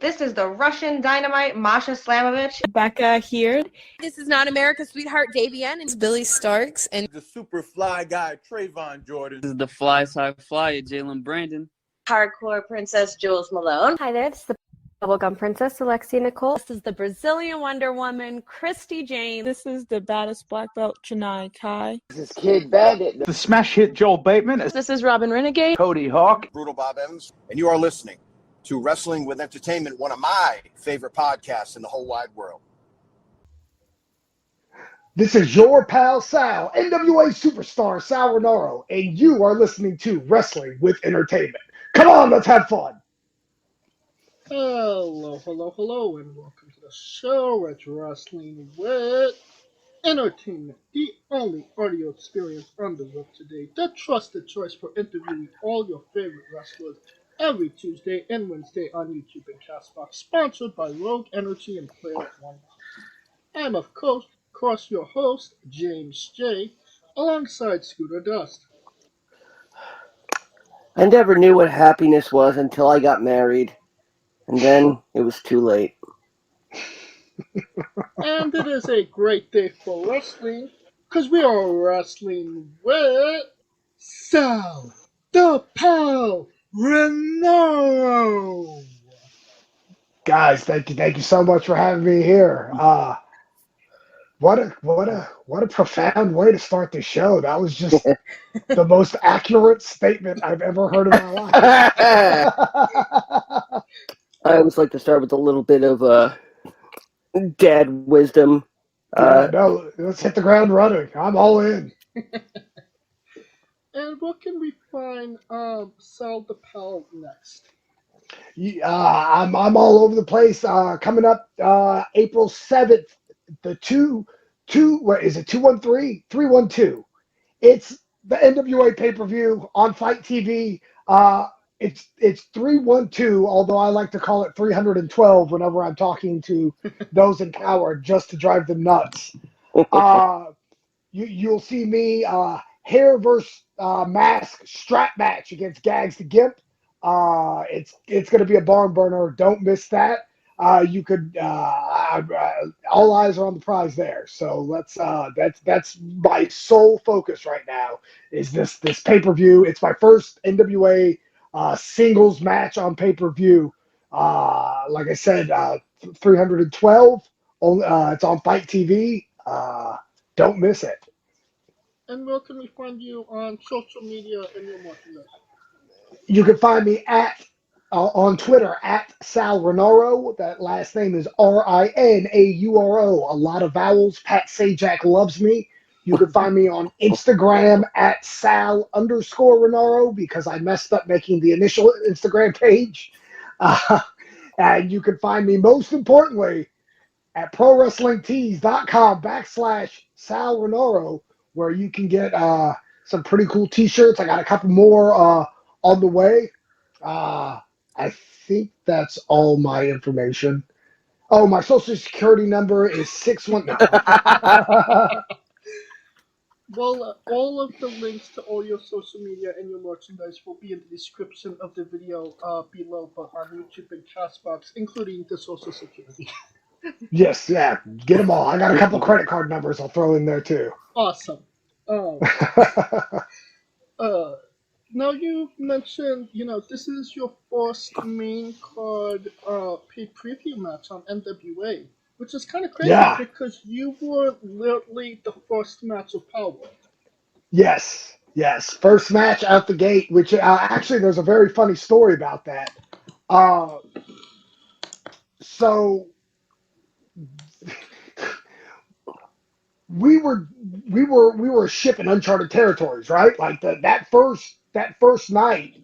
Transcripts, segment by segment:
This is the Russian dynamite, Masha Slamovich. Becca here. This is not America's sweetheart, Davian. It's Billy Starks. And the super fly guy, Trayvon Jordan. This is the fly side flyer, Jalen Brandon. Hardcore princess, Jules Malone. Hi there, this is the Bubblegum Princess, Alexia Nicole. This is the Brazilian Wonder Woman, Christy Jane. This is the baddest black belt, Chennai Kai. This is Kid Bandit. The smash hit, Joel Bateman. This is Robin Renegade. Cody Hawk. Brutal Bob Evans. And you are listening to Wrestling with Entertainment, one of my favorite podcasts in the whole wide world. This is your pal Sal, NWA superstar Sal Rinauro, and you are listening to Wrestling with Entertainment. Come on, let's have fun. Hello, and welcome to the show. It's Wrestling with Entertainment, the only audio experience on the web today, the trusted choice for interviewing all your favorite wrestlers every Tuesday and Wednesday on YouTube and Castbox, sponsored by Rogue Energy and Player One. I'm, of course, your host, James J., alongside Scooter Dust. I never knew what happiness was until I got married. And then it was too late. And it is a great day for wrestling, because we are wrestling with Sal the Pal Rinauro. Guys, thank you so much for having me here. What a profound way to start the show. That was just the most accurate statement I've ever heard in my life. I always like to start with a little bit of dad wisdom. No, let's hit the ground running. I'm all in. And where can we find Sal the Pal next? I'm all over the place. Coming up April 7th, the 213? 312. It's the NWA pay-per-view on Fight TV. It's 312, although I like to call it 312 whenever I'm talking to those in power, just to drive them nuts. You'll see me hair versus mask strap match against Gags the Gimp. It's going to be a barn burner. Don't miss that. You could all eyes are on the prize there. So that's my sole focus right now is this pay-per-view. It's my first NWA singles match on pay-per-view. Like I said, 312. It's on Fight TV. Don't miss it. And where can we find you on social media and your merchandise? You can find me on Twitter at Sal Rinauro. That last name is Rinauro. A lot of vowels. Pat Sajak loves me. You can find me on Instagram at Sal_Rinauro because I messed up making the initial Instagram page. And you can find me most importantly at ProWrestlingTees.com/Sal Rinauro, where you can get some pretty cool t-shirts. I got a couple more on the way. I think that's all my information. Oh, my social security number is 619. Well, all of the links to all your social media and your merchandise will be in the description of the video below, but on YouTube and Castbox, including the social security. Yes, yeah, get them all. I got a couple credit card numbers I'll throw in there too. Awesome. Now you mentioned, this is your first main card preview match on NWA, which is kind of crazy because you were literally the first match of Power. Yes. First match out the gate, which actually there's a very funny story about that. So we were a ship in uncharted territories, right? Like that first night,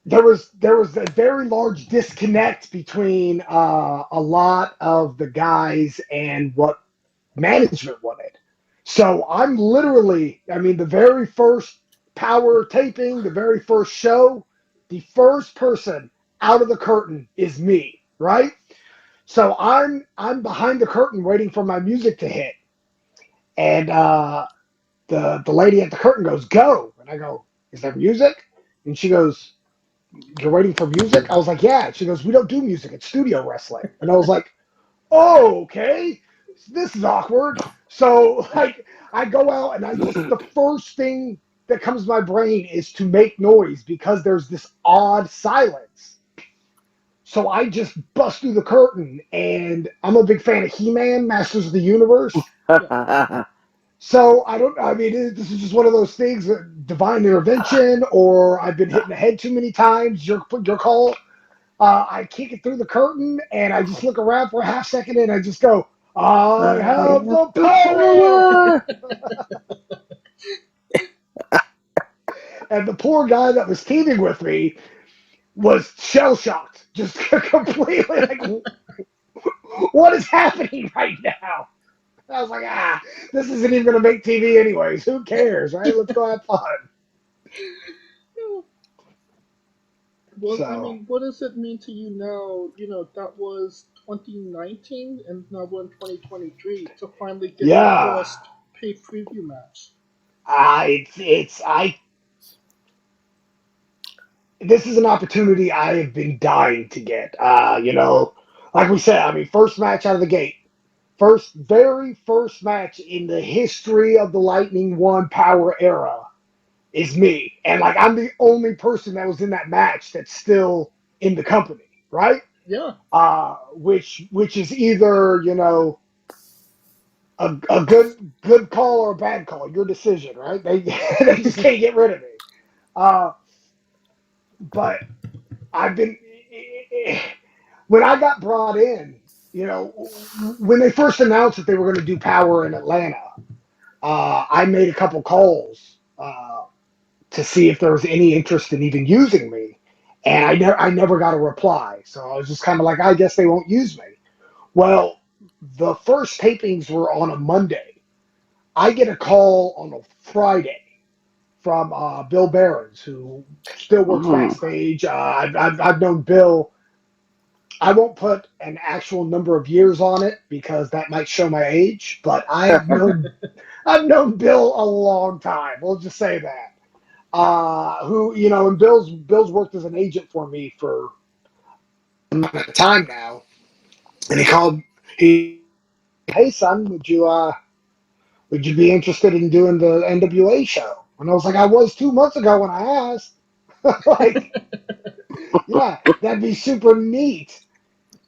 there was a very large disconnect between a lot of the guys and what management wanted. So I'm literally, the very first Power taping, the very first show, the first person out of the curtain is me, right? So I'm behind the curtain waiting for my music to hit, and the lady at the curtain goes, "Go," and I go, "Is there music?" And she goes, you're waiting for music? I was like, yeah. She goes, we don't do music. It's studio wrestling. And I was like, oh, okay. This is awkward. So, like, I go out and the first thing that comes to my brain is to make noise because there's this odd silence. So I just bust through the curtain, and I'm a big fan of He-Man, Masters of the Universe. So this is just one of those things, divine intervention, or I've been hitting the head too many times. Your call. I kick it through the curtain, and I just look around for a half second, and I just go, I have the power! And the poor guy that was teaming with me was shell-shocked, just completely like, what is happening right now? I was like, this isn't even going to make TV anyways. Who cares, right? Let's go have fun. Well, So. I mean, what does it mean to you now? You know, that was 2019, and now we're in 2023 to finally get your first pay-per-view match. This is an opportunity I have been dying to get. Like we said, I mean, first match out of the gate. Very first match in the history of the Lightning One Power era is me. And, like, I'm the only person that was in that match that's still in the company, right? Yeah. Which is either, a good call or a bad call. Your decision, right? They just can't get rid of me. But I've been when I got brought in, when they first announced that they were going to do Power in Atlanta, I made a couple calls to see if there was any interest in even using me, and I never got a reply. So I was just kind of like, I guess they won't use me. Well, the first tapings were on a Monday. I get a call on a Friday from Bill Behrens, who still works backstage. I've known Bill. I won't put an actual number of years on it because that might show my age, but I've known Bill a long time. We'll just say that. And Bill's worked as an agent for me for a time now, and hey son, would you be interested in doing the NWA show? And I was like, I was 2 months ago when I asked. Like, yeah, that'd be super neat.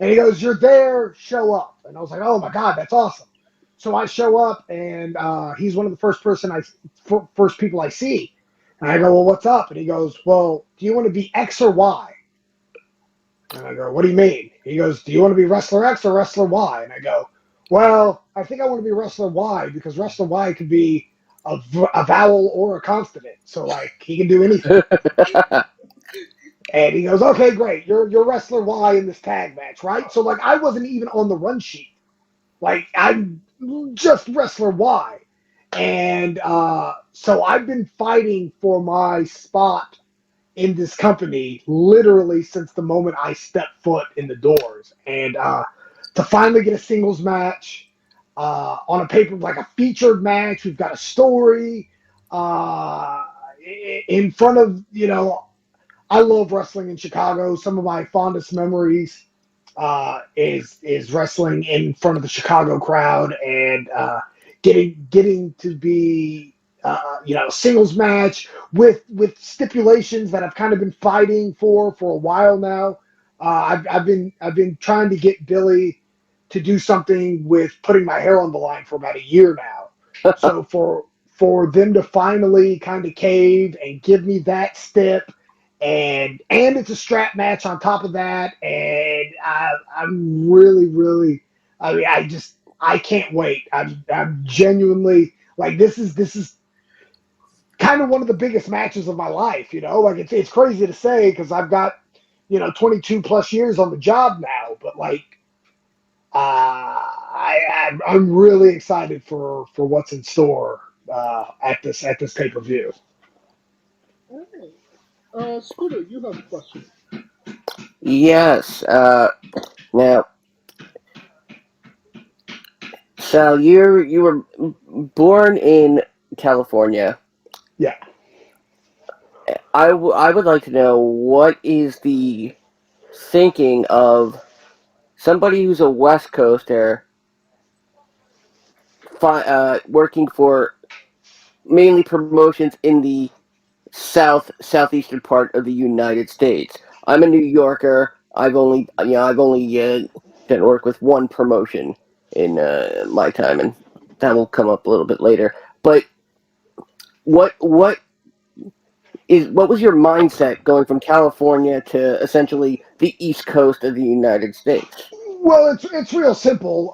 And he goes, you're there, show up. And I was like, oh my God, that's awesome. So I show up, and he's one of the first people I see. And I go, well, what's up? And he goes, well, do you want to be X or Y? And I go, what do you mean? He goes, do you want to be Wrestler X or Wrestler Y? And I go, well, I think I want to be Wrestler Y because Wrestler Y could be a vowel or a consonant. So, like, he can do anything. And he goes, okay, great. You're Wrestler Y in this tag match, right? So, like, I wasn't even on the run sheet. Like, I'm just Wrestler Y. And so I've been fighting for my spot in this company literally since the moment I stepped foot in the doors. And to finally get a singles match on a paper, like a featured match, we've got a story in front of, I love wrestling in Chicago. Some of my fondest memories is wrestling in front of the Chicago crowd and getting to be singles match with stipulations that I've kind of been fighting for a while now. I've been trying to get Billy to do something with putting my hair on the line for about a year now. So for them to finally kind of cave and give me that step. And it's a strap match on top of that, and I'm really, I can't wait. I'm genuinely like this is kind of one of the biggest matches of my life. Like it's crazy to say because I've got 22 plus years on the job now, but like I'm really excited for what's in store at this pay-per-view. All right. Scooter, you have a question. Yes. Now, Sal, you were born in California. Yeah. I would like to know what is the thinking of somebody who's a West Coaster working for mainly promotions in the southeastern part of the United States. I'm a New Yorker. I've only done work with one promotion in my time, and that will come up a little bit later. But what was your mindset going from California to essentially the East Coast of the United States? Well, it's real simple.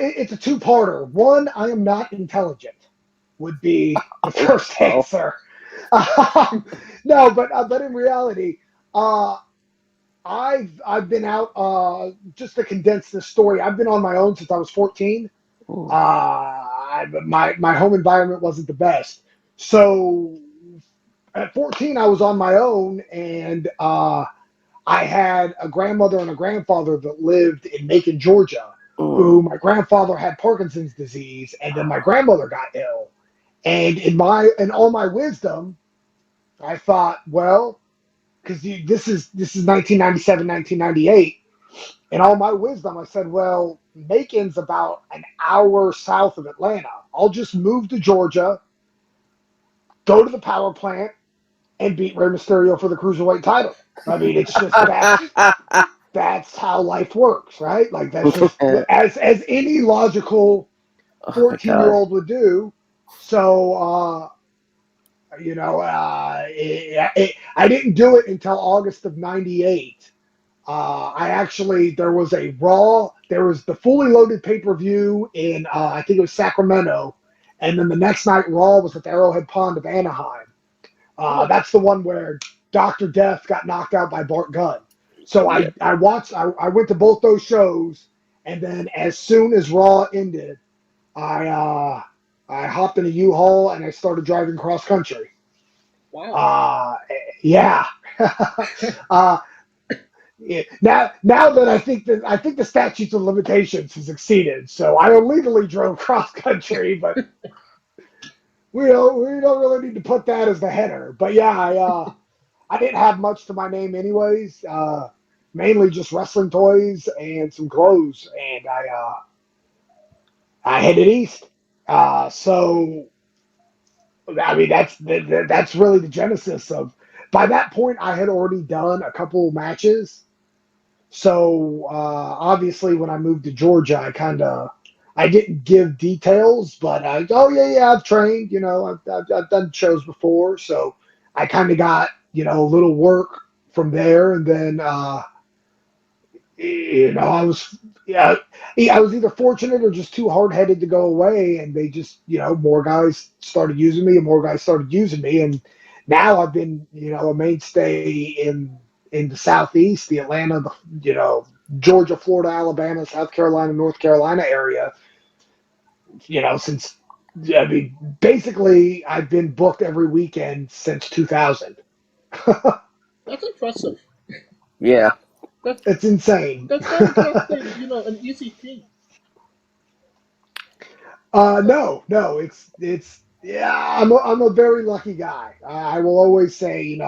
It's a two-parter. One, I am not intelligent, would be the first answer. No, but in reality, I've been out. Just to condense this story, I've been on my own since I was 14. My home environment wasn't the best, so at 14 I was on my own, and I had a grandmother and a grandfather that lived in Macon, Georgia, who my grandfather had Parkinson's disease, and then my grandmother got ill. And in all my wisdom, I thought, well, because this is 1997, 1998. In all my wisdom, I said, well, Macon's about an hour south of Atlanta. I'll just move to Georgia, go to the power plant, and beat Rey Mysterio for the Cruiserweight title. I mean, it's just that's how life works, right? Like, that's just as any logical 14-year-old would do. So, I didn't do it until August of '98. There was the fully loaded pay-per-view in, I think it was Sacramento. And then the next night, Raw was at the Arrowhead Pond of Anaheim. That's the one where Dr. Death got knocked out by Bart Gunn. So I went to both those shows, and then as soon as Raw ended, I hopped in a U-Haul and I started driving cross country. Wow. Yeah. Yeah. Now that I think the statutes of limitations has exceeded, so I illegally drove cross country, but we don't really need to put that as the header. But yeah, I didn't have much to my name anyways. Mainly just wrestling toys and some clothes, and I headed east. So I mean that's really the genesis of. By that point, I had already done a couple matches. So obviously, when I moved to Georgia, I didn't give details, but I've trained. I've done shows before, so I kind of got a little work from there, and then I was either fortunate or just too hard headed to go away, and they just more guys started using me, and more guys started using me, and now I've been a mainstay in the Southeast, the Atlanta, Georgia, Florida, Alabama, South Carolina, North Carolina area, since, basically I've been booked every weekend since 2000. That's impressive. Yeah. It's insane. That's not just an easy thing. No, I'm a very lucky guy. I will always say,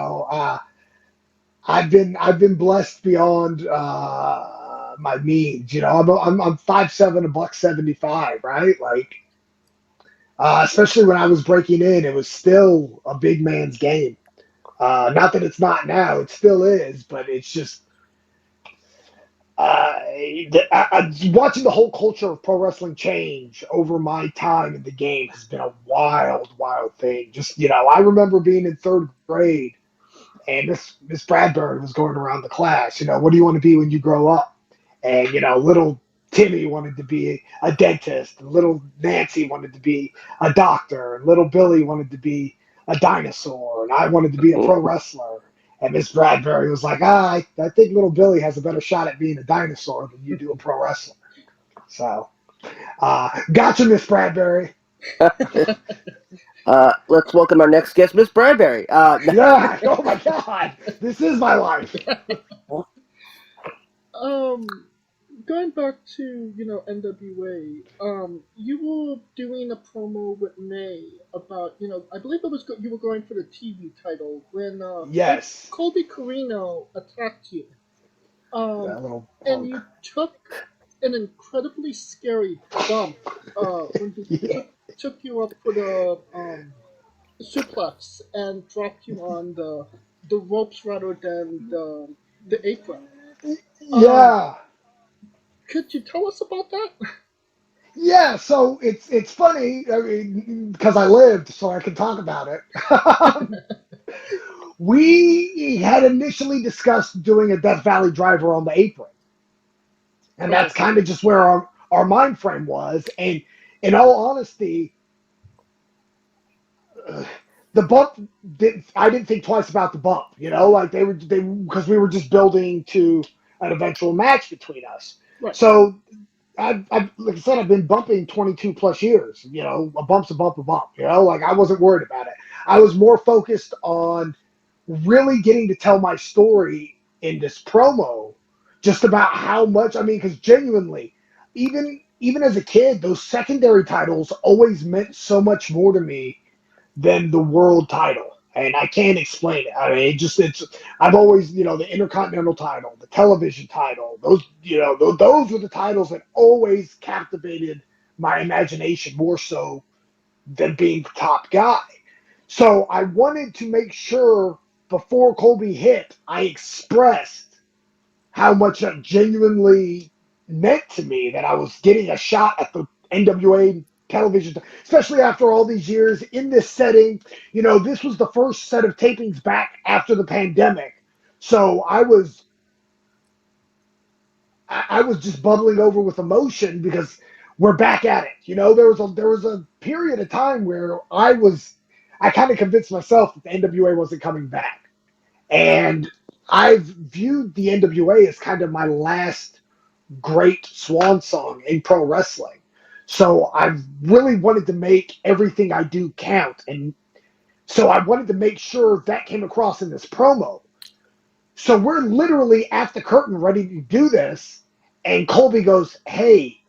I've been blessed beyond my means. I'm 5'7", $175, right? Like, especially when I was breaking in, it was still a big man's game. Not that it's not now; it still is, but it's just watching the whole culture of pro wrestling change over my time in the game has been a wild, wild thing. Just I remember being in third grade. And Miss Bradbury was going around the class, what do you want to be when you grow up? And, little Timmy wanted to be a dentist, and little Nancy wanted to be a doctor, and little Billy wanted to be a dinosaur, and I wanted to be a pro wrestler. And Miss Bradbury was like, I think little Billy has a better shot at being a dinosaur than you do a pro wrestler. So, gotcha, Miss Bradbury. Let's welcome our next guest, Miss Bradbury. Yeah, oh my God, this is my life. going back to NWA, you were doing a promo with May about I believe you were going for the TV title when Yes. Colby Corino attacked you, That little and punk. you took an incredibly scary bump when he Yeah. took you up for the suplex and dropped you on the ropes rather than the apron. Yeah. Could you tell us about that? Yeah, so it's funny, I mean, because I lived, so I can talk about it. We had initially discussed doing a Death Valley driver on the apron, and Okay. that's kind of just where our mind frame was. And in all honesty, the bump I didn't think twice about the bump. Like they because we were just building to an eventual match between us. Right. So I like I said, I've been bumping 22 plus years. A bump's a bump, a bump. Like I wasn't worried about it. I was more focused on really getting to tell my story in this promo, just about how much. I mean, because genuinely, even as a kid, those secondary titles always meant so much more to me than the world title. And I can't explain it. I mean, I've always, the Intercontinental title, the television title, those were the titles that always captivated my imagination more so than being the top guy. So I wanted to make sure before Colby hit, I expressed how much that genuinely meant to me that I was getting a shot at the NWA television, especially after all these years in this setting. This was the first set of tapings back after the pandemic. So I was just bubbling over with emotion because we're back at it. There was a period of time where I kind of convinced myself that the NWA wasn't coming back. And I've viewed the NWA as kind of my last great swan song in pro wrestling. So I really wanted to make everything I do count. And so I wanted to make sure that came across in this promo. So we're literally at the curtain ready to do this. And Colby goes, hey,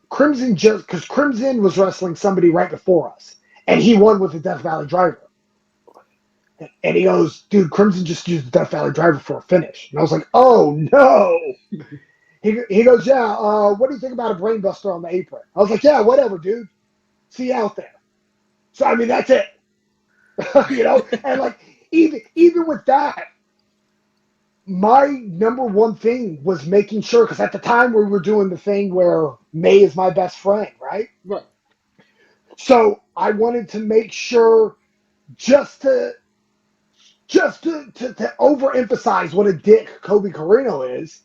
Crimson because Crimson was wrestling somebody right before us. And he won with the Death Valley Driver. And he goes, dude, Crimson just used the Death Valley Driver for a finish. And I was like, oh, no. He goes, yeah, what do you think about a brainbuster on the apron? I was like, yeah, whatever, dude. See you out there. So, I mean, that's it. And like, even with that, my number one thing was making sure, because at the time we were doing the thing where May is my best friend, right? Right. So I wanted to make sure just to overemphasize what a dick Kobe Carino is,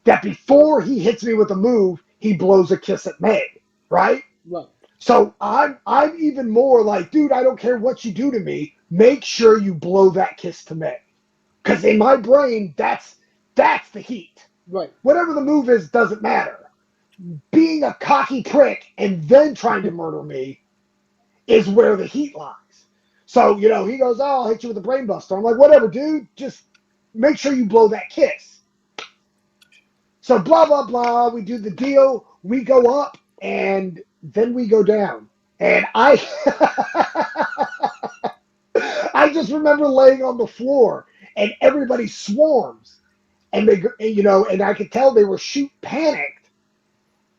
that before he hits me with a move, he blows a kiss at May, right? Right. So I'm even more like, dude, I don't care what you do to me. Make sure you blow that kiss to May. Because in my brain, that's the heat. Right. Whatever the move is doesn't matter. Being a cocky prick and then trying to murder me is where the heat lies. So, he goes, oh, I'll hit you with a brainbuster. I'm like, whatever, dude. Just make sure you blow that kiss. So blah, blah, blah. We do the deal. We go up, and then we go down. And I just remember laying on the floor, and everybody swarms. And and I could tell they were panicked.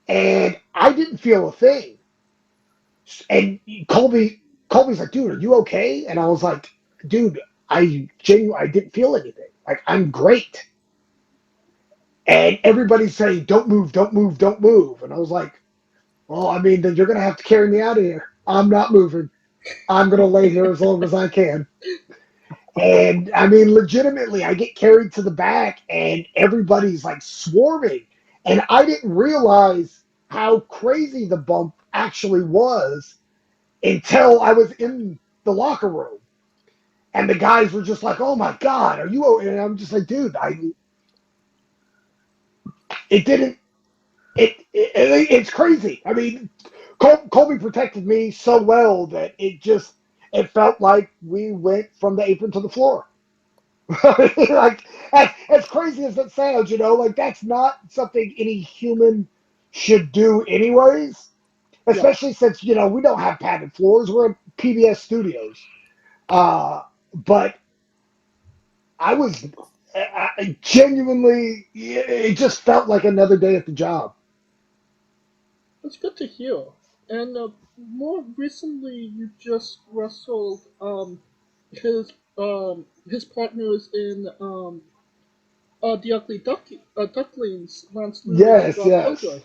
And I didn't feel a thing. And Colby's like, dude, are you okay? And I was like, dude, I didn't feel anything. Like, I'm great. And everybody's saying, don't move, don't move, don't move. And I was like, well, I mean, then you're going to have to carry me out of here. I'm not moving. I'm going to lay here as long as I can. And I mean, legitimately, I get carried to the back and everybody's like swarming. And I didn't realize how crazy the bump actually was until I was in the locker room. And the guys were just like, oh my God, are you okay? And I'm just like, dude, it's crazy. I mean, Colby protected me so well that it felt like we went from the apron to the floor. Like, as crazy as it sounds, like that's not something any human should do anyways. Yeah. Especially since we don't have padded floors. We're at PBS Studios. But I was I genuinely, it just felt like another day at the job. That's good to hear. And more recently, you just wrestled his partners in the Ugly Ducklings, Lance Luger and Yes, Rob yes. Killjoy.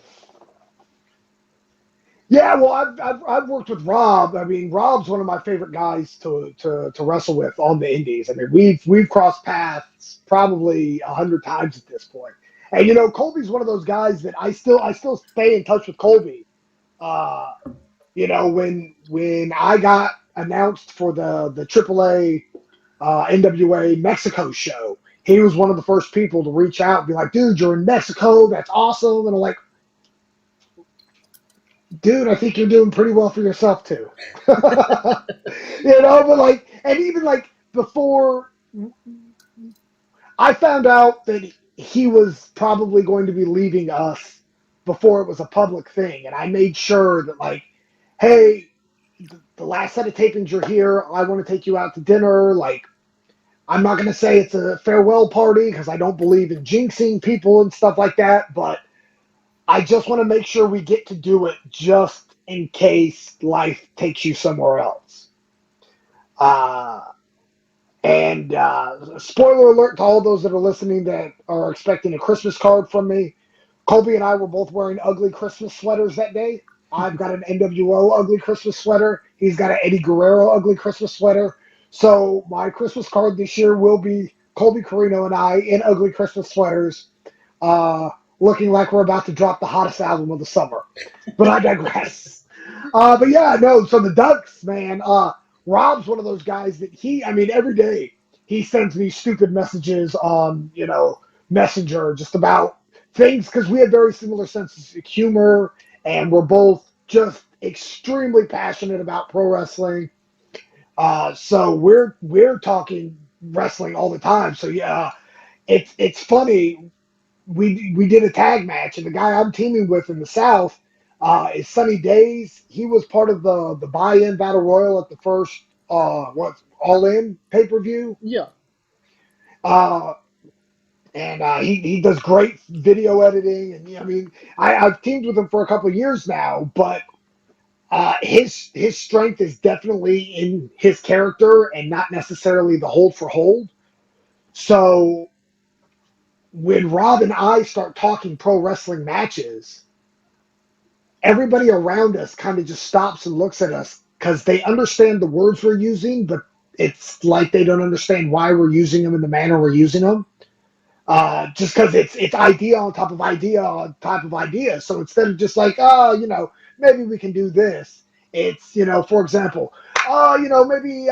Yeah, well, I've worked with Rob. I mean, Rob's one of my favorite guys to wrestle with on the Indies. I mean, we've crossed paths probably 100 times at this point. And Colby's one of those guys that I still stay in touch with Colby. Uh, when I got announced for the AAA NWA Mexico show, he was one of the first people to reach out and be like, "Dude, you're in Mexico. That's awesome." And I'm like, dude, I think you're doing pretty well for yourself too. But and even before I found out that he was probably going to be leaving us before it was a public thing, and I made sure that hey, the last set of tapings you're here, I want to take you out to dinner. I'm not going to say it's a farewell party because I don't believe in jinxing people and stuff like that, but I just want to make sure we get to do it just in case life takes you somewhere else. And spoiler alert to all those that are listening that are expecting a Christmas card from me. Colby and I were both wearing ugly Christmas sweaters that day. I've got an NWO ugly Christmas sweater. He's got an Eddie Guerrero ugly Christmas sweater. So my Christmas card this year will be Colby Carino and I in ugly Christmas sweaters, looking like we're about to drop the hottest album of the summer. But I digress. But yeah, no, so the Ducks, man, Rob's one of those guys that every day he sends me stupid messages on, Messenger just about things because we have very similar senses of humor and we're both just extremely passionate about pro wrestling. So we're talking wrestling all the time. So yeah, it's funny. We did a tag match, and the guy I'm teaming with in the South is Sunny Days. He was part of the buy-in battle royal at the first All In pay-per-view. Yeah. And he does great video editing, and I've teamed with him for a couple of years now, but his strength is definitely in his character and not necessarily the hold for hold. So when Rob and I start talking pro wrestling matches, everybody around us kind of just stops and looks at us because they understand the words we're using, but it's like they don't understand why we're using them in the manner we're using them. Just because it's idea on top of idea on top of idea. So instead of just maybe we can do this, it's, for example, maybe,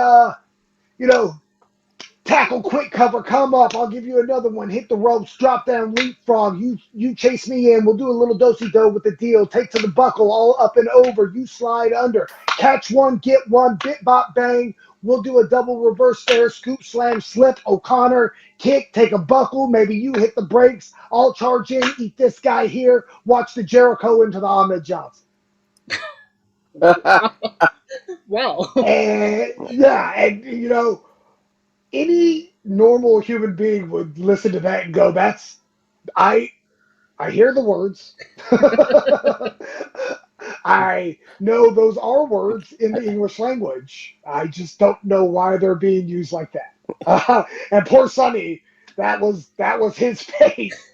tackle, quick cover, come up. I'll give you another one. Hit the ropes, drop down, leapfrog. You chase me in. We'll do a little do-si-do with the deal. Take to the buckle, all up and over. You slide under. Catch one, get one. Bit, bop, bang. We'll do a double reverse there. Scoop, slam, slip. O'Connor, kick, take a buckle. Maybe you hit the brakes. I'll charge in, eat this guy here. Watch the Jericho into the Ahmed Johnson. Wow. And yeah, and any normal human being would listen to that and go, I hear the words. I know those are words in the English language. I just don't know why they're being used like that. And poor Sonny, that was his face.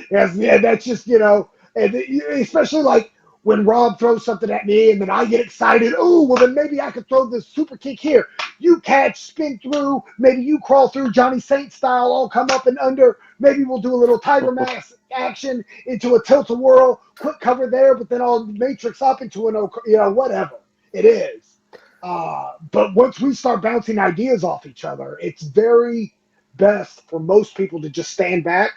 Yes, yeah, that's just, and especially when Rob throws something at me and then I get excited. Oh, well, then maybe I could throw this super kick here. You catch, spin through. Maybe you crawl through Johnny Saint style. I'll come up and under. Maybe we'll do a little Tiger Mask action into a tilt-a-whirl. Quick cover there, but then I'll matrix up into whatever it is. But once we start bouncing ideas off each other, it's very best for most people to just stand back.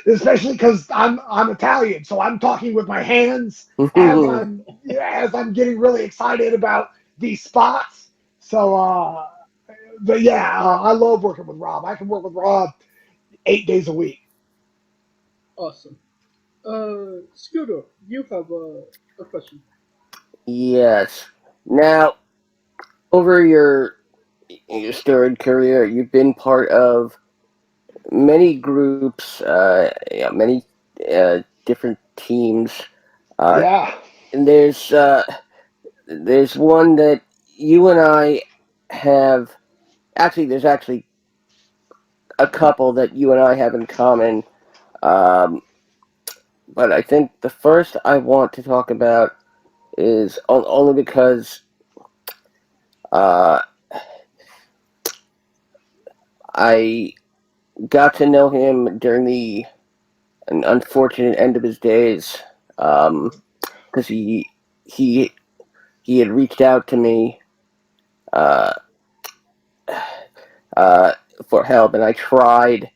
Especially because I'm Italian, so I'm talking with my hands as I'm getting really excited about these spots. So but yeah, I love working with Rob. I can work with Rob 8 days a week. Awesome. Scooter, you have a question. Yes. Now, over your storied career, you've been part of many groups, many different teams. Yeah. And there's one that you and I have. Actually, there's actually a couple that you and I have in common. Um, but I think the first I want to talk about is only because uh, I got to know him during an unfortunate end of his days, because he he had reached out to me uh, uh, for help, and I tried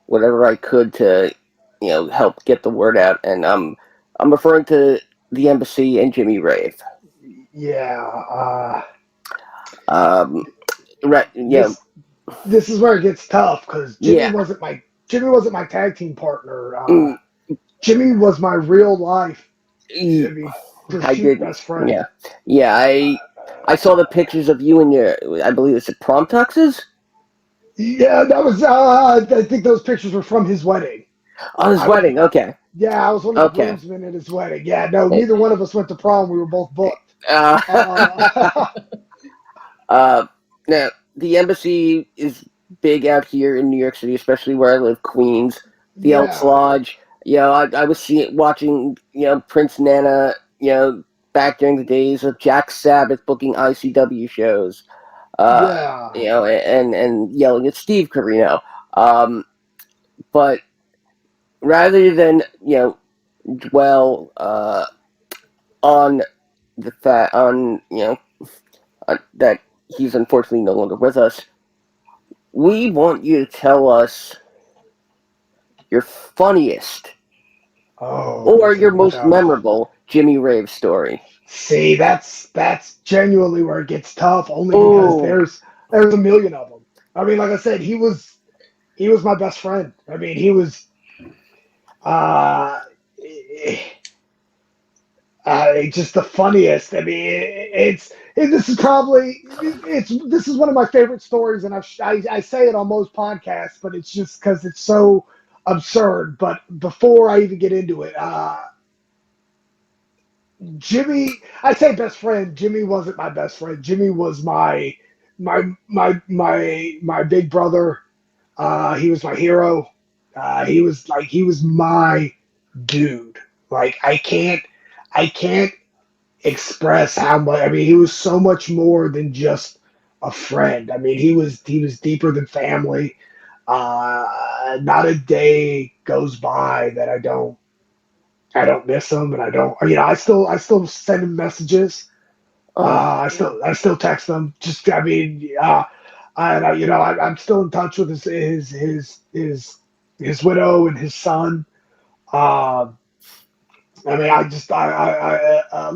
whatever I could to help get the word out. And I'm referring to the embassy and Jimmy Rave. Yeah. Right. Yeah. This is where it gets tough because Yeah. Jimmy wasn't my tag team partner. Mm, Jimmy was my real life, I mean, I pursuit did. best friend. Yeah. Yeah. I saw the pictures of you and I believe it's at prom tuxes. Yeah, that was. I think those pictures were from his wedding. Oh, his wedding. Okay. Yeah, I was one of the groomsmen at his wedding. Yeah, no, neither one of us went to prom. We were both booked. Now the embassy is big out here in New York City, especially where I live, Queens. The Elks Lodge. I was watching Prince Nana. Back during the days of Jack Sabbath booking ICW shows. And yelling at Steve Carino. But rather than dwell on the fact that he's unfortunately no longer with us, we want you to tell us your funniest or your most memorable Jimmy Rave story. See, that's genuinely where it gets tough. Only because there's a million of them. I mean, like I said, he was my best friend. I mean, he was. Just the funniest. I mean, this is one of my favorite stories, and I say it on most podcasts, but it's just because it's so absurd. But before I even get into it, Jimmy, I say best friend. Jimmy wasn't my best friend. Jimmy was my big brother. He was my hero. He was my dude. Like I can't express how much. I mean, he was so much more than just a friend. I mean, he was deeper than family. Not a day goes by that I don't miss him, and I don't. I still send him messages. I still text him. Just I mean, I'm still in touch with his widow and his son. I mean,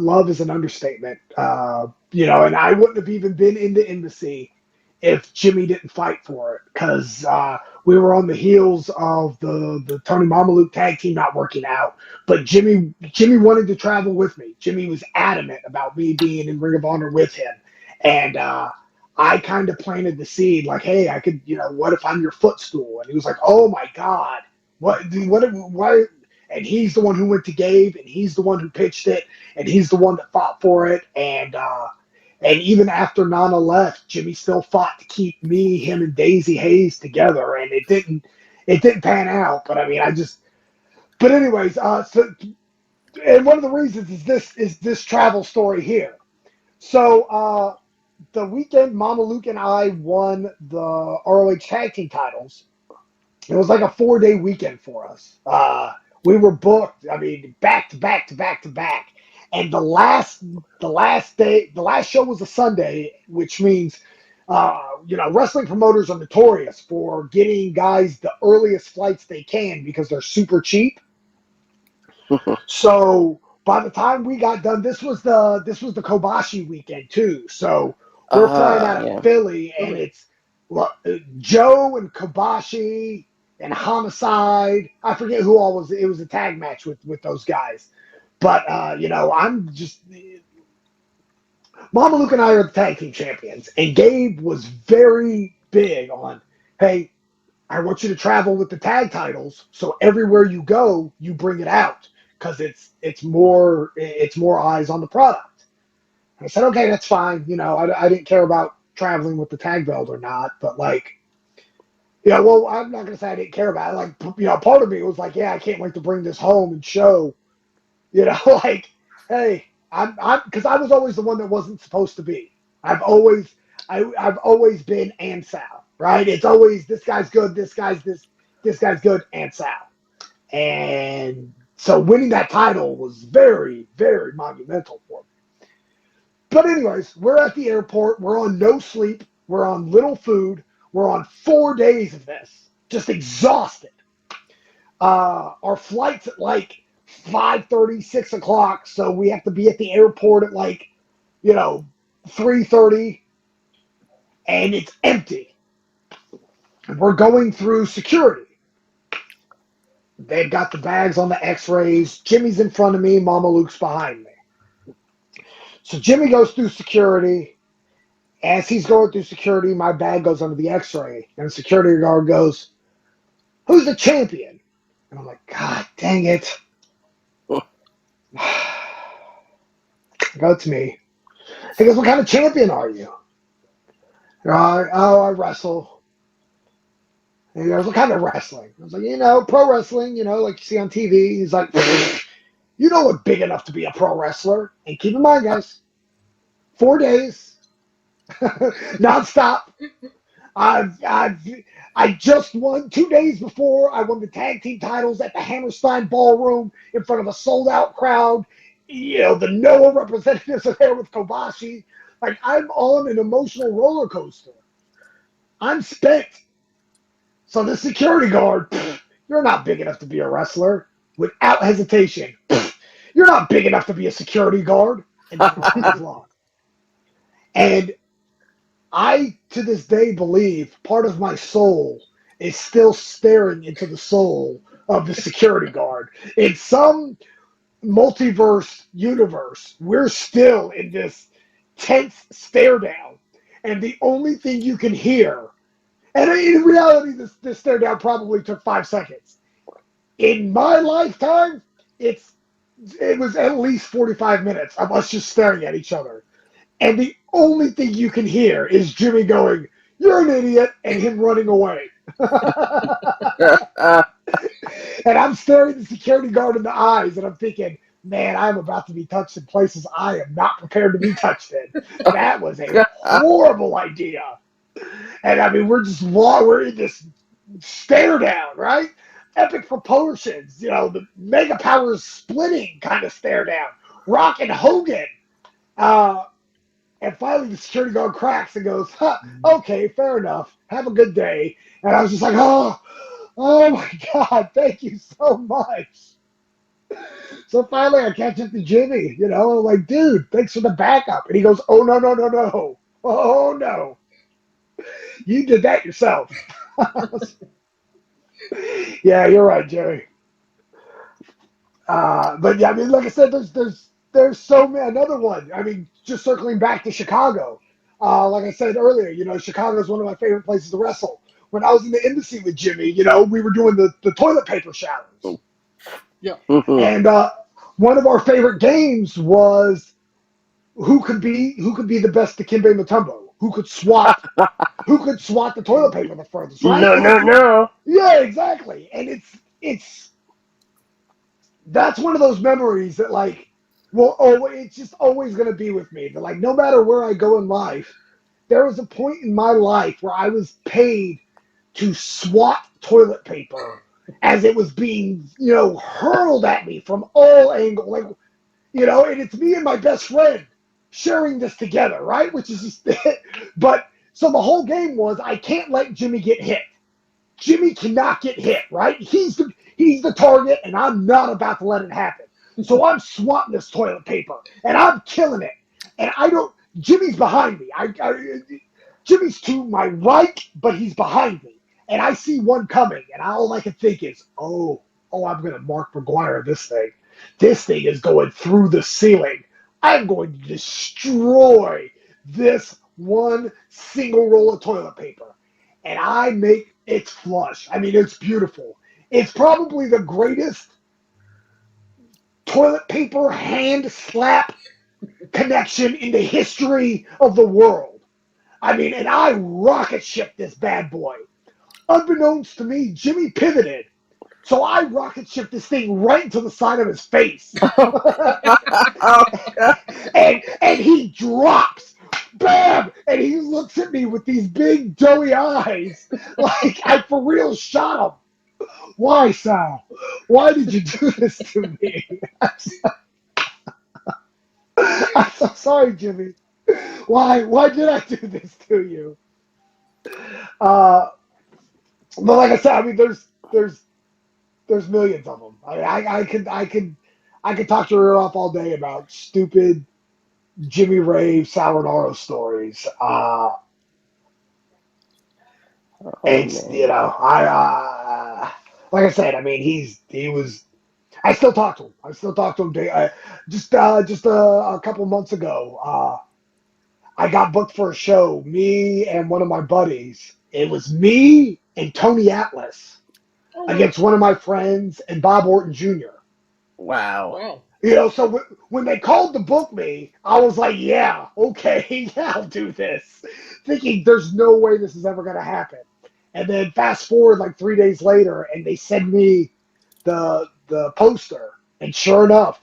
love is an understatement. And I wouldn't have even been in the embassy if Jimmy didn't fight for it, because we were on the heels of the Tony Mamaluke tag team not working out. But Jimmy wanted to travel with me. Jimmy was adamant about me being in Ring of Honor with him, and I kind of planted the seed, like, hey, I could, what if I'm your footstool? And he was like, oh my God, what? Why? And he's the one who went to Gabe, and he's the one who pitched it, and he's the one that fought for it. And even after Nana left, Jimmy still fought to keep me, him, and Daisy Hayes together, and it didn't pan out. But I mean, but anyways, and one of the reasons is this travel story here. So the weekend Mama Luke and I won the ROH tag team titles. It was like a 4-day weekend for us. We were booked. I mean, back to back to back to back. And the last show was a Sunday, which means, wrestling promoters are notorious for getting guys the earliest flights they can because they're super cheap. So by the time we got done, this was the Kobashi weekend too. So we're flying out of Philly, and Joe and Kobashi and Homicide. I forget who all was. It was a tag match with those guys. But I'm just Mama Luke and I are the tag team champions, and Gabe was very big on, hey, I want you to travel with the tag titles, so everywhere you go, you bring it out because it's more eyes on the product. And I said, okay, that's fine. I didn't care about traveling with the tag belt or not, but well, I'm not gonna say I didn't care about it. Part of me was like, yeah, I can't wait to bring this home and show, hey, I'm because I was always the one that wasn't supposed to be. I've always been and Sal, right? It's always this guy's good, this guy's good, and Sal. And so winning that title was very, very monumental for me. But anyways, we're at the airport. We're on no sleep. We're on little food. We're on 4 days of this, just exhausted. Our flight's at 5:30, 6 o'clock, so we have to be at the airport at 3:30, and it's empty. We're going through security. They've got the bags on the x-rays. Jimmy's in front of me. Mama Luke's behind me. So Jimmy goes through security. As he's going through security, my bag goes under the x-ray, and the security guard goes, "Who's the champion?" And I'm like, God dang it. Go to me. He goes, "What kind of champion are you?" I wrestle. And he goes, "What kind of wrestling?" I was like, pro wrestling, like you see on TV. He's like, "You don't look big enough to be a pro wrestler." And keep in mind, guys, 4 days, nonstop. I just won 2 days before. I won the tag team titles at the Hammerstein Ballroom in front of a sold-out crowd. The Noah representatives are there with Kobashi. I'm on an emotional roller coaster. I'm spent. So the security guard, "You're not big enough to be a wrestler." Without hesitation, "You're not big enough to be a security guard." And And I, to this day, believe part of my soul is still staring into the soul of the security guard. In some multiverse universe, we're still in this tense stare down. And the only thing you can hear, and in reality, this stare down probably took 5 seconds. In my lifetime, it was at least 45 minutes of us just staring at each other. And the only thing you can hear is Jimmy going, "You're an idiot," and him running away. And I'm staring the security guard in the eyes, and I'm thinking, man, I'm about to be touched in places I am not prepared to be touched in. That was a horrible idea. And we're in this stare down, right? Epic proportions, the Mega Powers splitting kind of stare down. Rock and Hogan. And finally, the security guard cracks and goes, "Okay, fair enough. Have a good day." And I was just like, oh my God, thank you so much. So finally, I catch up to Jimmy, I'm like, "Dude, thanks for the backup." And he goes, "Oh, no, no, no, no. Oh, no. You did that yourself." Yeah, you're right, Jerry. But yeah, like I said, there's so many. Another one. Just circling back to Chicago. Like I said earlier, Chicago is one of my favorite places to wrestle. When I was in the embassy with Jimmy, we were doing the toilet paper showers. Yeah. And one of our favorite games was who could be the best Dikembe Mutombo? Who could swat the toilet paper the furthest, right? No. Yeah, exactly. And that's one of those memories that it's just always going to be with me. That no matter where I go in life, there was a point in my life where I was paid to swat toilet paper as it was being, hurled at me from all angles. And it's me and my best friend sharing this together, right? Which is just but so the whole game was I can't let Jimmy get hit. Jimmy cannot get hit, right? He's the target, and I'm not about to let it happen. So I'm swatting this toilet paper, and I'm killing it. And Jimmy's behind me. Jimmy's to my right, but he's behind me. And I see one coming, and all I can think is, oh, I'm going to Mark McGuire this thing. This thing is going through the ceiling. I'm going to destroy this one single roll of toilet paper. And I make it flush. I mean, it's beautiful. It's probably the greatest toilet paper hand slap connection in the history of the world. I mean, and I rocket shipped this bad boy. Unbeknownst to me, Jimmy pivoted. So I rocket shipped this thing right into the side of his face. and he drops. Bam! And he looks at me with these big doughy eyes. Like I for real shot him. Why, Sal? Why did you do this to me? I'm so sorry, Jimmy. Why did I do this to you? But like I said, I mean, there's millions of them. I mean, I could talk your ear off all day about stupid Jimmy Rave, Sal Rinauro stories. It's man. you know, like I said, I mean, he was. I still talk to him. Just a couple months ago. I got booked for a show. Me and one of my buddies. It was me and Tony Atlas against one of my friends and Bob Orton Jr. Wow. Wow. You know, so when they called to book me, I was like, yeah, okay, yeah, I'll do this. Thinking there's no way this is ever going to happen. And then fast forward like 3 days later, and they send me the poster. And sure enough,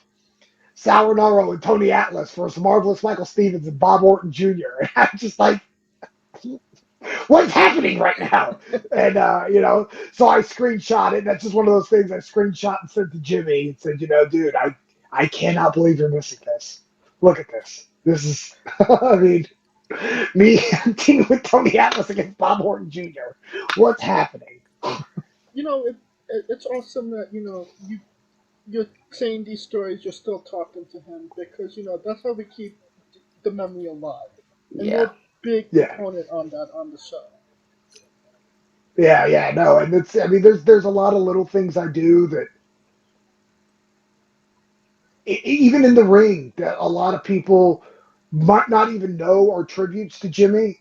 Sal Rinauro and Tony Atlas versus Marvelous Michael Stevens and Bob Orton Jr. And I'm just like, what's happening right now? And, you know, so I screenshot it. And that's just one of those things I screenshot and sent to Jimmy and said, you know, dude, I cannot believe you're missing this. Look at this. This is, I mean, me teaming with Tony Atlas against Bob Orton Jr. What's happening? You know, it's awesome that, you know, you're saying these stories, you're still talking to him because, you know, that's how we keep the memory alive. And Yeah. you're a big Yeah. proponent on that on the show. Yeah, no, and it's, I mean, there's a lot of little things I do that, even in the ring, that a lot of people might not even know are tributes to Jimmy.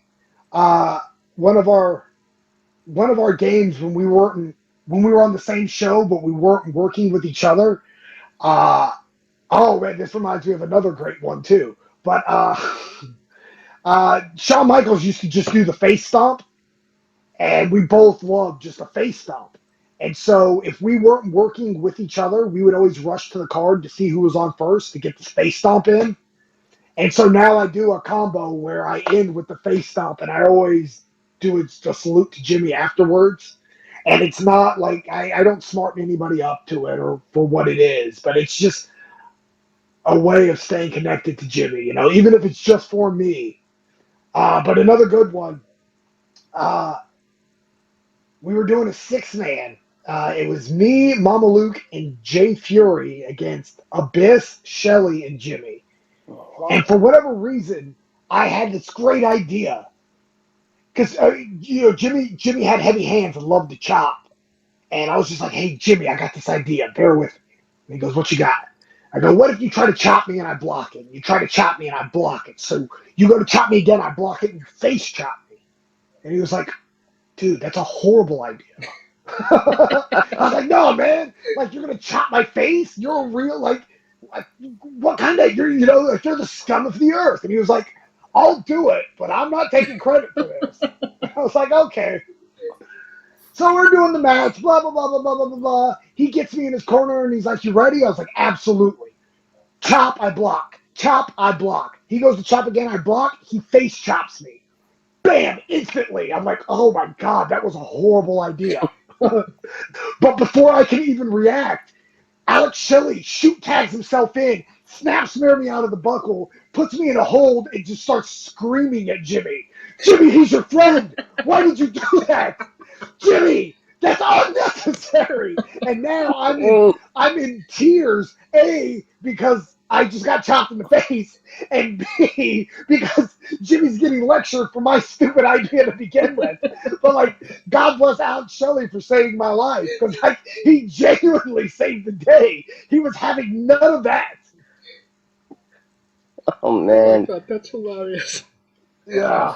One of our games when we were on the same show but we weren't working with each other. Oh man, this reminds me of another great one too. But Shawn Michaels used to just do the face stomp, and we both loved just a face stomp. And so if we weren't working with each other, we would always rush to the card to see who was on first to get the face stomp in. And so now I do a combo where I end with the face stomp, and I always do a salute to Jimmy afterwards. And it's not like I don't smarten anybody up to it or for what it is, but it's just a way of staying connected to Jimmy, you know, even if it's just for me. But another good one, we were doing a 6-man. It was me, Mama Luke, and Jay Fury against Abyss, Shelly, and Jimmy. And for whatever reason, I had this great idea. Because, you know, Jimmy had heavy hands and loved to chop. And I was just like, hey, Jimmy, I got this idea. Bear with me. And he goes, what you got? I go, what if you try to chop me and I block it? You try to chop me and I block it. So you go to chop me again, I block it, and you face chop me. And he was like, dude, that's a horrible idea. I was like, no, man. Like, you're going to chop my face? You're a real, like, what kind of, you're the scum of the earth. And he was like, I'll do it, but I'm not taking credit for this. I was like, okay. So we're doing the match, blah, blah, blah, blah, blah, blah, blah, blah. He gets me in his corner, and he's like, you ready? I was like, absolutely. Chop, I block. Chop, I block. He goes to chop again, I block. He face chops me. Bam, instantly. I'm like, oh my God, that was a horrible idea. But before I can even react, Alex Shelley shoot tags himself in, snaps me out of the buckle, puts me in a hold, and just starts screaming at Jimmy. Jimmy, he's your friend. Why did you do that? Jimmy, that's unnecessary. And now I'm in tears, A, because I just got chopped in the face, and B, because Jimmy's getting lectured for my stupid idea to begin with. But like, God bless Alex Shelley for saving my life, because like, he genuinely saved the day. He was having none of that. Oh Oh my man. god, that's hilarious. Yeah.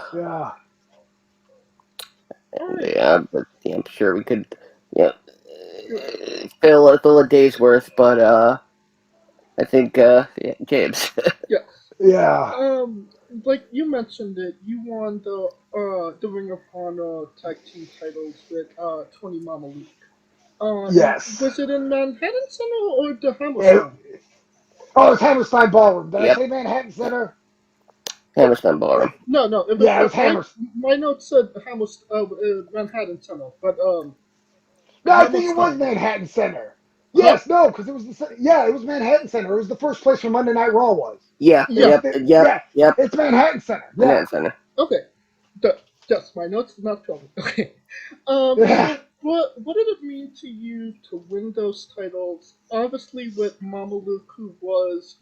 Yeah, but yeah, I'm sure we could, yeah, fill a day's worth. But I think yeah, James. Yes. Yeah. Like you mentioned it, you won the Ring of Honor tag team titles with Tony Mama Luke. Yes. Was it in Manhattan Center or the It, Hammerstein? oh, it's Hammerstein Ballroom. Did I Yep. say Manhattan Center? Hammerstein Ballroom. No, it was, Yeah, it was my notes said Manhattan Center, but No, I think it was Hammerstein. Manhattan Center. Huh? Yes, no, because it was it was Manhattan Center. It was the first place where Monday Night Raw was. Yeah. Yeah. Yep. It's Manhattan Center. Yeah. Manhattan Center. Okay. Yes, my notes did not tell me. Okay. Yeah. So what did it mean to you to win those titles? Obviously, with Mama Luke, who was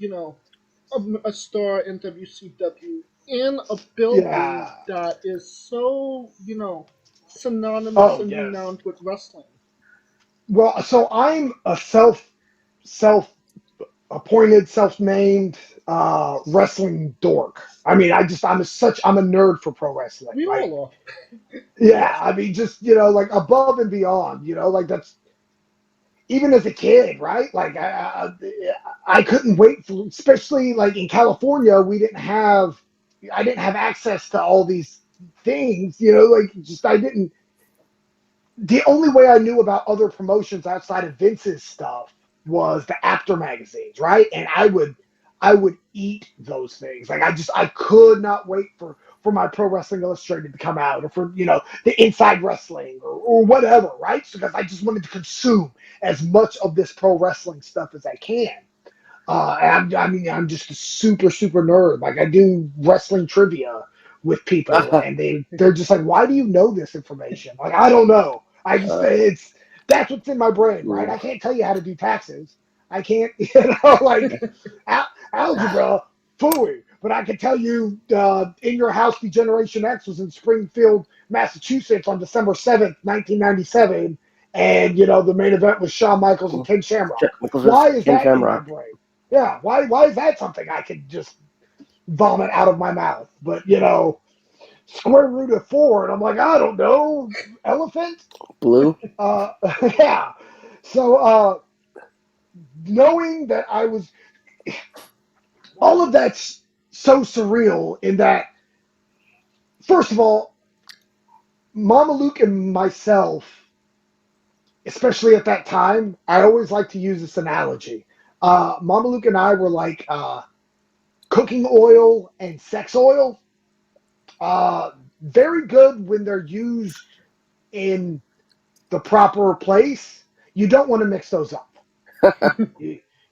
a star in WCW, in a building Yeah. that is so synonymous Oh and yes. renowned with wrestling. Well, so I'm a self appointed, self-named wrestling dork. I mean, I'm a nerd for pro wrestling. We Like, all are. yeah, I mean, just like above and beyond. Like that's even as a kid, right? Like I couldn't wait for, especially like in California, I didn't have access to all these things. Like just I didn't. The only way I knew about other promotions outside of Vince's stuff was the After magazines, right? And I would eat those things. Like I could not wait for my Pro Wrestling Illustrated to come out, or for the Inside Wrestling, or whatever, right? Because I just wanted to consume as much of this pro wrestling stuff as I can. And I'm just a super nerd. Like I do wrestling trivia with people, and they're just like, "Why do you know this information?" Like I don't know. I just that's what's in my brain, right? I can't tell you how to do taxes. I can't, like algebra, fooey. But I can tell you, In Your House, Degeneration X was in Springfield, Massachusetts on December 7th, 1997. And, the main event was Shawn Michaels and Ken Shamrock. Why is Ken that in my Shamrock. brain? Yeah, why is that something I could just vomit out of my mouth? But, square root of 4, and I'm like, I don't know, elephant? Blue. Yeah. So, knowing that I was, all of that's so surreal in that, first of all, Mama Luke and myself, especially at that time, I always like to use this analogy. Mama Luke and I were like cooking oil and sex oil. Very good when they're used in the proper place. You don't want to mix those up.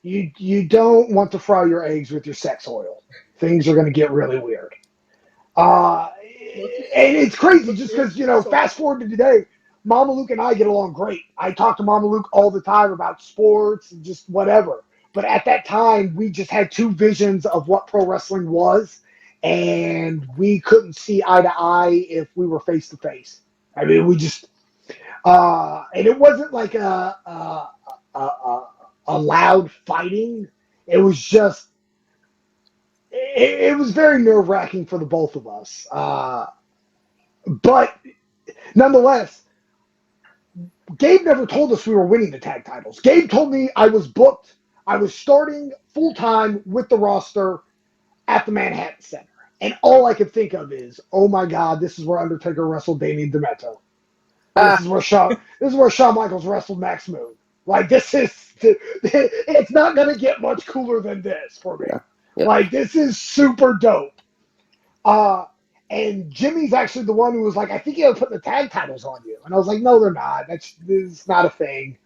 You don't want to fry your eggs with your sex oil. Things are going to get really weird. And it's crazy just because, fast forward to today, Mama Luke and I get along great. I talk to Mama Luke all the time about sports and just whatever. But at that time, we just had two visions of what pro wrestling was, and we couldn't see eye to eye if we were face to face. I mean, we just, and it wasn't like a loud fighting. It was just, it was very nerve wracking for the both of us. But nonetheless, Gabe never told us we were winning the tag titles. Gabe told me I was booked. I was starting full time with the roster at the Manhattan Center. And all I could think of is, oh my God, this is where Undertaker wrestled Damien Demento. This is where Shawn Michaels wrestled Max Moon. Like it's not gonna get much cooler than this for me. Yeah. Like this is super dope. And Jimmy's actually the one who was like, I think he'll put the tag titles on you. And I was like, no, they're not. This is not a thing.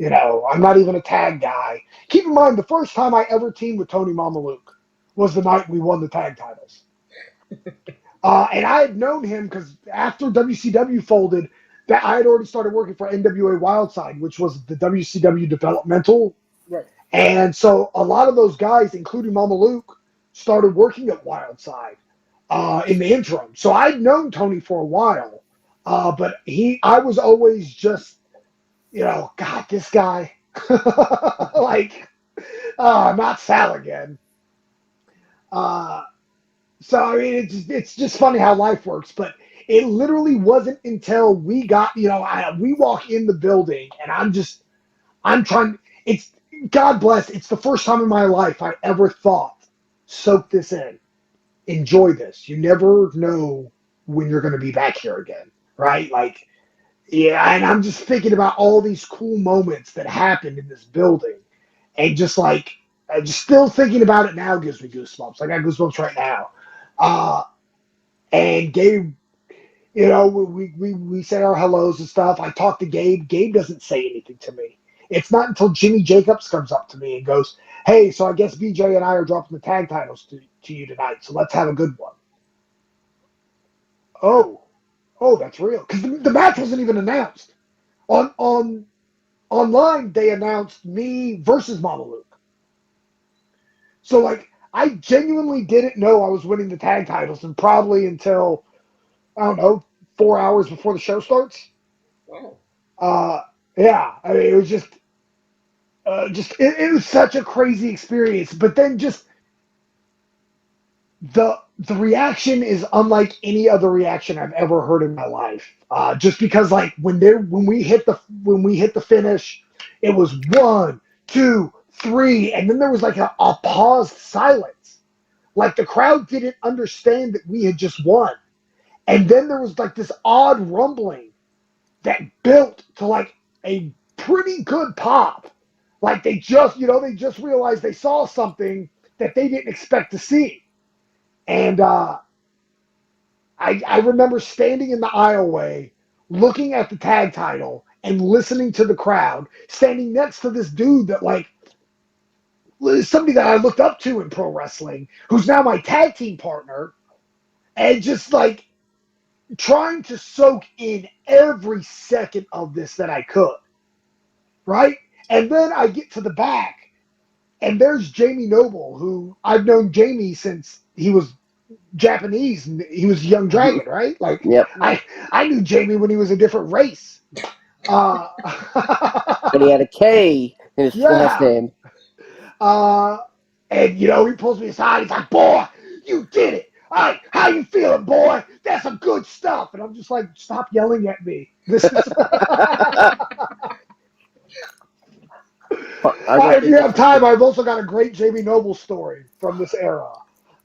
I'm not even a tag guy. Keep in mind, the first time I ever teamed with Tony Mama Luke was the night we won the tag titles. And I had known him because after WCW folded, that I had already started working for NWA Wildside, which was the WCW developmental. Right. And so a lot of those guys, including Mama Luke, started working at Wildside in the interim. So I'd known Tony for a while, but I was always just, God, this guy, like, not Sal again. So I mean, it's just funny how life works. But it literally wasn't until we got, we walk in the building, and I'm trying. It's God bless. It's the first time in my life I ever thought, soak this in, enjoy this. You never know when you're going to be back here again, right? Like, yeah. And I'm just thinking about all these cool moments that happened in this building, and just like, just still thinking about it now gives me goosebumps. I got goosebumps right now. And Gabe, we say our hellos and stuff. I talk to Gabe. Gabe doesn't say anything to me. It's not until Jimmy Jacobs comes up to me and goes, "Hey, so I guess BJ and I are dropping the tag titles to you tonight. So let's have a good one." Oh, that's real. Because the match wasn't even announced. Online, they announced me versus Mama Luke. So like, I genuinely didn't know I was winning the tag titles, and probably until, I don't know, 4 hours before the show starts. Wow. Yeah, I mean, it was it was such a crazy experience. But then just the reaction is unlike any other reaction I've ever heard in my life. Just because like when we hit the finish, it was 1, 2, 3, and then there was like a paused silence. Like the crowd didn't understand that we had just won. And then there was like this odd rumbling that built to like a pretty good pop. Like they just realized they saw something that they didn't expect to see. And I remember standing in the aisleway, looking at the tag title and listening to the crowd, standing next to this dude that like somebody that I looked up to in pro wrestling, who's now my tag team partner, and just like trying to soak in every second of this that I could, right? And then I get to the back, and there's Jamie Noble, who I've known Jamie since he was Japanese, and he was Young Dragon, right? Like, Yep. I knew Jamie when he was a different race. But he had a K in his last name. And he pulls me aside. He's like, "Boy, you did it. All right, how you feeling, boy? That's some good stuff." And I'm just like, "Stop yelling at me. This is." If you have time, I've also got a great Jamie Noble story from this era,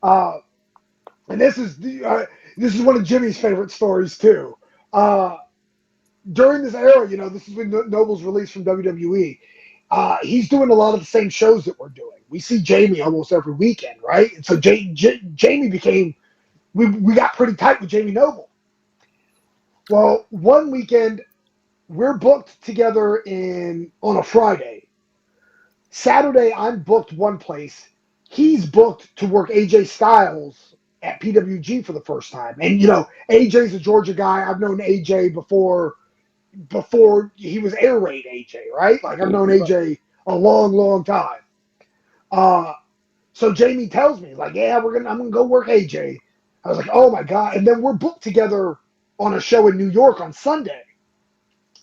and this is one of Jimmy's favorite stories too. During this era, this is when Noble's released from WWE. He's doing a lot of the same shows that we're doing. We see Jamie almost every weekend, right? And so Jamie became, we got pretty tight with Jamie Noble. Well, one weekend, we're booked together on a Friday. Saturday, I'm booked one place. He's booked to work AJ Styles at PWG for the first time. And, AJ's a Georgia guy. I've known AJ before he was Air Raid AJ, right? Like, I've known AJ a long, long time. So Jamie tells me, like, "Yeah, I'm gonna go work AJ." I was like, "Oh my God." And then we're booked together on a show in New York on Sunday.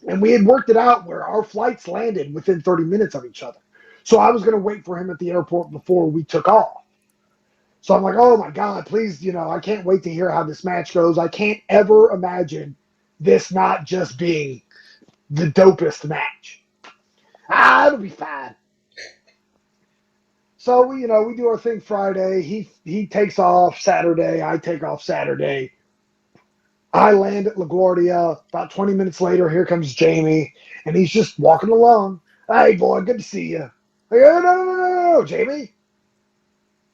And we had worked it out where our flights landed within 30 minutes of each other. So I was going to wait for him at the airport before we took off. So I'm like, "Oh my God, please, I can't wait to hear how this match goes. I can't ever imagine this not just being the dopest match. It'll be fine." So we do our thing Friday. He takes off Saturday. I take off Saturday. I land at LaGuardia. About 20 minutes later, here comes Jamie, and he's just walking along. "Hey, boy, good to see you." Like, "Oh, no, Jamie.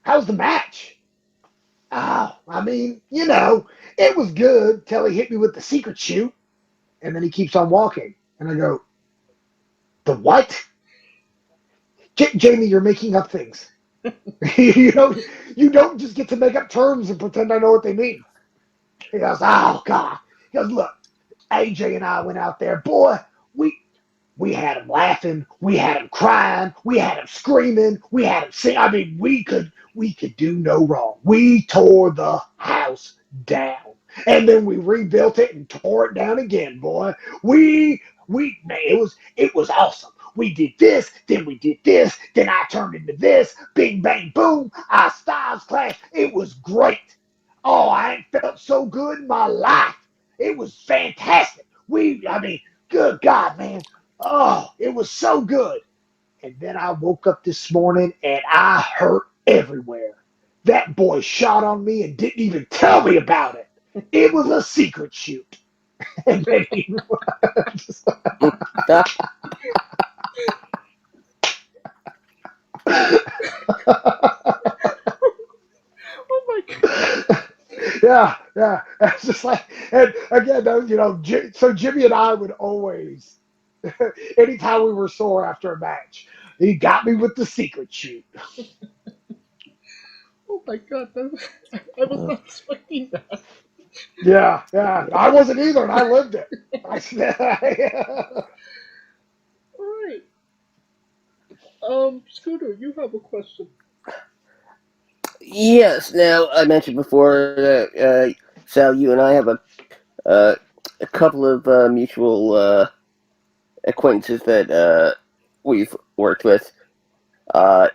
How's the match?" "Oh, I mean, it was good till he hit me with the secret shoot." And then he keeps on walking. And I go, "The what?" "Jamie, you're making up things." You don't just get to make up terms and pretend I know what they mean." He goes, "Oh God." He goes, "Look, AJ and I went out there. Boy, We had him laughing, we had him crying, we had him screaming, we had him sing. I mean, we could do no wrong. We tore the house down. And then we rebuilt it and tore it down again, boy. Man, it was awesome. We did this, then we did this, then I turned into this, bing bang boom, our styles clashed. It was great. Oh, I ain't felt so good in my life. It was fantastic. Good God, man. Oh, it was so good. And then I woke up this morning and I hurt everywhere. That boy shot on me and didn't even tell me about it. It was a secret shoot. And then he Oh my god. yeah. It's just like, and again, so Jimmy and I would always, anytime we were sore after a match, he got me with the secret shoot. Oh my god. I was not expecting that. Yeah. I wasn't either, and I lived it. Alright. Scooter, you have a question. Yes. Now, I mentioned before that Sal, you and I have a couple of mutual acquaintances that we've worked with. I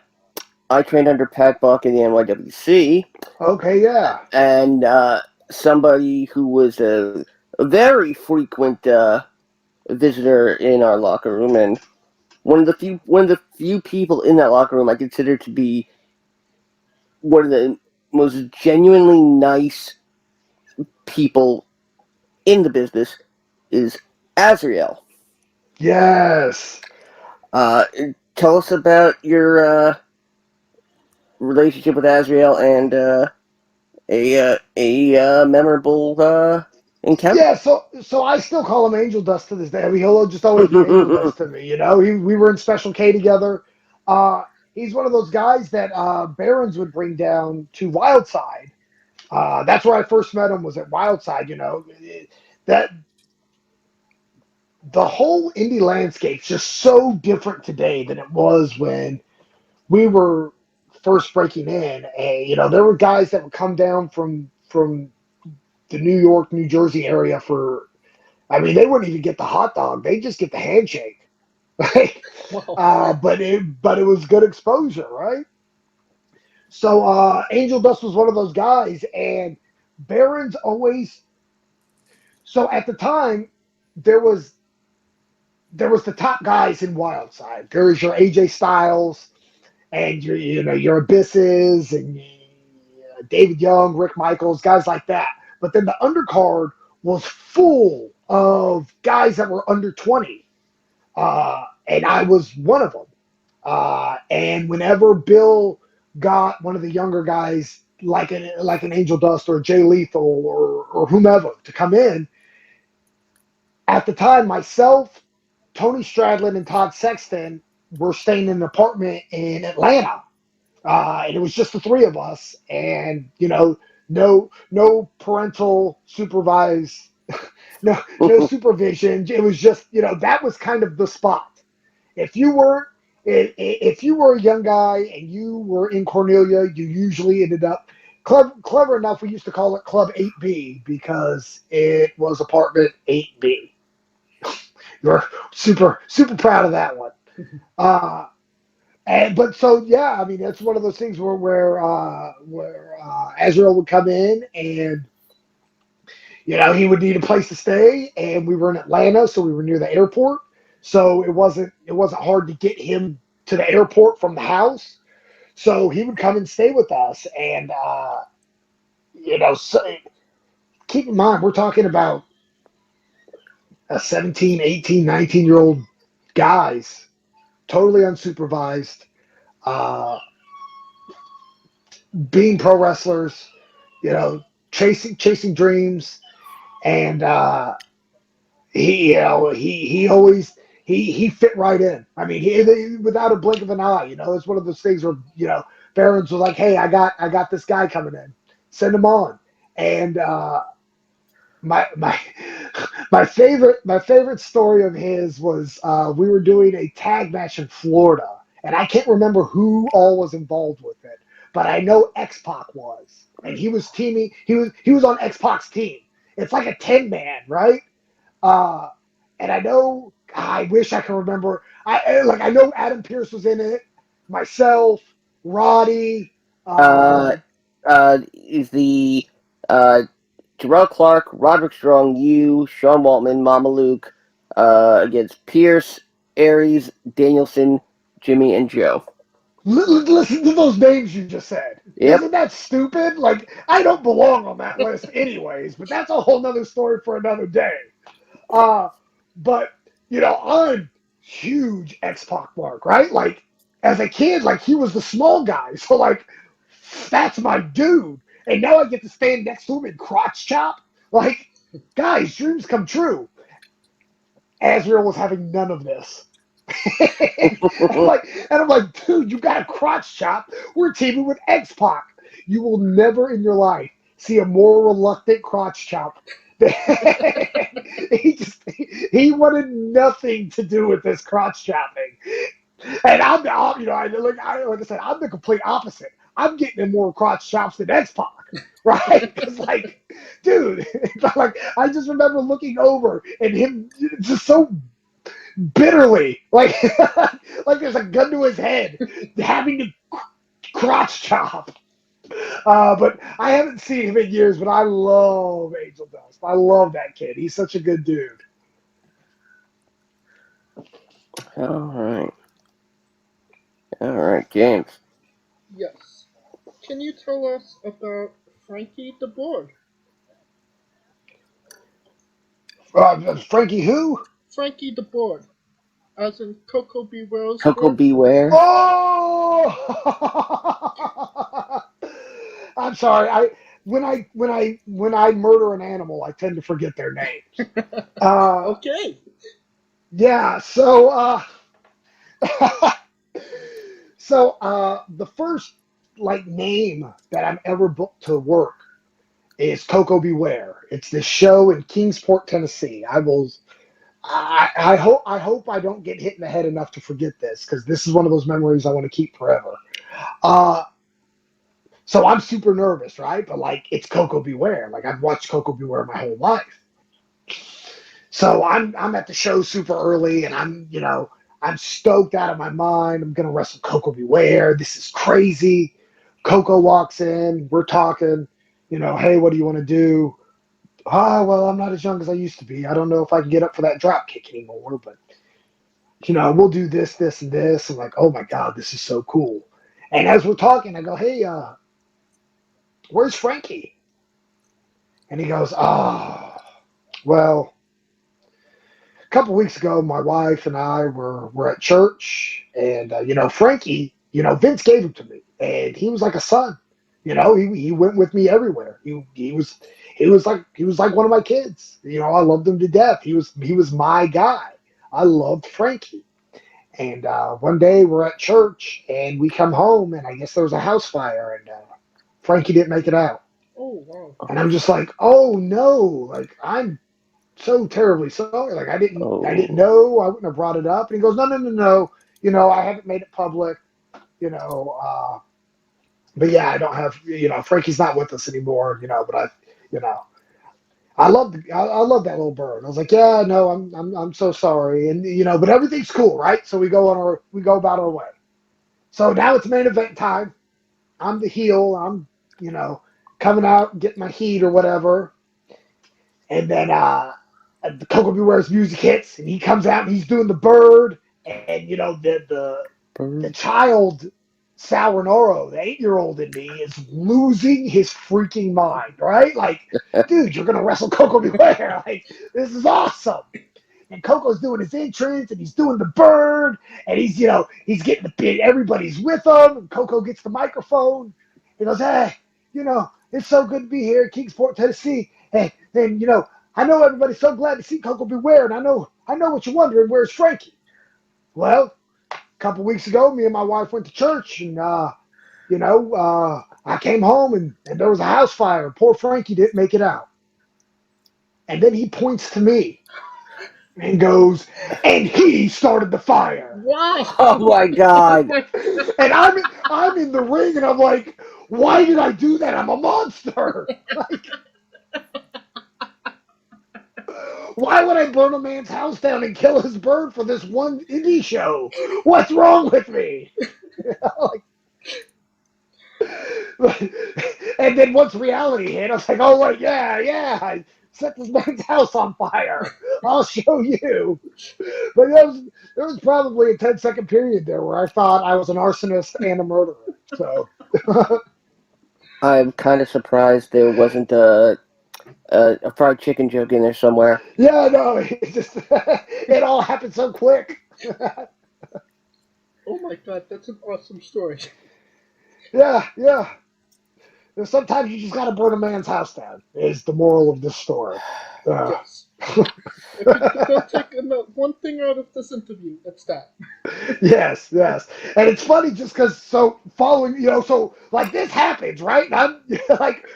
trained under Pat Buck in the NYWC. Okay, yeah. And somebody who was a very frequent visitor in our locker room, and one of the few people in that locker room I consider to be one of the most genuinely nice people in the business is Azrael. Yes. Tell us about your relationship with Azrael and a memorable encounter. Yeah, so I still call him Angel Dust to this day. I mean, he'll just always be Angel Dust to me. We were in Special K together. He's one of those guys that Barons would bring down to Wildside. That's where I first met him, was at Wildside. That the whole indie landscape's just so different today than it was when we were first breaking in. And there were guys that would come down from the New York, New Jersey area they wouldn't even get the hot dog. They just get the handshake. But it was good exposure, right? So Angel Dust was one of those guys, and Barons always. So at the time, there was the top guys in Wildside. There was your AJ Styles, and your Abysses, and David Young, Rick Michaels, guys like that. But then the undercard was full of guys that were under 20. And I was one of them. And whenever Bill got one of the younger guys, like an Angel Dust or Jay Lethal or whomever, to come in, at the time, myself, Tony Stradlin, and Todd Sexton were staying in an apartment in Atlanta. And it was just the three of us, and no parental supervise, no supervision. It was just that was kind of the spot. If you were a young guy and you were in Cornelia, you usually ended up clever enough. We used to call it Club 8B because it was apartment 8B. You're super proud of that one. That's one of those things where Azrael would come in, and he would need a place to stay, and we were in Atlanta, so we were near the airport, so it wasn't hard to get him to the airport from the house. So he would come and stay with us, and so keep in mind we're talking about a 17, 18, 19-year-old guys, totally unsupervised, being pro wrestlers, chasing dreams, and he always fit right in. I mean, he without a blink of an eye. It's one of those things where Barons was like, "Hey, I got this guy coming in, send him on," and my My favorite story of his was we were doing a tag match in Florida, and I can't remember who all was involved with it, but I know X-Pac was, and he was teaming. He was on X-Pac's team. It's like a 10-man, right? Uh, and I know I wish I could remember. I know Adam Pearce was in it. Myself, Roddy. Is the Terrell Clark, Roderick Strong, you, Sean Waltman, Mama Luke, against Pierce, Aries, Danielson, Jimmy, and Joe. Listen to those names you just said. Yep. Isn't that stupid? Like, I don't belong on that list anyways, but that's a whole nother story for another day. But, I'm huge X-Pac Mark, right? Like, as a kid, like, he was the small guy. So, like, that's my dude. And now I get to stand next to him and crotch chop. Like, guys, dreams come true. Azrael was having none of this. and I'm like, dude, you got a crotch chop. We're teaming with X-Pac. You will never in your life see a more reluctant crotch chop. He wanted nothing to do with this crotch chopping. And like I said, I'm the complete opposite. I'm getting in more crotch chops than X-Pac, right? Because, like, dude, like, I just remember looking over and him just so bitterly, like, like there's a gun to his head, having to crotch chop. But I haven't seen him in years, but I love Angel Dust. I love that kid. He's such a good dude. All right, James. Yes. Can you tell us about Franky the Bird? Frankie who? Franky the Bird, as in Coco Beware's Coco bird. Beware. Oh! I'm sorry. When I murder an animal, I tend to forget their names. Okay. Yeah. So the first like name that I'm ever booked to work is Coco Beware. It's this show in Kingsport, Tennessee. I hope I don't get hit in the head enough to forget this, because this is one of those memories I want to keep forever. So I'm super nervous, right? But, like, it's Coco Beware. Like, I've watched Coco Beware my whole life. So I'm at the show super early, and I'm stoked out of my mind. I'm gonna wrestle Coco Beware. This is crazy. Coco walks in. We're talking. Hey, what do you want to do? Well, I'm not as young as I used to be. I don't know if I can get up for that drop kick anymore, but we'll do this, this, and this. I'm like, oh my God, this is so cool. And as we're talking, I go, hey, where's Frankie? And he goes, oh, well, a couple weeks ago, my wife and I were at church, and Frankie, Vince gave him to me, and he was like a son. He went with me everywhere. He was like one of my kids. I loved him to death. He was my guy. I loved Frankie. And one day we're at church, and we come home, and I guess there was a house fire, and Frankie didn't make it out. Oh, wow. And I'm just like, oh no, like, I'm so terribly sorry. Like, I didn't know. I wouldn't have brought it up. And he goes, no. I haven't made it public. But yeah, I don't have. Frankie's not with us anymore. But I love that little bird. I was like, yeah, no, I'm so sorry. And but everything's cool, right? So we go about our way. So now it's main event time. I'm the heel. I'm coming out, getting my heat or whatever. And then the Coco Beware's music hits, and he comes out and he's doing the bird, and the child Sal Rinauro, the 8-year-old in me, is losing his freaking mind, right? Like, dude, you're gonna wrestle Coco Beware. Like, this is awesome. And Coco's doing his entrance, and he's doing the bird, and he's getting the big. Everybody's with him, and Coco gets the microphone. He goes, hey, it's so good to be here in Kingsport, Tennessee. And I know everybody's so glad to see Coco Beware, and I know what you're wondering. Where's Frankie? Well, a couple weeks ago, me and my wife went to church, and I came home, and there was a house fire. Poor Frankie didn't make it out. And then he points to me and goes, and he started the fire. Wow. Oh my God. And I'm in the ring, and I'm like, why did I do that? I'm a monster. Like, why would I burn a man's house down and kill his bird for this one indie show? What's wrong with me? And then once reality hit, I was like, oh, wait, yeah, I set this man's house on fire. I'll show you. But there was probably a 10-second period there where I thought I was an arsonist and a murderer. So I'm kind of surprised there wasn't a fried chicken joke in there somewhere. yeah, no, it just it all happened so quick. Oh my god, that's an awesome story. Yeah. And sometimes you just got to burn a man's house down. Is the moral of this story? Yes. If you don't take one thing out of this interview, it's that. Yes. And it's funny just because, so following, so like this happens, right? And I'm like,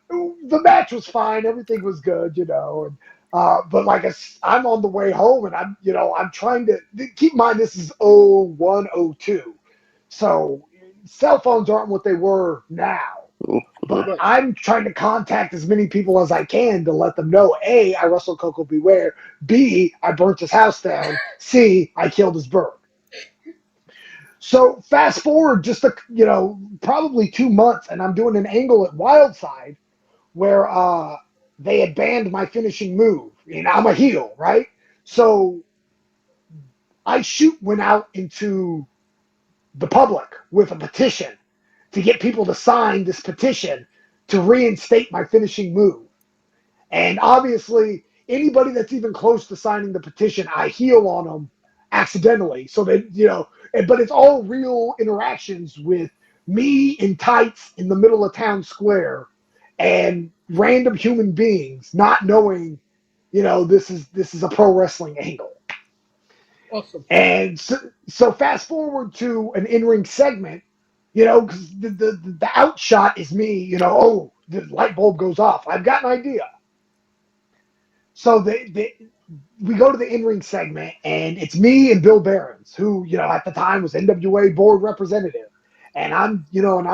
the match was fine, everything was good, and but like I'm on the way home, and I'm trying to keep in mind this is 0102, so cell phones aren't what they were now. But I'm trying to contact as many people as I can to let them know, A, I wrestled Coco Beware, B, I burnt his house down, C, I killed his bird. So fast forward just probably 2 months, and I'm doing an angle at Wildside where they had banned my finishing move, and I'm a heel, right? So I went out into the public with a petition to get people to sign this petition to reinstate my finishing move. And obviously, anybody that's even close to signing the petition, I heel on them accidentally. So that, but it's all real interactions with me in tights in the middle of town square and random human beings not knowing, this is a pro wrestling angle. Awesome. And so fast forward to an in-ring segment, because the outshot is me, the light bulb goes off. I've got an idea. So we go to the in-ring segment, and it's me and Bill Behrens, who, at the time was NWA board representative. And I'm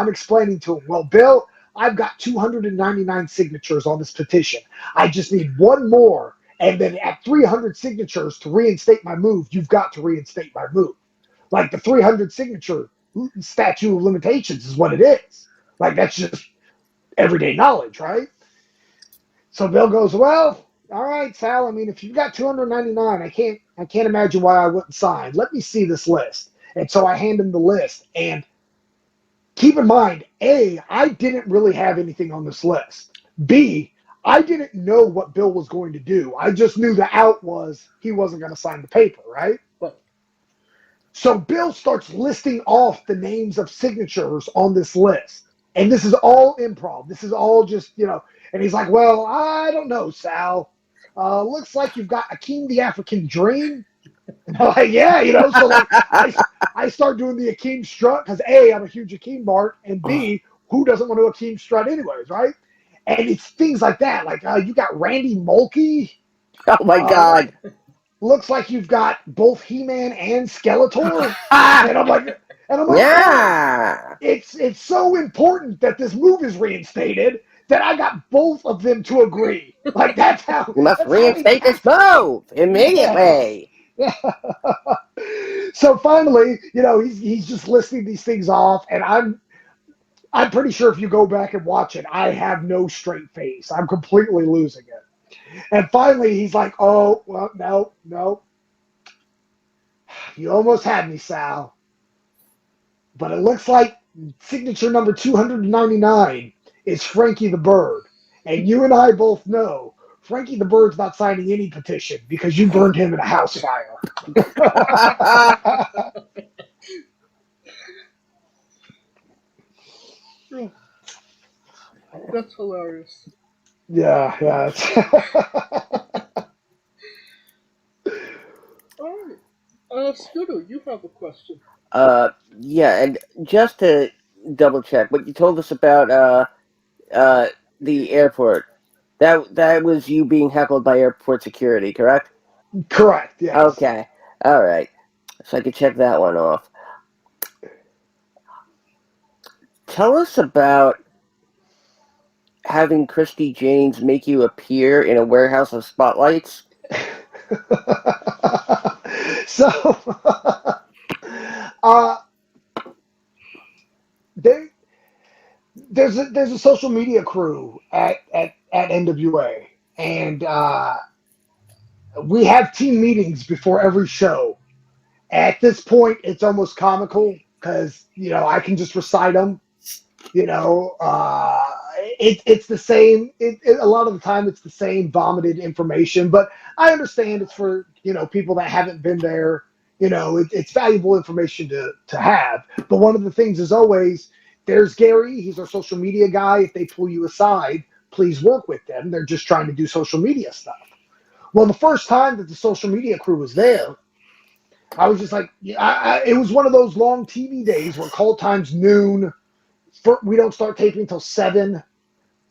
explaining to him, well, Bill, I've got 299 signatures on this petition. I just need one more. And then at 300 signatures to reinstate my move, you've got to reinstate my move. Like the 300 signature statute of limitations is what it is. Like that's just everyday knowledge, right? So Bill goes, well, all right, Sal. I mean, if you've got 299, I can't imagine why I wouldn't sign. Let me see this list. And so I hand him the list. And keep in mind, A, I didn't really have anything on this list. B, I didn't know what Bill was going to do. I just knew the out was he wasn't going to sign the paper, right? So Bill starts listing off the names of signatures on this list. And this is all improv. This is all just, and he's like, well, I don't know, Sal. Looks like you've got Akeem the African Dream. And I'm like, yeah, so like I start doing the Akeem strut because A, I'm a huge Akeem mark, and B, who doesn't want to Akeem strut anyways, right? And it's things like that. Like you got Randy Mulkey. Oh my God. Looks like you've got both He-Man and Skeletor. and I'm like, yeah. Oh, it's so important that this move is reinstated that I got both of them to agree. Like that's how you must reinstate this move immediately. Yeah. So finally, he's just listing these things off, and I'm pretty sure if you go back and watch it, I have no straight face. I'm completely losing it. And finally, he's like, oh, well, no. You almost had me, Sal. But it looks like signature number 299 is Franky the Bird. And you and I both know Franky the Bird's not signing any petition because you burned him in a house fire. That's hilarious. Yeah. All right. Scooter, you have a question. Yeah, and just to double check, what you told us about the airport, That was you being heckled by airport security, correct? Correct. Yes. Okay. All right. So I could check that one off. Tell us about having Christy James make you appear in a warehouse of spotlights. So, there's a social media crew at NWA, and we have team meetings before every show. At this point, it's almost comical because I can just recite them. It's the same. A lot of the time, it's the same vomited information. But I understand it's for people that haven't been there. It's valuable information to have. But one of the things is always there's Gary. He's our social media guy. If they pull you aside, please work with them. They're just trying to do social media stuff. Well, the first time that the social media crew was there, I was just like, it was one of those long TV days where call time's noon. We don't start taping until 7.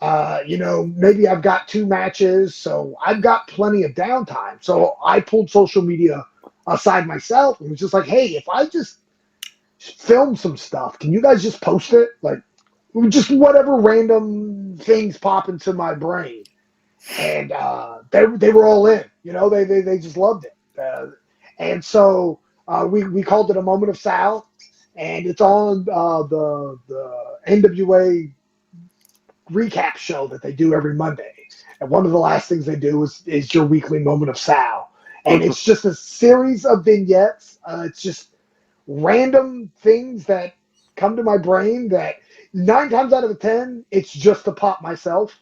Maybe I've got 2 matches, so I've got plenty of downtime. So I pulled social media aside myself and was just like, hey, if I just film some stuff, can you guys just post it? Like, just whatever random things pop into my brain. And they were all in. They just loved it. And so we called it a moment of Sal, and it's on the NWA recap show that they do every Monday. And one of the last things they do is your weekly moment of Sal. And it's just a series of vignettes. It's just random things that come to my brain that 9 times out of the 10, it's just to pop myself.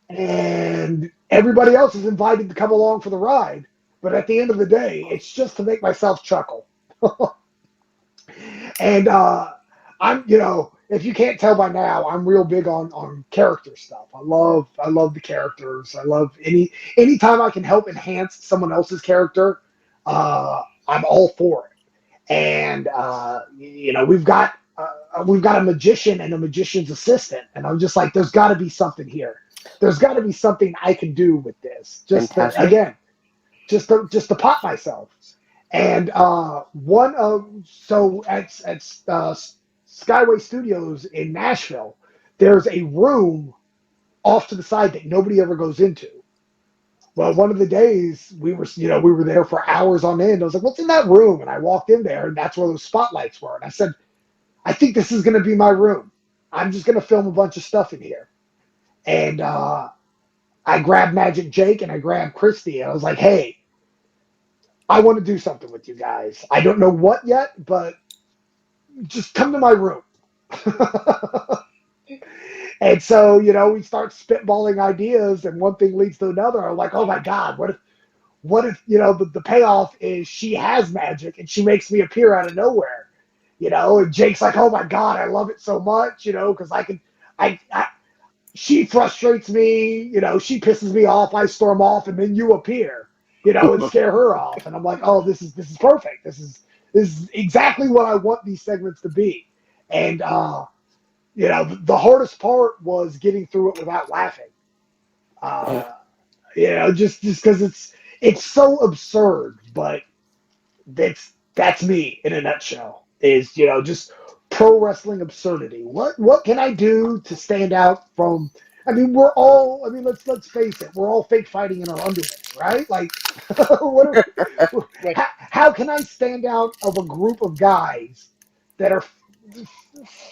And everybody else is invited to come along for the ride. But at the end of the day, it's just to make myself chuckle. And if you can't tell by now, I'm real big on character stuff. I love the characters. I love anytime I can help enhance someone else's character, I'm all for it. And we've got a magician and a magician's assistant, and I'm just like, there's got to be something here. There's got to be something I can do with this. Just to pop myself. And at Skyway Studios in Nashville, there's a room off to the side that nobody ever goes into. Well, one of the days we were there for hours on end. I was like, "What's in that room?" And I walked in there, and that's where those spotlights were. And I said, "I think this is going to be my room. I'm just going to film a bunch of stuff in here." And I grabbed Magic Jake and I grabbed Christy, and I was like, "Hey, I want to do something with you guys. I don't know what yet, but just come to my room." And so, we start spitballing ideas, and one thing leads to another. I'm like, oh my God, what if the payoff is she has magic and she makes me appear out of nowhere, and Jake's like, oh my God, I love it so much, because she frustrates me, she pisses me off, I storm off, and then you appear, and scare her off. And I'm like, oh, this is perfect. This is exactly what I want these segments to be. And, the hardest part was getting through it without laughing. Just because it's so absurd, but that's me in a nutshell. Is just pro wrestling absurdity. What can I do to stand out from? I mean, let's face it, we're all fake fighting in our underwear, right? Like, how can I stand out of a group of guys that are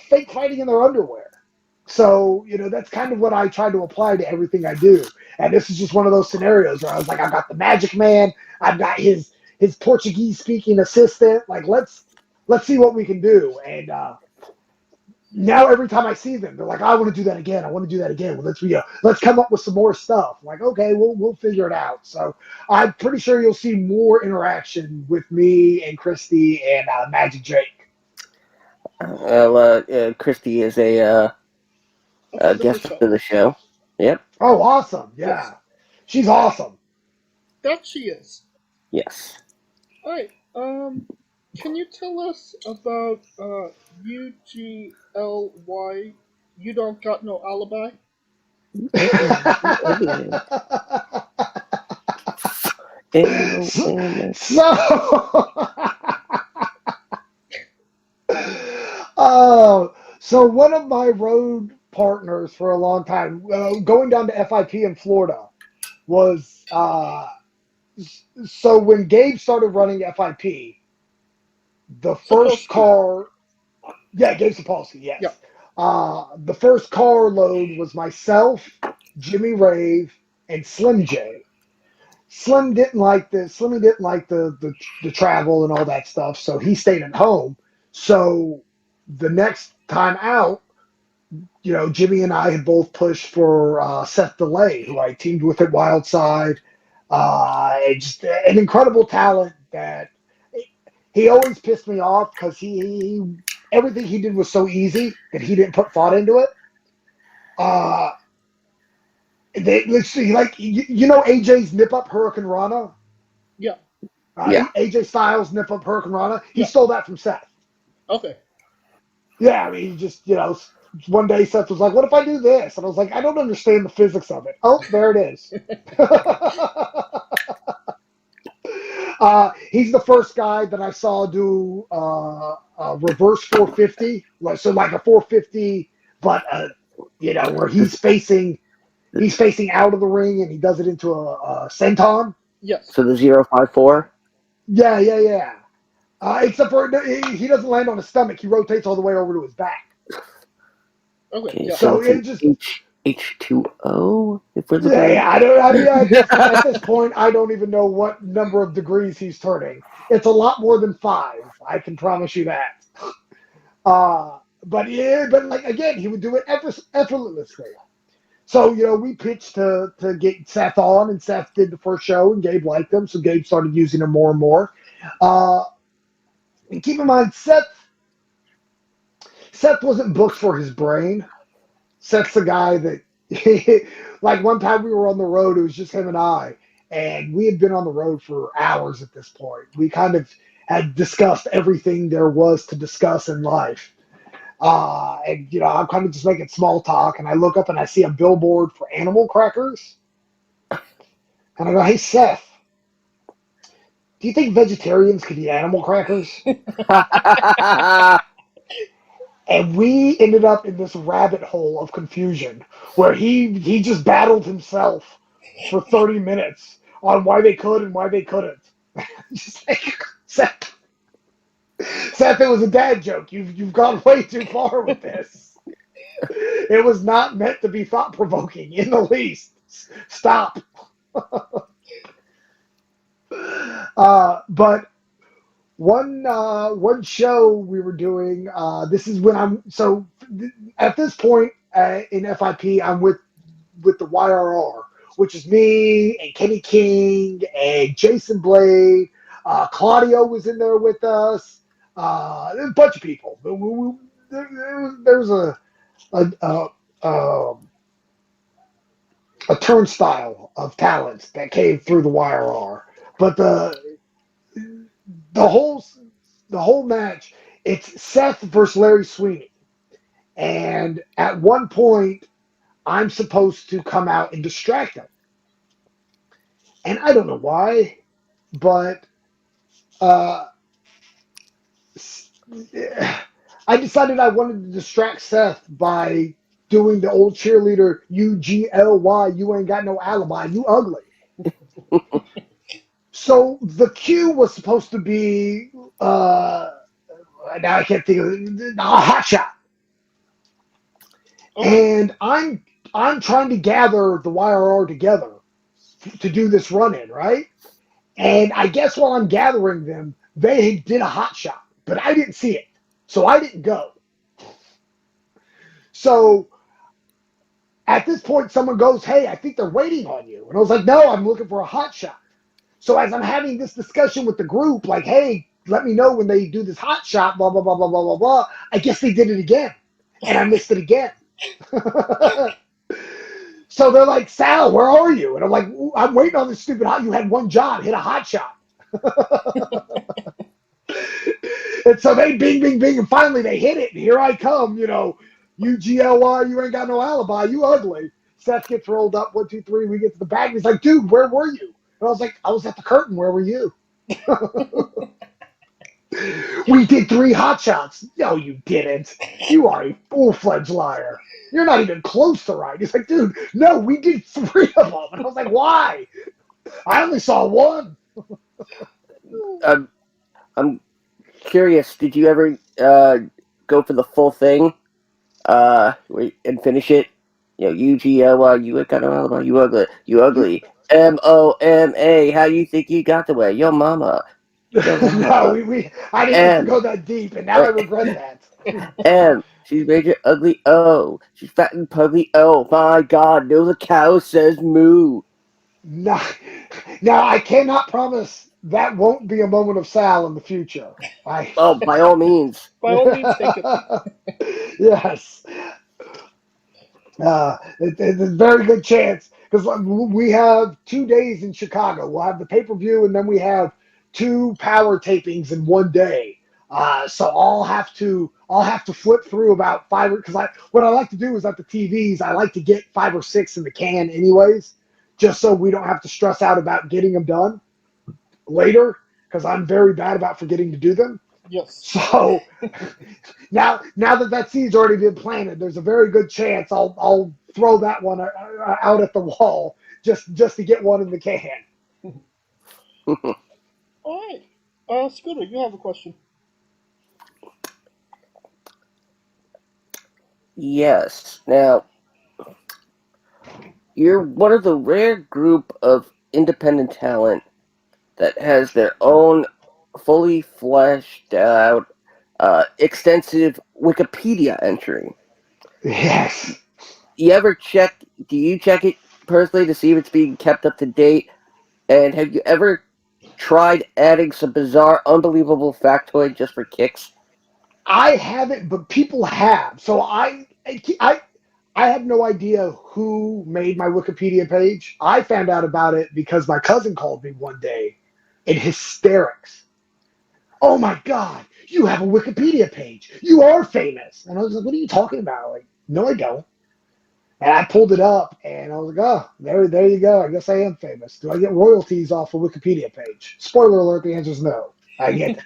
fake fighting in their underwear? So, that's kind of what I try to apply to everything I do. And this is just one of those scenarios where I was like, I've got the Magic Man, I've got his Portuguese speaking assistant. Like, let's see what we can do. And now every time I see them, they're like, I want to do that again. I want to do that again. Well, let's come up with some more stuff. I'm like, okay, we'll figure it out. So I'm pretty sure you'll see more interaction with me and Christy and Magic Jake. Christy is a guest of the show. Yep. Oh, awesome. Yeah. Yes. She's awesome. That she is. Yes. All right. Can you tell us about UGLY? You don't got no alibi? So one of my road partners for a long time, going down to FIP in Florida, was so when Gabe started running FIP, the first car, Gabe Sapolsky, yes. Yep. The first car load was myself, Jimmy Rave, and Slim J. Slimmy didn't like the travel and all that stuff, so he stayed at home. So the next time out, Jimmy and I had both pushed for Seth DeLay, who I teamed with at Wildside. Just an incredible talent that he always pissed me off because he everything he did was so easy that he didn't put thought into it. Let's see, like AJ's Nip Up Hurricane Rana. Yeah. AJ Styles Nip Up Hurricane Rana. He stole that from Seth. Okay. Yeah, I mean, he just one day Seth was like, "What if I do this?" And I was like, "I don't understand the physics of it." Oh, there it is. He's the first guy that I saw do a reverse 450, like a 450, but where he's facing out of the ring and he does it into a senton. Yes. So the 054. Yeah. Except for he doesn't land on his stomach; he rotates all the way over to his back. Okay. Yeah. So it just H2O. At this point, I don't even know what number of degrees he's turning. It's a lot more than 5. I can promise you that. But like again, he would do it effortlessly. So we pitched to get Seth on, and Seth did the first show, and Gabe liked him, so Gabe started using him more and more. And keep in mind, Seth wasn't booked for his brain. Seth's the guy that, like one time we were on the road, it was just him and I, and we had been on the road for hours at this point. We kind of had discussed everything there was to discuss in life. And I'm kind of just making small talk, and I look up and I see a billboard for animal crackers. And I go, "Hey, Seth, do you think vegetarians could eat animal crackers?" And we ended up in this rabbit hole of confusion where he just battled himself for 30 minutes on why they could and why they couldn't. Just like, Seth, it was a dad joke. You've gone way too far with this. It was not meant to be thought-provoking in the least. Stop. But one show we were doing, this is when at this point in FIP, I'm with the YRR, which is me and Kenny King and Jason Blade. Claudio was in there with us. A bunch of people. There was a turnstile of talents that came through the YRR, but the whole match, it's Seth versus Larry Sweeney, and at one point I'm supposed to come out and distract him, and I don't know why, but I decided I wanted to distract Seth by doing the old cheerleader, UGLY, you ain't got no alibi, you ugly. So the cue was supposed to be, now I can't think of it, a hot shot. And I'm trying to gather the YRR together to do this run-in, right? And I guess while I'm gathering them, they did a hot shot, but I didn't see it. So I didn't go. So at this point, someone goes, "Hey, I think they're waiting on you." And I was like, "No, I'm looking for a hot shot." So as I'm having this discussion with the group, like, "Hey, let me know when they do this hot shot, blah, blah, blah, blah, blah, blah, blah," I guess they did it again. And I missed it again. So they're like, "Sal, where are you?" And I'm like, "I'm waiting on this stupid hot. You had one job, hit a hot shot." And so they bing, bing, bing, and finally they hit it. And here I come, UGLY, you ain't got no alibi, you ugly. Seth gets rolled up, 1, 2, 3. We get to the bag. He's like, dude, where were you? And I was like, I was at the curtain. Where were you? We did 3 hot shots. No, you didn't. You are a full-fledged liar. You're not even close to right. He's like, dude, no, we did 3 of them. And I was like, why? I only saw 1. I'm curious. Did you ever go for the full thing and finish it? You know, UGLY, you kind of all about you ugly. MOMA. How you think you got the way? Yo, mama. No, I didn't have to go that deep, and now I regret that. She's major ugly O. She's fat and pugly O. My God, no, the cow says moo. No, now I cannot promise that won't be a moment of Sal in the future. Oh, by all means. By all means, take it. Yes. It's a very good chance because we have 2 days in Chicago. We'll have the pay-per-view, and then we have 2 power tapings in one day. So I'll have to flip through about 5 because what I like to do is at the TVs I like to get 5 or 6 in the can anyways, just so we don't have to stress out about getting them done later because I'm very bad about forgetting to do them. Yes. So now that seed's already been planted, there's a very good chance I'll throw that one out at the wall just to get one in the can. All right. Scooter, you have a question. Yes. Now, you're one of the rare group of independent talent that has their own fully fleshed out, extensive Wikipedia entry. Yes. Do you check it personally to see if it's being kept up to date? And have you ever tried adding some bizarre, unbelievable factoid just for kicks? I haven't, but people have. So I have no idea who made my Wikipedia page. I found out about it because my cousin called me one day in hysterics. Oh my God, you have a Wikipedia page. You are famous. And I was like, what are you talking about? Like, no, I don't. And I pulled it up and I was like, oh, there you go. I guess I am famous. Do I get royalties off a Wikipedia page? Spoiler alert, the answer is no. I get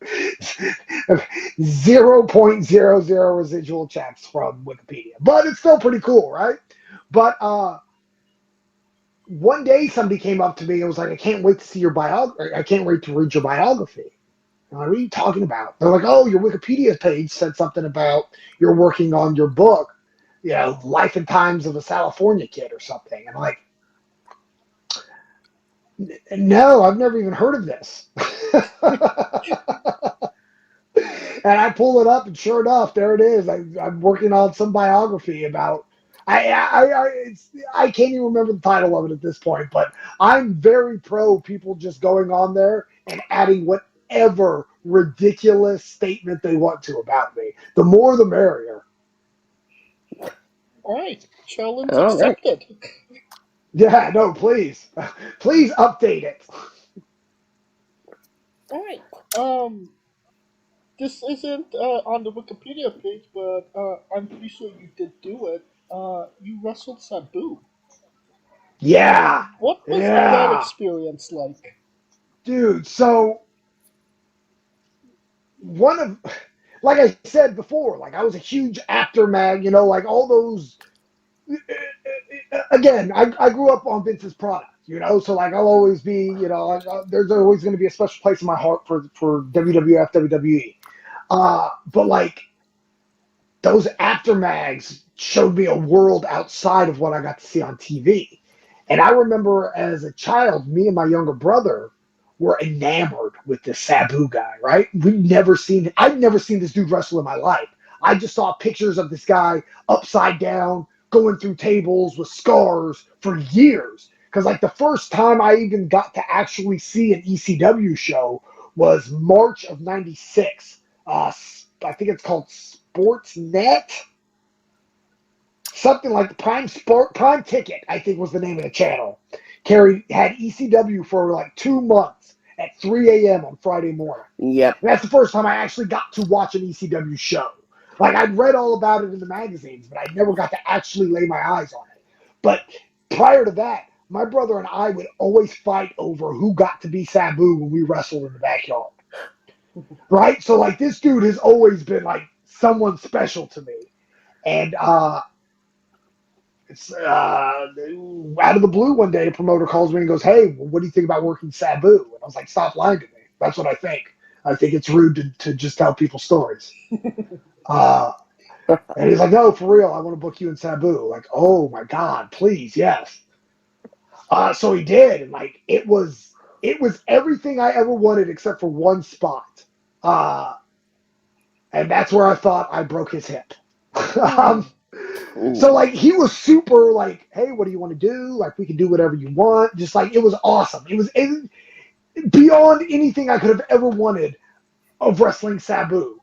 0.00 residual checks from Wikipedia. But it's still pretty cool, right? But one day somebody came up to me and was like, I can't wait to see your biography. I can't wait to read your biography. I'm like, what are you talking about? They're like, oh, your Wikipedia page said something about you're working on your book, you know, Life and Times of a California Kid or something. And I'm like, no, I've never even heard of this. And I pull it up, and sure enough, there it is. I'm working on some biography about. I can't even remember the title of it at this point, but I'm very pro people just going on there and adding whatever ridiculous statement they want to about me. The more, the merrier. All right, challenge accepted. Yeah, no, please update it. All right. This isn't on the Wikipedia page, but I'm pretty sure you did do it. You wrestled Sabu. Yeah. What was that experience like? Dude, so like I said before, like I was a huge actor mag, you know, like all those. Again, I grew up on Vince's product, you know, so like I'll always be, you know, there's always going to be a special place in my heart for WWF, WWE. But like those actor mags showed me a world outside of what I got to see on TV. And I remember as a child, me and my younger brother were enamored with this Sabu guy, right? I'd never seen this dude wrestle in my life. I just saw pictures of this guy upside down, going through tables with scars for years. Because like the first time I even got to actually see an ECW show was March of '96. I think it's called Sportsnet. Something like Prime Ticket, I think was the name of the channel. Had ECW for like 2 months at 3 a.m. on Friday morning. Yep. And that's the first time I actually got to watch an ECW show. Like I'd read all about it in the magazines, but I never got to actually lay my eyes on it. But prior to that, my brother and I would always fight over who got to be Sabu when we wrestled in the backyard. Right? So like this dude has always been like someone special to me. And it's out of the blue one day, a promoter calls me and goes, "Hey, what do you think about working Sabu?" And I was like, "Stop lying to me. That's what I think. I think it's rude to just tell people stories." And he's like, "No, for real, I want to book you in Sabu." Like, oh my God, please, yes. So he did, and like it was everything I ever wanted except for one spot. And that's where I thought I broke his hip. So like he was super like, "Hey, what do you want to do? Like we can do whatever you want." Just like it was awesome. It was beyond anything I could have ever wanted of wrestling Sabu.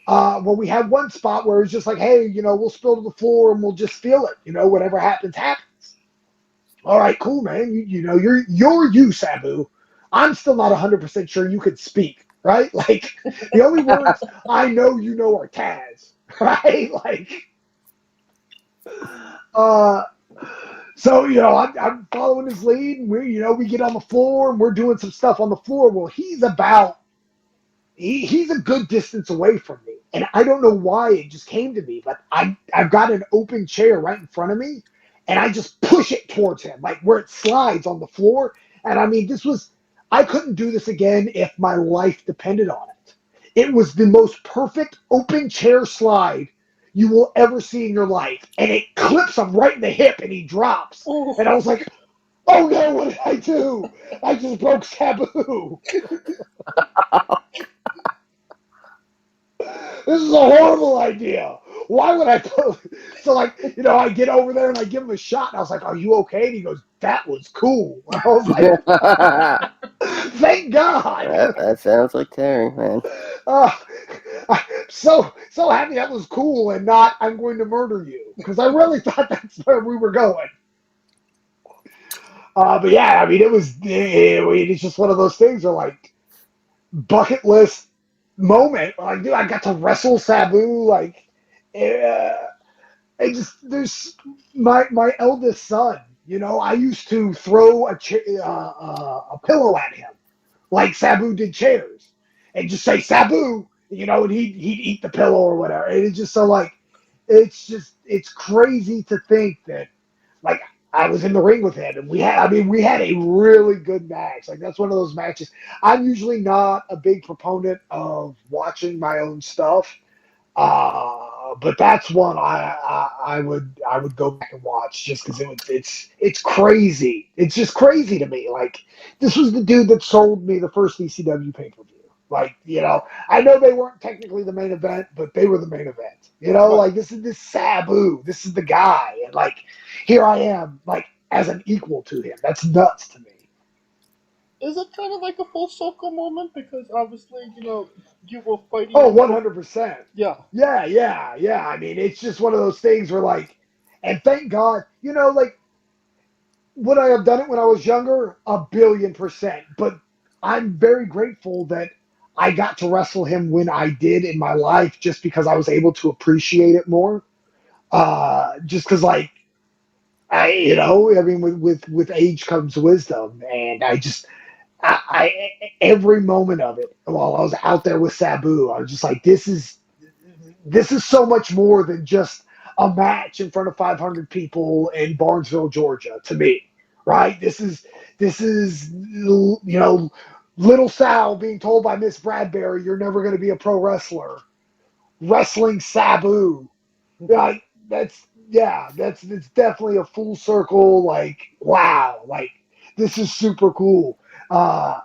Well, we had one spot where it's just like, "Hey, we'll spill to the floor and we'll just feel it. Whatever happens, happens." All right, cool, man. You're you, Sabu. I'm still not 100% sure you could speak, right? Like the only words I know are Taz, right? Like, so I'm following his lead, and we get on the floor and we're doing some stuff on the floor. Well, he's a good distance away from me, and I don't know why it just came to me, but I've got an open chair right in front of me, and I just push it towards him, like where it slides on the floor. And I mean, I couldn't do this again if my life depended on it. It was the most perfect open chair slide you will ever see in your life. And it clips him right in the hip and he drops. Oh. And I was like, "Oh no, what did I do? I just broke Sabu." This is a horrible idea. Why would I put... So, like, I get over there and I give him a shot. And I was like, "Are you okay?" And he goes, "That was cool." And I was like, "Thank God." That sounds like Terry, man. I'm so happy that was cool and not "I'm going to murder you," because I really thought that's where we were going. But yeah, I mean, it's just one of those things where, like, bucket list moment. Like, dude, I got to wrestle Sabu. Like, there's my eldest son. I used to throw a pillow at him, like Sabu did chairs, and just say "Sabu," and he'd eat the pillow or whatever. And it's just so like, it's crazy to think that, like, I was in the ring with him, and we had a really good match. Like, that's one of those matches. I'm usually not a big proponent of watching my own stuff, but that's one I would go back and watch just because it's crazy. It's just crazy to me. Like, this was the dude that sold me the first ECW pay-per-view. Like, I know they weren't technically the main event, but they were the main event. Like, this is this Sabu. This is the guy. And, like, here I am, like, as an equal to him. That's nuts to me. Is it kind of like a full circle moment? Because obviously, you were fighting. Oh, 100%. Yeah. Yeah. I mean, it's just one of those things where, like, and thank God, like, would I have done it when I was younger? 1,000,000,000%. But I'm very grateful that I got to wrestle him when I did in my life, just because I was able to appreciate it more. Just because, like, with age comes wisdom, and I every moment of it while I was out there with Sabu, I was just like, this is so much more than just a match in front of 500 people in Barnesville, Georgia. To me, right? This is little Sal being told by Miss Bradbury, "You're never going to be a pro wrestler." Wrestling Sabu, like that's definitely a full circle. Like, wow, like this is super cool. And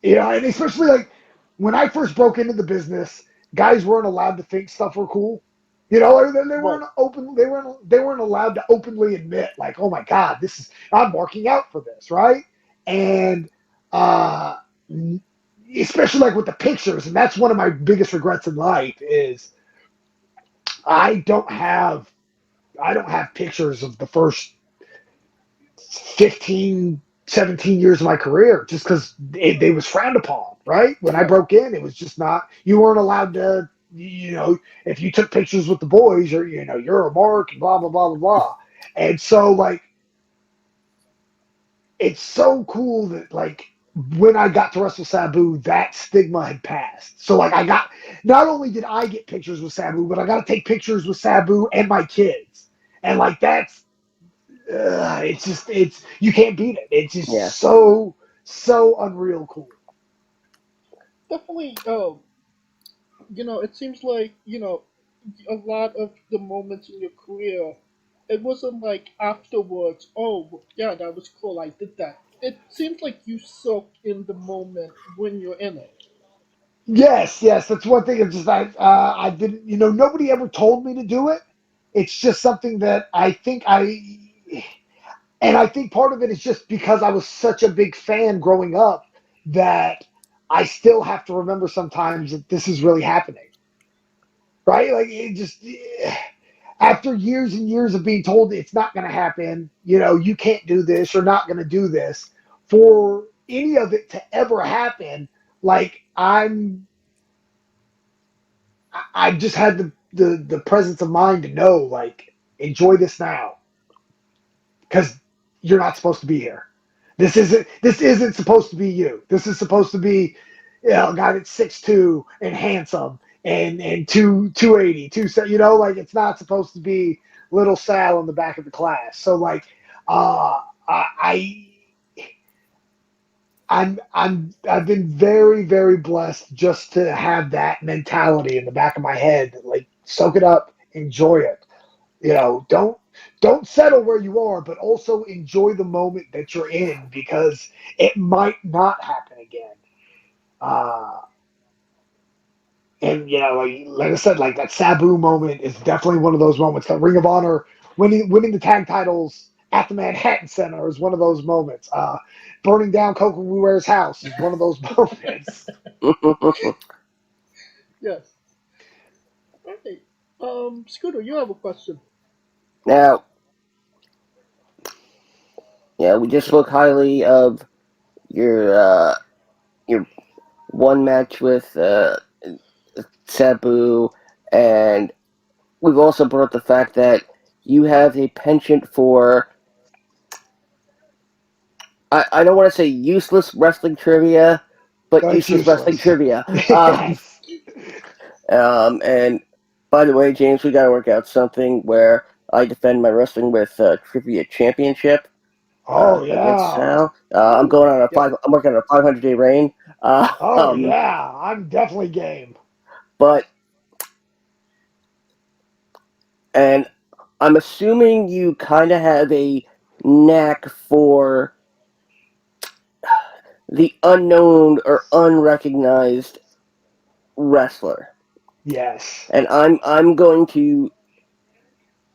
especially like when I first broke into the business, guys weren't allowed to think stuff were cool. They weren't open. They weren't allowed to openly admit, like, "Oh my God, I'm marking out for this," right? And especially like with the pictures, and that's one of my biggest regrets in life is I don't have pictures of the first 15, 17 years of my career, just because they was frowned upon, right? When I broke in, it was just not, you weren't allowed to, if you took pictures with the boys, you're a mark, and blah, blah, blah, blah, blah. And so, like, it's so cool that, like, when I got to wrestle Sabu, that stigma had passed. So, like, not only did I get pictures with Sabu, but I got to take pictures with Sabu and my kids. And, like, you can't beat it. It's just so unreal cool. Definitely, it seems like, a lot of the moments in your career, it wasn't like afterwards, oh, yeah, that was cool, I did that. It seems like you soak in the moment when you're in it. Yes, that's one thing. It's just I didn't, nobody ever told me to do it. It's just something that and I think part of it is just because I was such a big fan growing up that I still have to remember sometimes that this is really happening, right? Like it just after years and years of being told it's not going to happen, you can't do this, you're not going to do this, for any of it to ever happen, like I just had the presence of mind to know, like, enjoy this now, because you're not supposed to be here. This isn't supposed to be you. This is supposed to be, a guy that's 6'2" and handsome and 280, like it's not supposed to be little Sal in the back of the class. So like, I I've been very, very blessed just to have that mentality in the back of my head. Like, soak it up, enjoy it. Don't settle where you are, but also enjoy the moment that you're in, because it might not happen again. And like I said, like that Sabu moment is definitely one of those moments. That Ring of Honor winning the tag titles at the Manhattan Center is one of those moments. Burning down Coco Ruere's house is one of those moments. Yes. Okay. Scooter, you have a question. Now, we just spoke highly of your one match with Sabu, and we've also brought up the fact that you have a penchant for, I don't want to say useless wrestling trivia, but useless wrestling trivia. Yes. And by the way, James, we got to work out something where I defend my Wrestling with Trivia Championship. Against Sal. I'm going on I'm working on a 500-day reign. I'm definitely game. And I'm assuming you kind of have a knack for the unknown or unrecognized wrestler. Yes. And I'm going to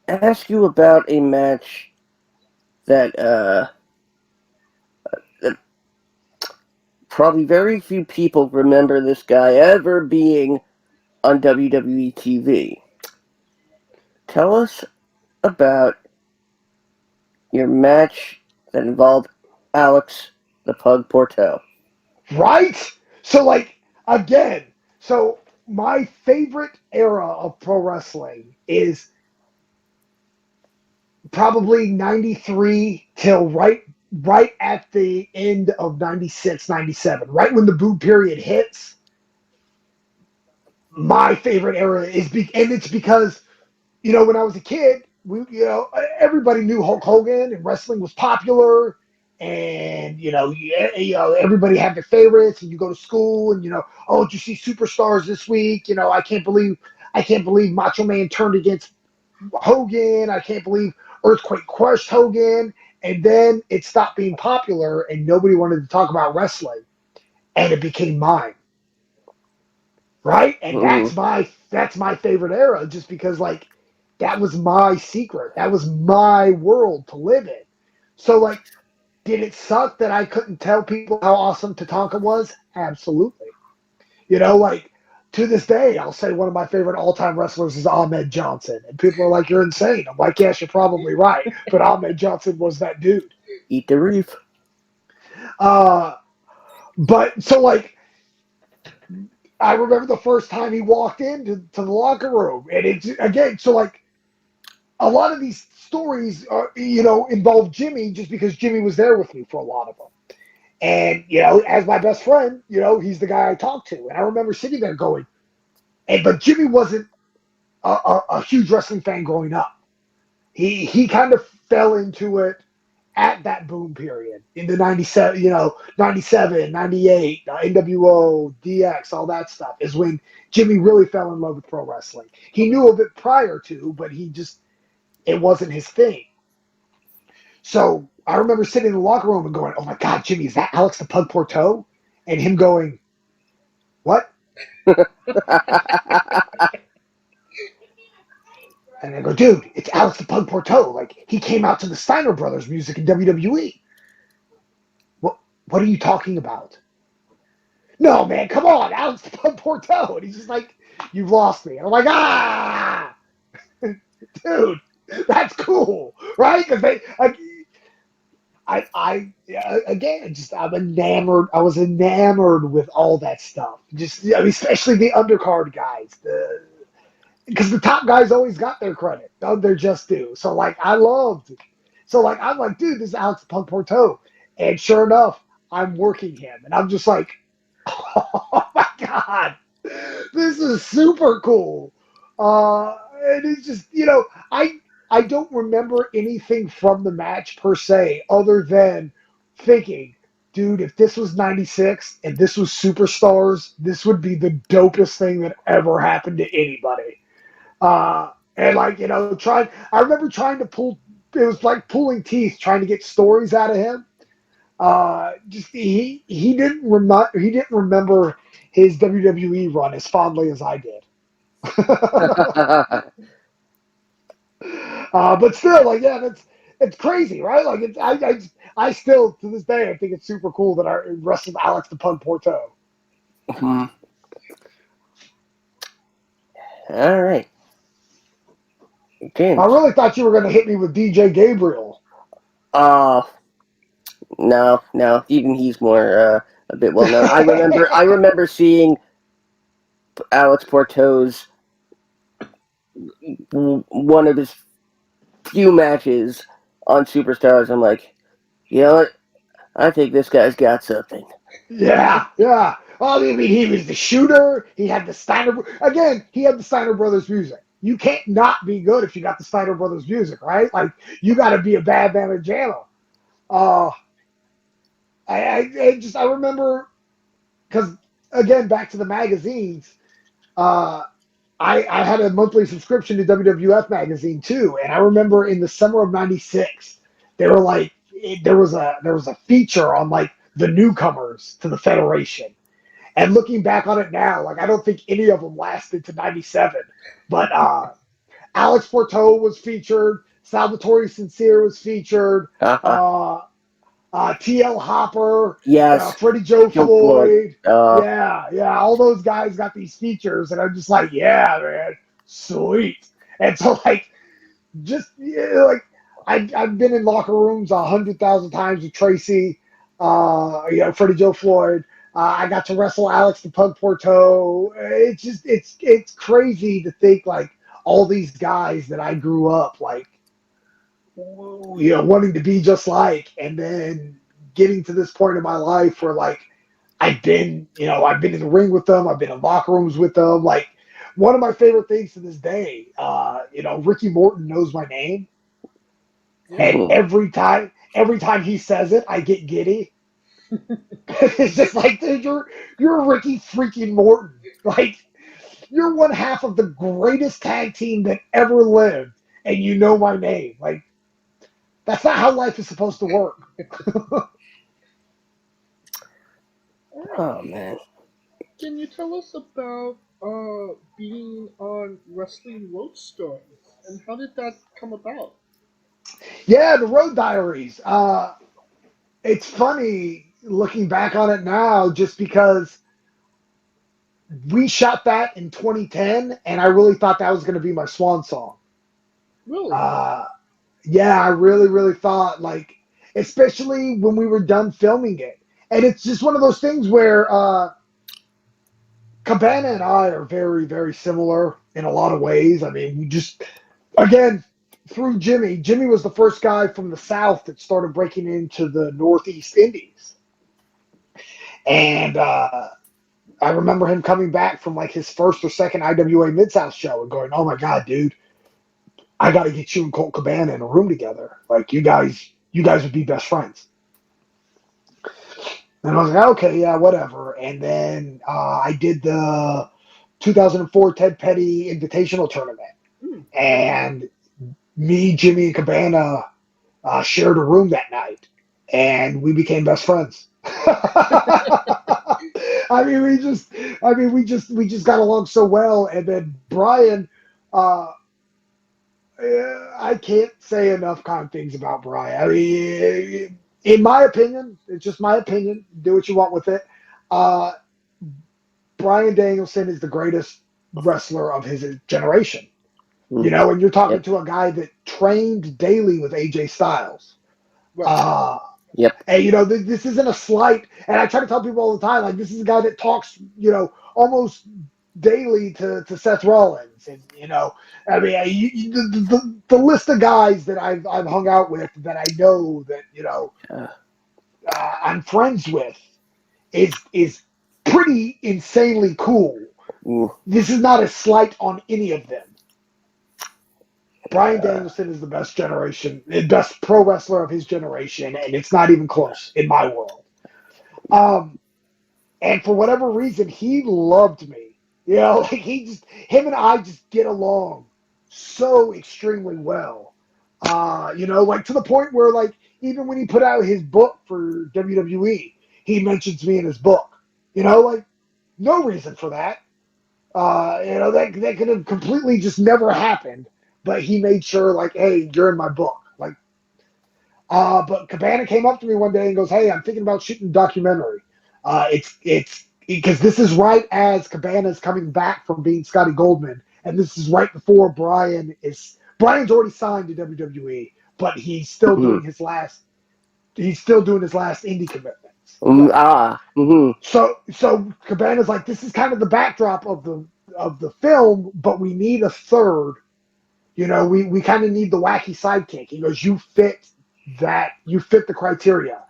ask you about a match that probably very few people remember this guy ever being on WWE TV. Tell us about your match that involved Alex the Pug Porto. Right? So, like, again, my favorite era of pro wrestling is probably 93 till right at the end of 96, 97, right when the boom period hits. My favorite era and it's because, when I was a kid, everybody knew Hulk Hogan and wrestling was popular, and everybody had their favorites, and you go to school and oh, did you see Superstars this week? I can't believe Macho Man turned against Hogan. I can't believe Earthquake crushed Hogan. And then it stopped being popular and nobody wanted to talk about wrestling, and it became mine. Right? And that's my favorite era, just because, like, that was my secret. That was my world to live in. So, like, did it suck that I couldn't tell people how awesome Tatanka was? Absolutely. Like, to this day, I'll say one of my favorite all-time wrestlers is Ahmed Johnson. And people are like, you're insane. I'm like, yes, you're probably right. But Ahmed Johnson was that dude. Eat the reef. But, so, like, I remember the first time he walked into the locker room. And it's, again, so, like, a lot of these stories are, involve Jimmy just because Jimmy was there with me for a lot of them. And, as my best friend, he's the guy I talk to. And I remember sitting there going, but Jimmy wasn't a huge wrestling fan growing up. He kind of fell into it at that boom period in the 97, 97, 98, NWO, DX, all that stuff is when Jimmy really fell in love with pro wrestling. He knew of it prior to, but it wasn't his thing. So I remember sitting in the locker room and going, "Oh my God, Jimmy, is that Alex the Pug Porteau?" And him going, "What?" And I go, "Dude, it's Alex the Pug Porteau. Like, he came out to the Steiner Brothers music in WWE. What are you talking about?" "No, man, come on, Alex the Pug Porteau." And he's just like, "You've lost me." And I'm like, dude, that's cool, right? Because I'm enamored. I was enamored with all that stuff. Especially the undercard guys. Because the top guys always got their credit. They're just due. So, like, I'm like, dude, this is Alex the Punk Porteau. And sure enough, I'm working him. And I'm just like, oh my God, this is super cool. And it's just, I don't remember anything from the match per se, other than thinking, dude, if this was 96 and this was Superstars, this would be the dopest thing that ever happened to anybody. And like, I remember trying to it was like pulling teeth, trying to get stories out of him. He didn't remember his WWE run as fondly as I did. But still, like, yeah, it's crazy, right? Like, I still, to this day, I think it's super cool that I wrestled Alex the Pug Porteau. Mm-hmm. All right. I really thought you were going to hit me with DJ Gabriel. No. Even he's more a bit well known. I remember seeing Alex Porteau's one of his few matches on Superstars. I'm like, you know what? I think this guy's got something. Yeah. I mean, he was the shooter. He had the Steiner Brothers music. You can't not be good if you got the Steiner Brothers music, right? Like, you got to be a bad man of JAMA. I remember, because again, back to the magazines, I had a monthly subscription to WWF magazine too, and I remember in the summer of '96, there was a feature on like the newcomers to the Federation. And looking back on it now, like, I don't think any of them lasted to '97. But Alex Porteau was featured. Salvatore Sincere was featured. T.L. Hopper. Yes. Freddie Joe Floyd. Yeah. All those guys got these features. And I'm just like, yeah, man. Sweet. And so, like, I've been in locker rooms 100,000 times with Tracy, Freddie Joe Floyd. I got to wrestle Alex the Pug Porteau. It's crazy to think, like, all these guys that I grew up, like, wanting to be just like, and then getting to this point in my life where, like, I've been in the ring with them. I've been in locker rooms with them. Like, one of my favorite things to this day, Ricky Morton knows my name. And every time he says it, I get giddy. It's just like, dude, you're Ricky freaking Morton. Like, you're one half of the greatest tag team that ever lived, and you know my name. Like, that's not how life is supposed to work. Oh, man. Can you tell us about being on Wrestling Roadstars, and how did that come about? Yeah, the Road Diaries. It's funny looking back on it now, just because we shot that in 2010, and I really thought that was going to be my swan song. Really? Yeah, I really, really thought, like, especially when we were done filming it. And it's just one of those things where Cabana and I are very, very similar in a lot of ways. I mean, we just, again, through Jimmy. Jimmy was the first guy from the South that started breaking into the Northeast Indies. And I remember him coming back from like his first or second IWA Mid-South show and going, "Oh my God, dude, I got to get you and Colt Cabana in a room together. Like you guys would be best friends." And I was like, "Okay, yeah, whatever." And then I did the 2004 Ted Petty Invitational Tournament. And me, Jimmy, and Cabana shared a room that night. And we became best friends. We just got along so well. And then Brian, I can't say enough kind things about Brian. I mean, in my opinion, it's just my opinion. Do what you want with it. Brian Danielson is the greatest wrestler of his generation. You know, and you're talking to a guy that trained daily with AJ Styles. And, you know, this isn't a slight. And I try to tell people all the time, like, this is a guy that talks, you know, almost daily to Seth Rollins. And, you know, I mean, the list of guys that I've hung out with that I know that, you know, I'm friends with is pretty insanely cool. This is not a slight on any of them. Brian Danielson is the best pro wrestler of his generation, and it's not even close in my world. And for whatever reason, he loved me. You know, like him and I just get along so extremely well. You know, like to the point where, like, even when he put out his book for WWE, he mentions me in his book. You know, like, no reason for that. You know, that could have completely just never happened. But he made sure, like, hey, you're in my book. Like, but Cabana came up to me one day and goes, "Hey, I'm thinking about shooting a documentary. It's because this is right as Cabana's coming back from being Scotty Goldman, and this is right before Brian's already signed to WWE, but he's still doing his last indie commitments. So Cabana's like, this is kind of the backdrop of the film, but we need a third. You know, we kind of need the wacky sidekick." He goes, you fit the criteria.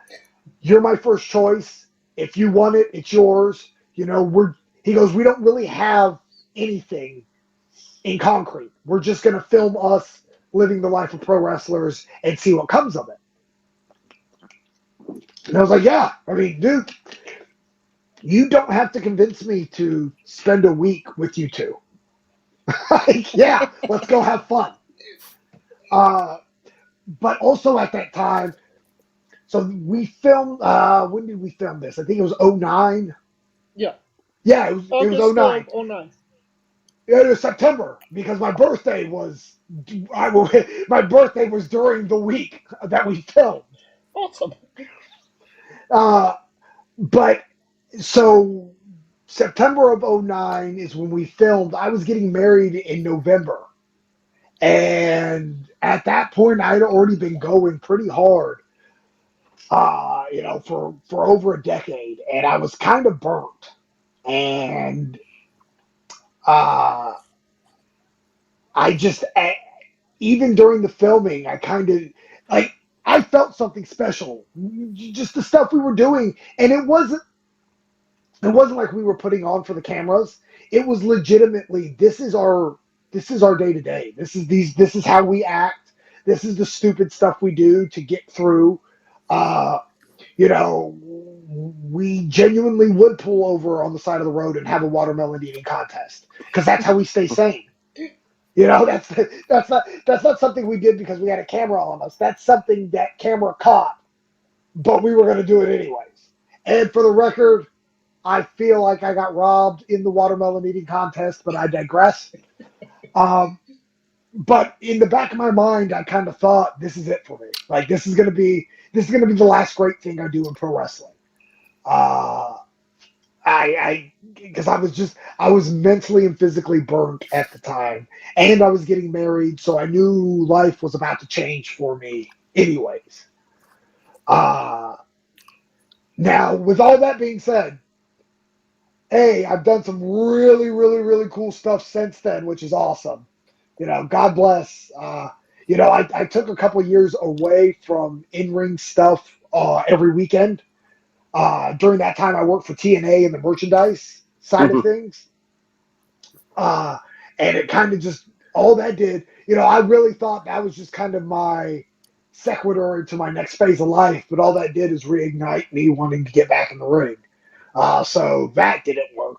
You're my first choice. If you want it, it's yours. You know, he goes, we don't really have anything in concrete. We're just going to film us living the life of pro wrestlers and see what comes of it. And I was like, yeah, I mean, dude, you don't have to convince me to spend a week with you two. Like, yeah, let's go have fun. But also at that time, so we filmed, when did we film this? I think it was 2009. Yeah. Yeah, it was 2009. 09. Yeah, it was September because my birthday was during the week that we filmed. Awesome. But so September of 2009 is when we filmed. I was getting married in November. And at that point, I had already been going pretty hard, you know, for over a decade. And I was kind of burnt. And even during the filming, I kind of, like, I felt something special. Just the stuff we were doing. And it wasn't like we were putting on for the cameras. It was legitimately, this is our day to day. This is how we act. This is the stupid stuff we do to get through. You know, we genuinely would pull over on the side of the road and have a watermelon eating contest because that's how we stay sane. You know, that's not something we did because we had a camera on us. That's something that camera caught, but we were going to do it anyways. And for the record, I feel like I got robbed in the watermelon eating contest, but I digress. But in the back of my mind, I kind of thought, this is it for me. Like, this is gonna be the last great thing I do in pro wrestling. Because I was mentally and physically burnt at the time, and I was getting married, so I knew life was about to change for me, anyways. Now, with all that being said, hey, I've done some really, really, really cool stuff since then, which is awesome. You know, God bless. I took a couple years away from in-ring stuff every weekend. During that time, I worked for TNA and the merchandise side of things. And it kind of just, all that did, I really thought that was just kind of my sequitur into my next phase of life, but all that did is reignite me wanting to get back in the ring. So that didn't work.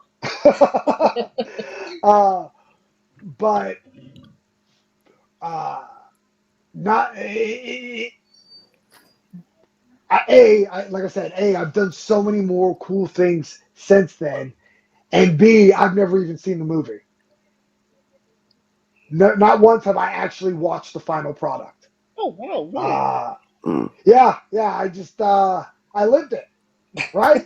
But not like I said, I've done so many more cool things since then, and B, I've never even seen the movie. No, not once have I actually watched the final product. Oh wow, really? Yeah, I just I lived it, right?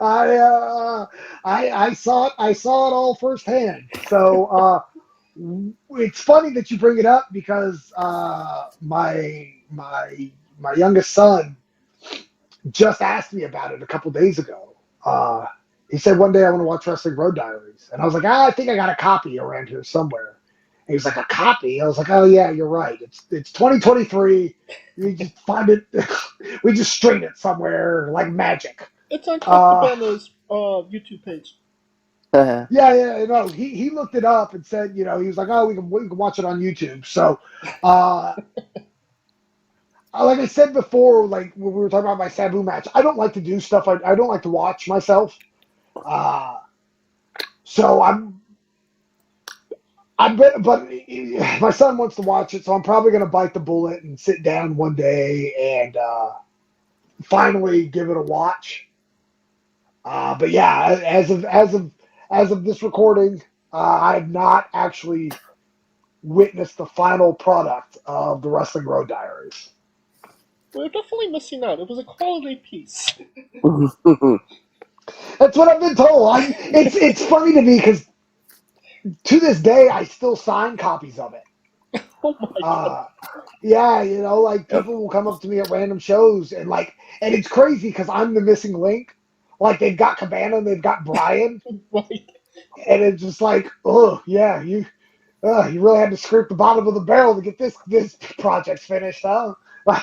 I saw it all firsthand. So it's funny that you bring it up because my youngest son just asked me about it a couple days ago. He said one day I want to watch Wrestling Road Diaries, and I was like, I think I got a copy around here somewhere. And he was like, a copy? I was like, oh yeah, you're right. It's 2023. You just find it. We just stream it somewhere like magic. It's on Cabana's YouTube page. Yeah. No, he looked it up and said, he was like, oh, we can watch it on YouTube. So, like I said before, like when we were talking about my Sabu match, I don't like to do stuff. I don't like to watch myself. So but my son wants to watch it, so I'm probably going to bite the bullet and sit down one day and finally give it a watch. But yeah, as of this recording, I have not actually witnessed the final product of the Wrestling Road Diaries. We're definitely missing out. It was a quality piece. That's what I've been told. It's funny to me because to this day I still sign copies of it. Oh my god. Yeah, like people will come up to me at random shows and it's crazy because I'm the missing link. Like they've got Cabana and they've got Brian, Right. and it's just like, oh yeah, you really had to scrape the bottom of the barrel to get this project finished, huh? Like,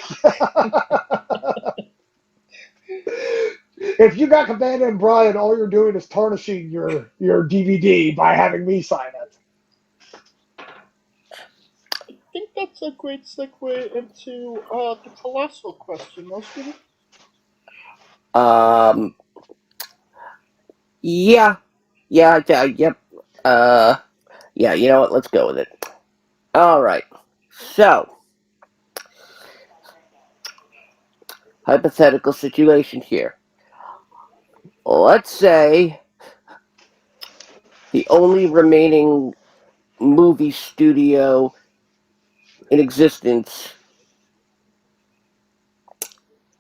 if you got Cabana and Brian, all you're doing is tarnishing your DVD by having me sign it. I think that's a great segue into the colossal question, no, Stevie? Yeah. Yep. Yeah, you know what? Let's go with it. All right. So, hypothetical situation here. Let's say the only remaining movie studio in existence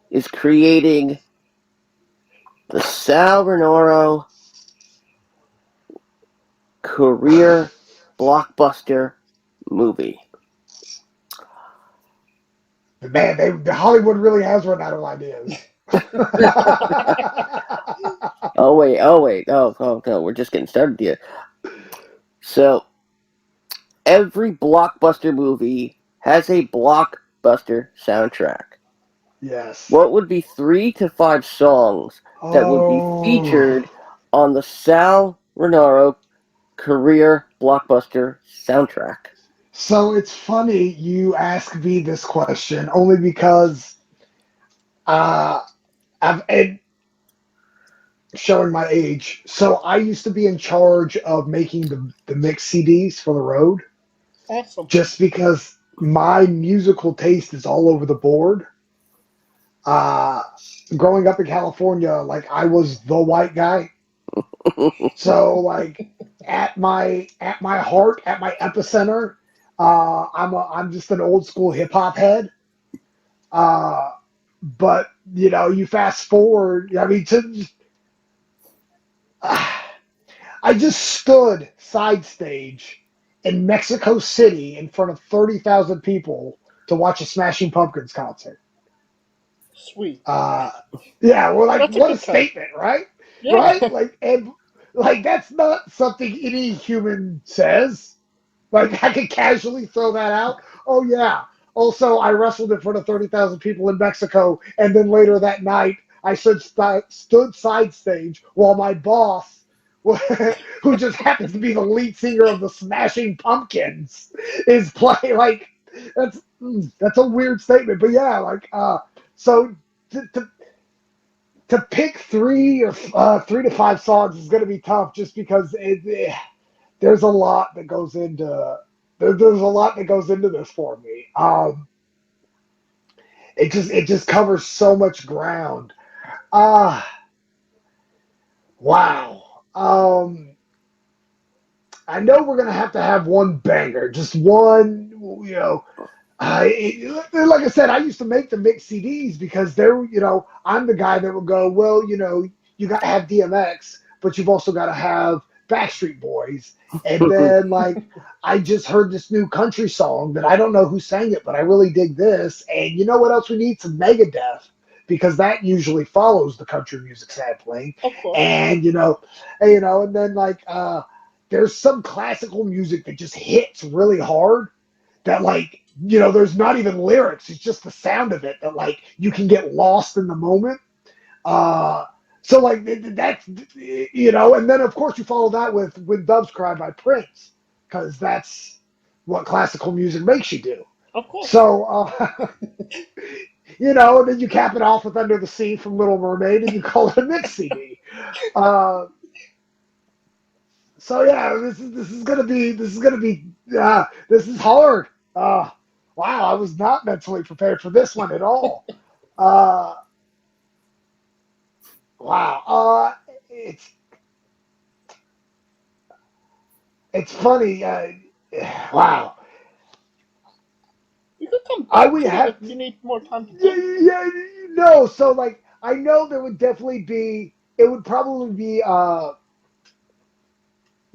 is creating the Sal Rinauro career blockbuster movie. Man, Hollywood really has run out of ideas. Oh wait. Oh no, we're just getting started here. So, every blockbuster movie has a blockbuster soundtrack. Yes. What would be 3 to 5 songs that would be featured on the Sal Rinauro career blockbuster soundtrack? So it's funny you ask me this question only because and showing my age. So I used to be in charge of making the mix CDs for the road. Awesome. Just because my musical taste is all over the board. Growing up in California, like I was the white guy. So like at my heart, at my epicenter, I'm just an old school hip hop head. But you fast forward. I mean, I just stood side stage in Mexico City in front of 30,000 people to watch a Smashing Pumpkins concert. Sweet. Yeah, well, like That's what a a statement, right? Yeah. Right? Like that's not something any human says. Like, I could casually throw that out. Oh, yeah. Also, I wrestled in front of 30,000 people in Mexico, and then later that night, I stood side stage while my boss, who just happens to be the lead singer of the Smashing Pumpkins, is playing. Like, that's a weird statement, but yeah, like, so to pick three or 3 to 5 songs is going to be tough, just because there's a lot that goes into there's a lot that goes into this for me. It just covers so much ground. Wow. I know we're gonna have to have one banger, just one. Like I said, I used to make the mix CDs because I'm the guy that would go, well, you got to have DMX, but you've also got to have Backstreet Boys. And then, like, I just heard this new country song that I don't know who sang it, but I really dig this. And you know what else we need? Some Megadeth, because that usually follows the country music sampling. Of course. And, and then, like, there's some classical music that just hits really hard that, like, there's not even lyrics. It's just the sound of it that, like, you can get lost in the moment. So, like, that's, and then, of course, you follow that with When Doves Cry by Prince, because that's what classical music makes you do. Of course. So, and then you cap it off with Under the Sea from Little Mermaid, and you call it a mix CD. So yeah, this is gonna be this is hard. Wow, I was not mentally prepared for this one at all. Wow. It's funny. Wow. You could come I back would to have. it if you need more time to think. Yeah, no. So, like, I know there would definitely be. It would probably be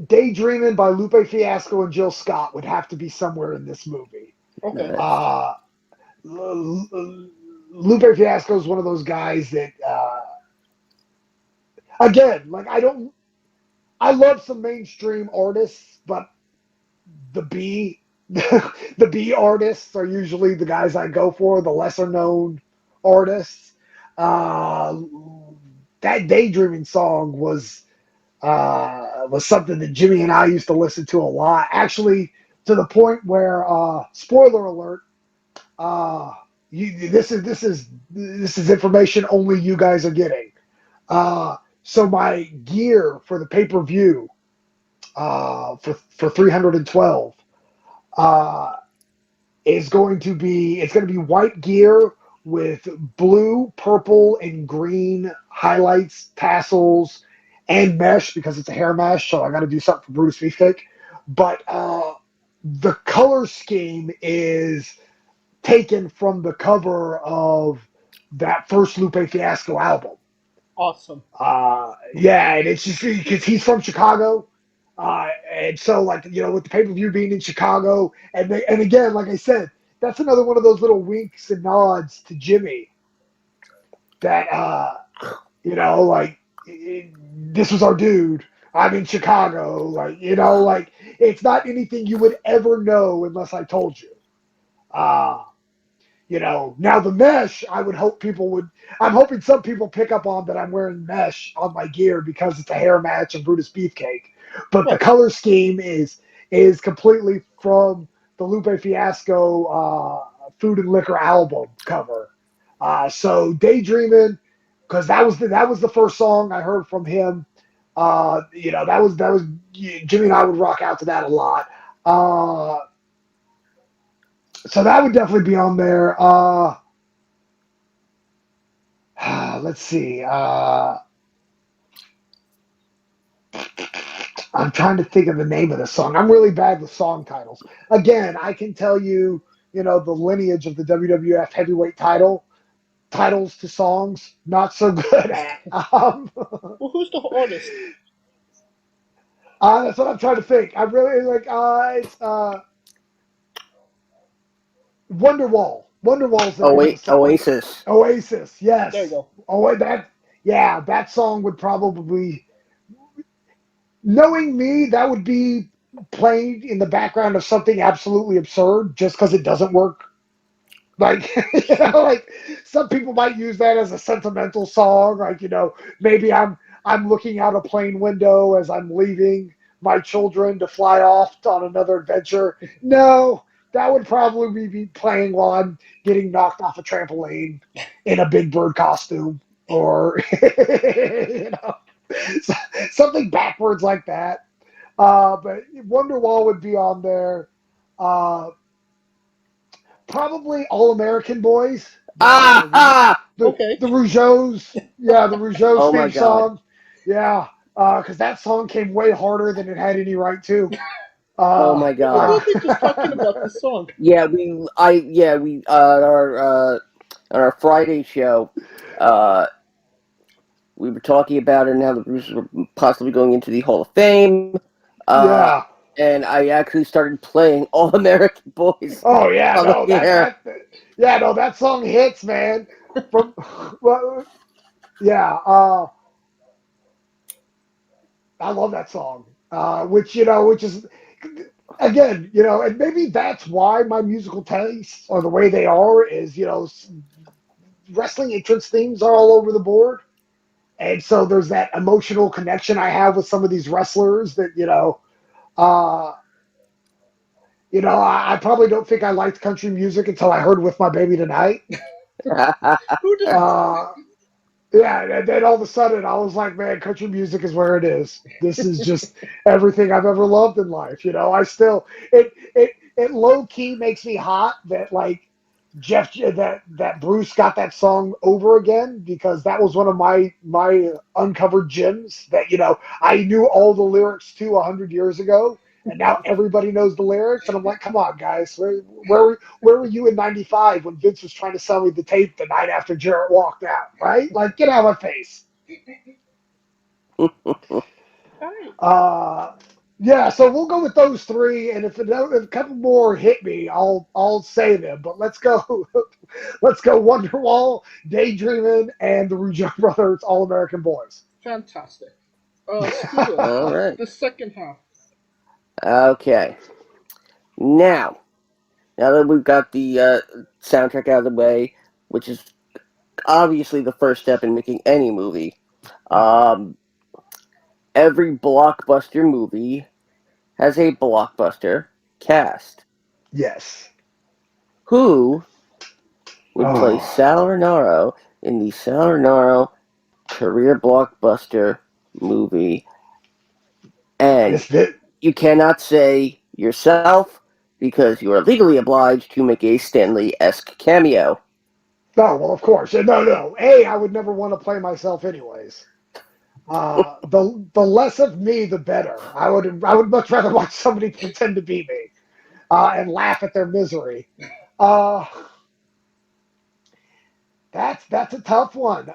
Daydreaming by Lupe Fiasco and Jill Scott would have to be somewhere in this movie. Okay. Lupe Fiasco is one of those guys that, again, like, I love some mainstream artists, but the B, the B artists are usually the guys I go for, the lesser known artists. That Daydreaming song was something that Jimmy and I used to listen to a lot. Actually, to the point where, spoiler alert, this is information only you guys are getting. So my gear for the pay-per-view, for 312, it's going to be white gear with blue, purple, and green highlights, tassels, and mesh, because it's a hair mesh, so I got to do something for Brutus Beefcake. But the color scheme is taken from the cover of that first Lupe Fiasco album. Awesome. Yeah, and it's just because he's from Chicago, and so, like, with the pay-per-view being in Chicago, and again, like I said, that's another one of those little winks and nods to Jimmy that like, this was our dude. I'm in Chicago, like, like, it's not anything you would ever know unless I told you. Now the mesh, I'm hoping some people pick up on that I'm wearing mesh on my gear because it's a hair match and Brutus Beefcake. But the color scheme is completely from the Lupe Fiasco Food and Liquor album cover. So Daydreaming, because that was the first song I heard from him. That was Jimmy and I would rock out to that a lot. So that would definitely be on there. Let's see. I'm trying to think of the name of the song. I'm really bad with song titles. Again, I can tell you, the lineage of the WWF heavyweight titles to songs. Not so good at. Well, who's the artist? That's what I'm trying to think. I really like. It's Wonderwall. Wonderwall's the name of the song. Oasis. Oasis, yes. There you go. That song would probably, knowing me, that would be played in the background of something absolutely absurd just because it doesn't work. Like, like some people might use that as a sentimental song. Like, maybe I'm looking out a plane window as I'm leaving my children to fly off on another adventure. No, that would probably be playing while I'm getting knocked off a trampoline in a Big Bird costume, or something backwards like that. But Wonderwall would be on there. Probably All American Boys. Okay. The Rougeaus. Yeah, the Rougeaus Oh my theme God. song. Yeah, because that song came way harder than it had any right to. Oh my I God. thought we just talking about the song. Yeah, we on our Friday show, we were talking about it and how the Bruces were possibly going into the Hall of Fame. Yeah. And I actually started playing All American Boys. Oh yeah, on no, the air. that song hits, man. From well, yeah, I love that song. Which is again, and maybe that's why my musical tastes are the way they are. Is wrestling entrance themes are all over the board, and so there's that emotional connection I have with some of these wrestlers that uh, I probably don't think I liked country music until I heard "With My Baby Tonight." Who did? Yeah, and then all of a sudden I was like, man, country music is where it is. This is just everything I've ever loved in life. I still it low key makes me hot that like that Bruce got that song over again, because that was one of my uncovered gems that I knew all the lyrics to 100 years ago, and now everybody knows the lyrics, and I'm like, come on, guys, where were you in '95 when Vince was trying to sell me the tape the night after Jarrett walked out, right? Like, get out of my face. Yeah, so we'll go with those three, and if a couple more hit me, I'll say them. But let's go, let's go. Wonderwall, Daydreaming, and the Rougeau Brothers, All American Boys. Fantastic. Steven, All right. the second half. Okay. Now that we've got the soundtrack out of the way, which is obviously the first step in making any movie, every blockbuster movie has a blockbuster cast. Yes. Who would play Sal Rinauro in the Sal Rinauro career blockbuster movie? And you cannot say yourself, because you are legally obliged to make a Stanley-esque cameo. Oh, well, of course. No. I would never want to play myself anyways. The less of me, the better. I would much rather watch somebody pretend to be me, and laugh at their misery. That's a tough one.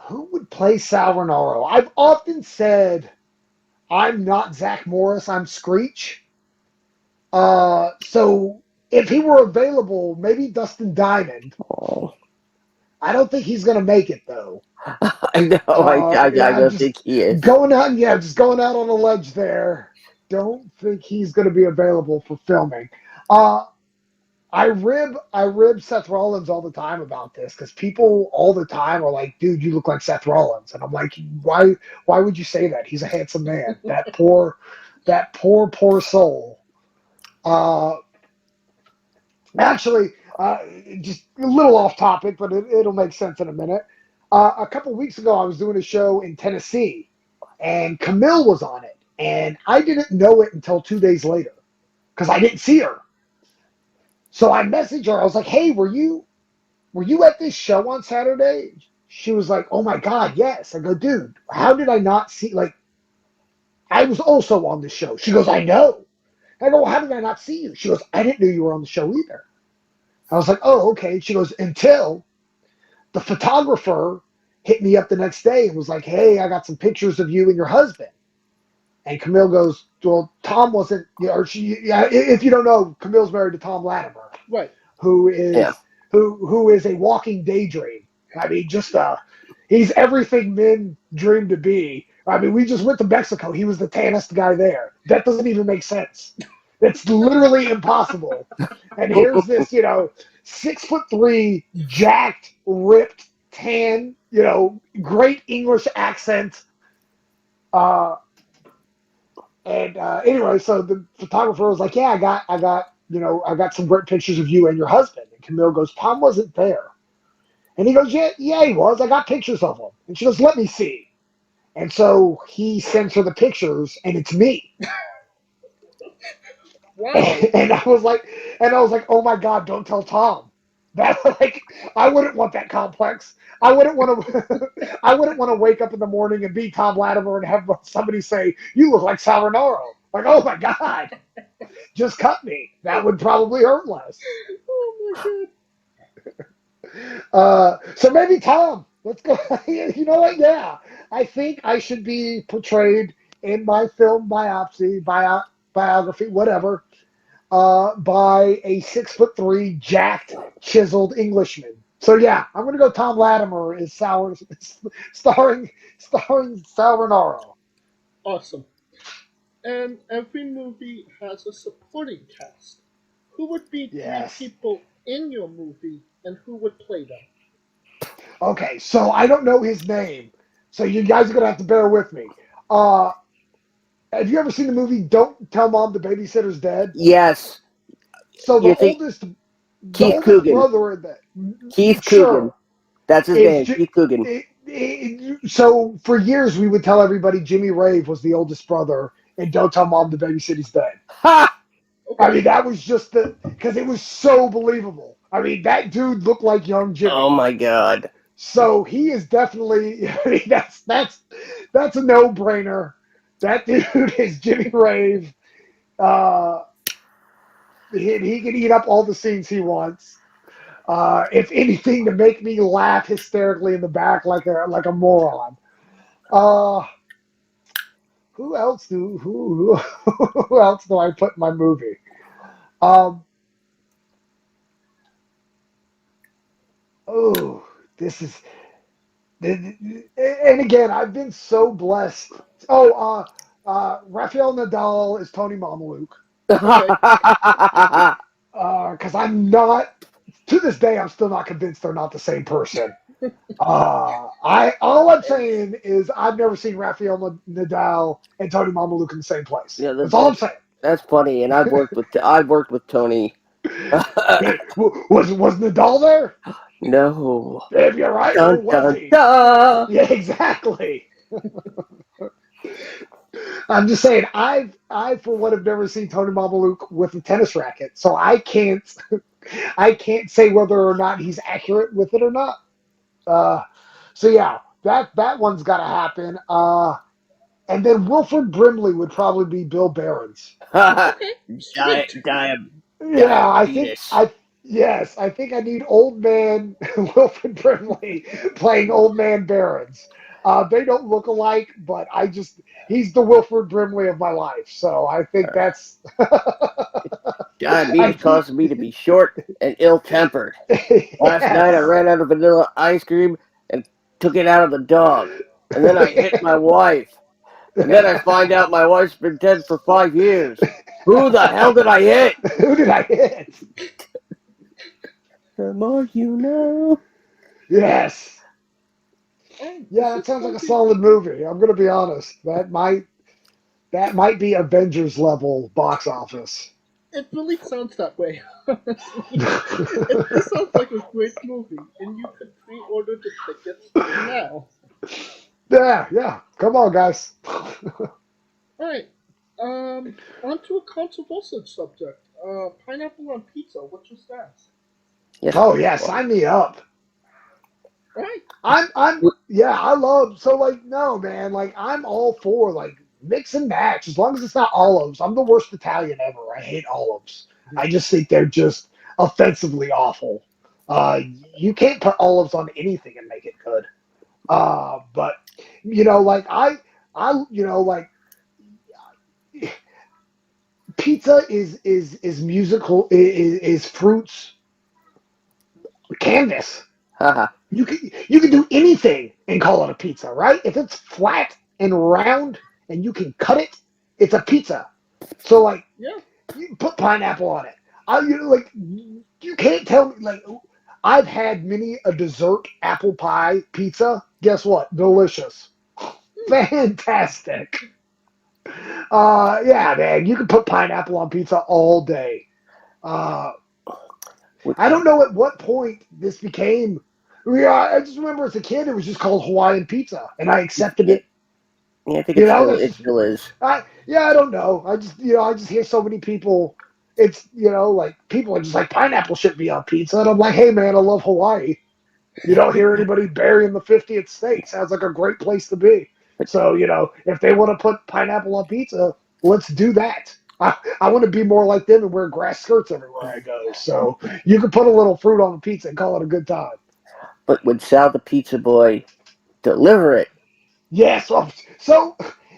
Who would play Sal Rinauro? I've often said I'm not Zach Morris, I'm Screech. So if he were available, maybe Dustin Diamond. Oh. I don't think he's going to make it, though. I know. I don't think he is. Just going out on a ledge there. Don't think he's going to be available for filming. I rib Seth Rollins all the time about this, because people all the time are like, dude, you look like Seth Rollins. And I'm like, why would you say that? He's a handsome man. That poor soul. Actually, just a little off topic, but it'll make sense in a minute. A couple weeks ago, I was doing a show in Tennessee, and Camille was on it. And I didn't know it until 2 days later, because I didn't see her. So I messaged her. I was like, hey, were you at this show on Saturday? She was like, oh my God, yes. I go, dude, how did I not see, like, I was also on the show. She goes, I know. I go, well, how did I not see you? She goes, I didn't know you were on the show either. I was like, oh, okay. She goes, until the photographer hit me up the next day and was like, hey, I got some pictures of you and your husband. And Camille goes, well, Tom wasn't, if you don't know, Camille's married to Tom Latimer. Right. Who is a walking daydream. I mean, he's everything men dream to be, I mean, we just went to Mexico. He was the tannest guy there. That doesn't even make sense. It's literally impossible. And here's this, 6'3", jacked, ripped, tan, great English accent. Anyway, so the photographer was like, "Yeah, I got some great pictures of you and your husband." And Camille goes, "Tom wasn't there." And he goes, "Yeah, he was. I got pictures of him." And she goes, "Let me see." And so he sends her the pictures, and it's me. Wow. And I was like, "Oh my God, don't tell Tom." That I wouldn't want that complex. I wouldn't want to. I wouldn't want to wake up in the morning and be Tom Latimer and have somebody say, "You look like Sal Rinauro." Like, oh my God, just cut me. That would probably hurt less. Oh my God. So maybe Tom. Let's go. You know what? Yeah, I think I should be portrayed in my film biography, whatever, by a 6'3", jacked, chiseled Englishman. So yeah, I'm gonna go Tom Latimer is starring Sal Rinauro. Awesome. And every movie has a supporting cast. Who would be Yes. 3 people in your movie, and who would play them? Okay, so I don't know his name, so you guys are gonna have to bear with me. Have you ever seen the movie Don't Tell Mom the Babysitter's Dead? Yes. So You think Keith Coogan. brother in that. Keith Sure. Coogan. That's his name, Keith Coogan. So for years we would tell everybody Jimmy Rave was the oldest brother, and Don't Tell Mom the Babysitter's Dead. Ha! I mean, that was just because it was so believable. I mean, that dude looked like young Jimmy. Oh my God. So he is definitely. I mean, that's a no-brainer. That dude is Jimmy Rave. He can eat up all the scenes he wants. If anything, to make me laugh hysterically in the back like a moron. Who else do I put in my movie? This is, and again, I've been so blessed. Rafael Nadal is Tony Mamaluke. Because I'm not, to this day, I'm still not convinced they're not the same person. All I'm saying is I've never seen Rafael Nadal and Tony Mamaluke in the same place. Yeah, that's all I'm saying. That's funny, and I've worked with Tony. Was Nadal there? No. If you're right, Dun, who was dun, he? dun. Yeah, exactly. I'm just saying, I for one have never seen Tony Mamaluke with a tennis racket, so I can't say whether or not he's accurate with it or not. So yeah, that one's got to happen. And then Wilford Brimley would probably be Bill Behrens. Yeah, I think I need old man Wilford Brimley playing old man Behrens. They don't look alike, but he's the Wilford Brimley of my life. So I think that's. Diabetes causes me to be short and ill-tempered. Last night I ran out of vanilla ice cream and took it out of the dog. And then I hit my wife. And then I find out my wife's been dead for 5 years. Who the hell did I hit? Who did I hit? The more you know. Yes. Yeah, that sounds like a solid movie. I'm going to be honest. That might be Avengers level box office. It really sounds that way. It sounds like a great movie, and you could pre-order the tickets now. Yeah. Come on, guys. Alright. On to a controversial subject. Pineapple on pizza. What's your stance? Yes. Oh yeah, sign me up. Right. I love, so like, no man, like I'm all for like mix and match as long as it's not olives. I'm the worst Italian ever. I hate olives. I just think they're just offensively awful. You can't put olives on anything and make it good. But like like pizza is musical, is fruits canvas. You can do anything and call it a pizza, right? If it's flat and round, and you can cut it. It's a pizza. So like, Yeah. you can put pineapple on it. Like, you can't tell me like. I've had many a dessert apple pie pizza. Guess what? Delicious. Fantastic. Yeah, man, you can put pineapple on pizza all day. I don't know at what point this became. I just remember as a kid, it was just called Hawaiian pizza, and I accepted it. Yeah, I think That's it still is. I don't know. I just hear so many people. It's like people are just like pineapple should be on pizza, and I'm like, hey man, I love Hawaii. You don't hear anybody burying the 50th state. Sounds like a great place to be. So, if they want to put pineapple on pizza, let's do that. I want to be more like them and wear grass skirts everywhere I go. So you can put a little fruit on the pizza and call it a good time. But would Sal the Pizza Boy deliver it? Yes. So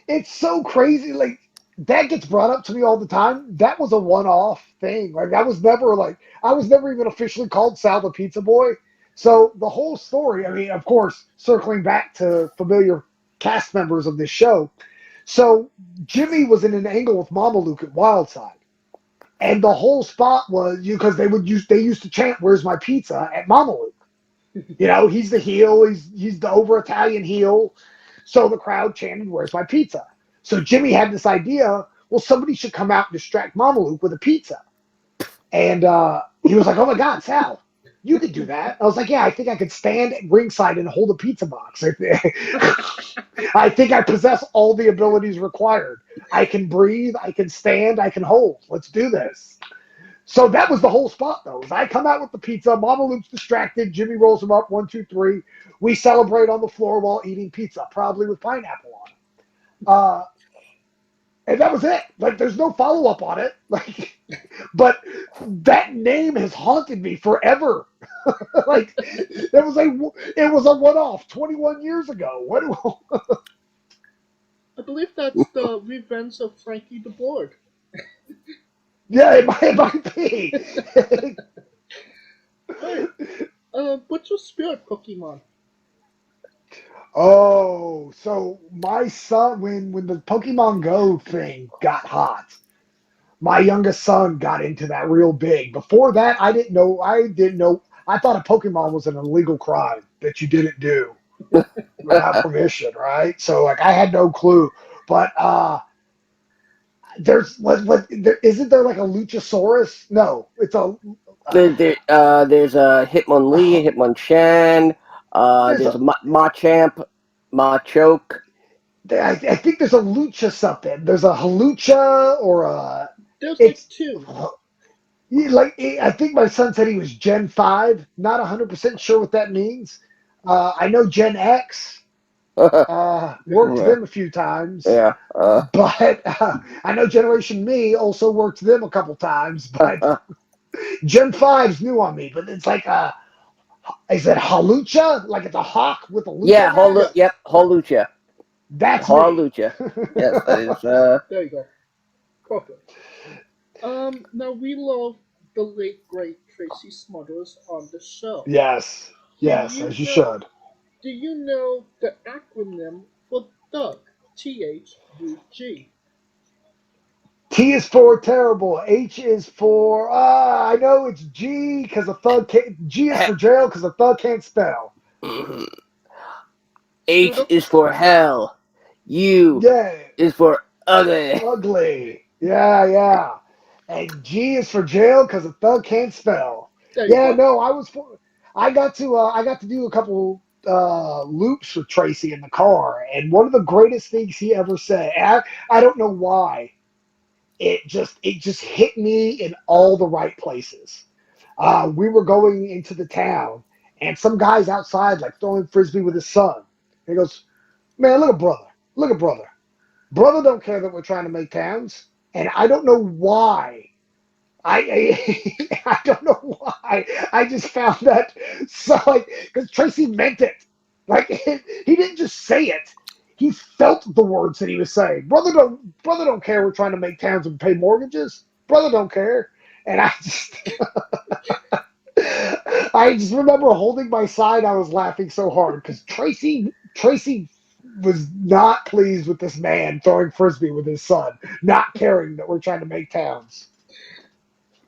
it's so crazy. Like, that gets brought up to me all the time. That was a one-off thing. Like, I was never even officially called Sal the Pizza Boy. So the whole story, I mean, of course, circling back to familiar cast members of this show. So Jimmy was in an angle with Mama Luke at Wildside. And the whole spot was because they used to chant, "Where's my pizza?" at Mama Luke. He's the heel, he's the over Italian heel. So the crowd chanted, "Where's my pizza?" So Jimmy had this idea, well, somebody should come out and distract Mama Luke with a pizza. And he was like, "Oh my God, Sal, you could do that." I was like, "Yeah, I think I could stand at ringside and hold a pizza box. I think I possess all the abilities required. I can breathe, I can stand, I can hold. Let's do this." So that was the whole spot, though. As I come out with the pizza, Mama Luke's distracted, Jimmy rolls him up, 1, 2, 3. We celebrate on the floor while eating pizza, probably with pineapple on it. And that was it. Like, there's no follow up on it. Like, but that name has haunted me forever. Like, it was a one off 21 years ago. I believe that's the Revenge of Franky the Bird. Yeah, it might be. Hey, what's your spirit Pokemon? Oh, so my son, when the Pokemon Go thing got hot, my youngest son got into that real big. Before that, I didn't know. I thought a Pokemon was an illegal crime that you didn't do without permission, right? So like, I had no clue. But isn't there like a Luchasaurus? No, it's a There's a Hitmonlee, a Hitmonchan. There's a Machamp, Machoke. I think there's a Lucha something. There's a Halucha or a. There's like two. I think my son said he was Gen 5. Not 100% sure what that means. I know Gen X. Worked them a few times. Yeah. But I know Generation Me also worked them a couple times. But Gen 5's new on me. But it's like is it Halucha? Like it's a hawk with a lucha? Yeah, yep, Halucha. That's Halucha. Yes, that is. There you go. Perfect. Now we love the late great Tracy Smothers on the show. Yes, as you should. Do you know the acronym for Thug? THUG. T is for terrible. H is for I know it's G because a thug can't. G is for jail because a thug can't spell. H is for hell. U is for ugly. Ugly. Yeah. And G is for jail because a thug can't spell. Yeah, no, I got to do a couple loops with Tracy in the car, and one of the greatest things he ever said. I don't know why. It just hit me in all the right places. We were going into the town, and some guy's outside like throwing frisbee with his son. And he goes, "Man, look at brother. Brother don't care that we're trying to make towns." And I don't know why. I don't know why. I just found that so because Tracy meant it. Like he didn't just say it. He felt the words that he was saying. Brother don't care we're trying to make towns and pay mortgages. Brother don't care. And I just remember holding my side. I was laughing so hard because Tracy was not pleased with this man throwing frisbee with his son, not caring that we're trying to make towns.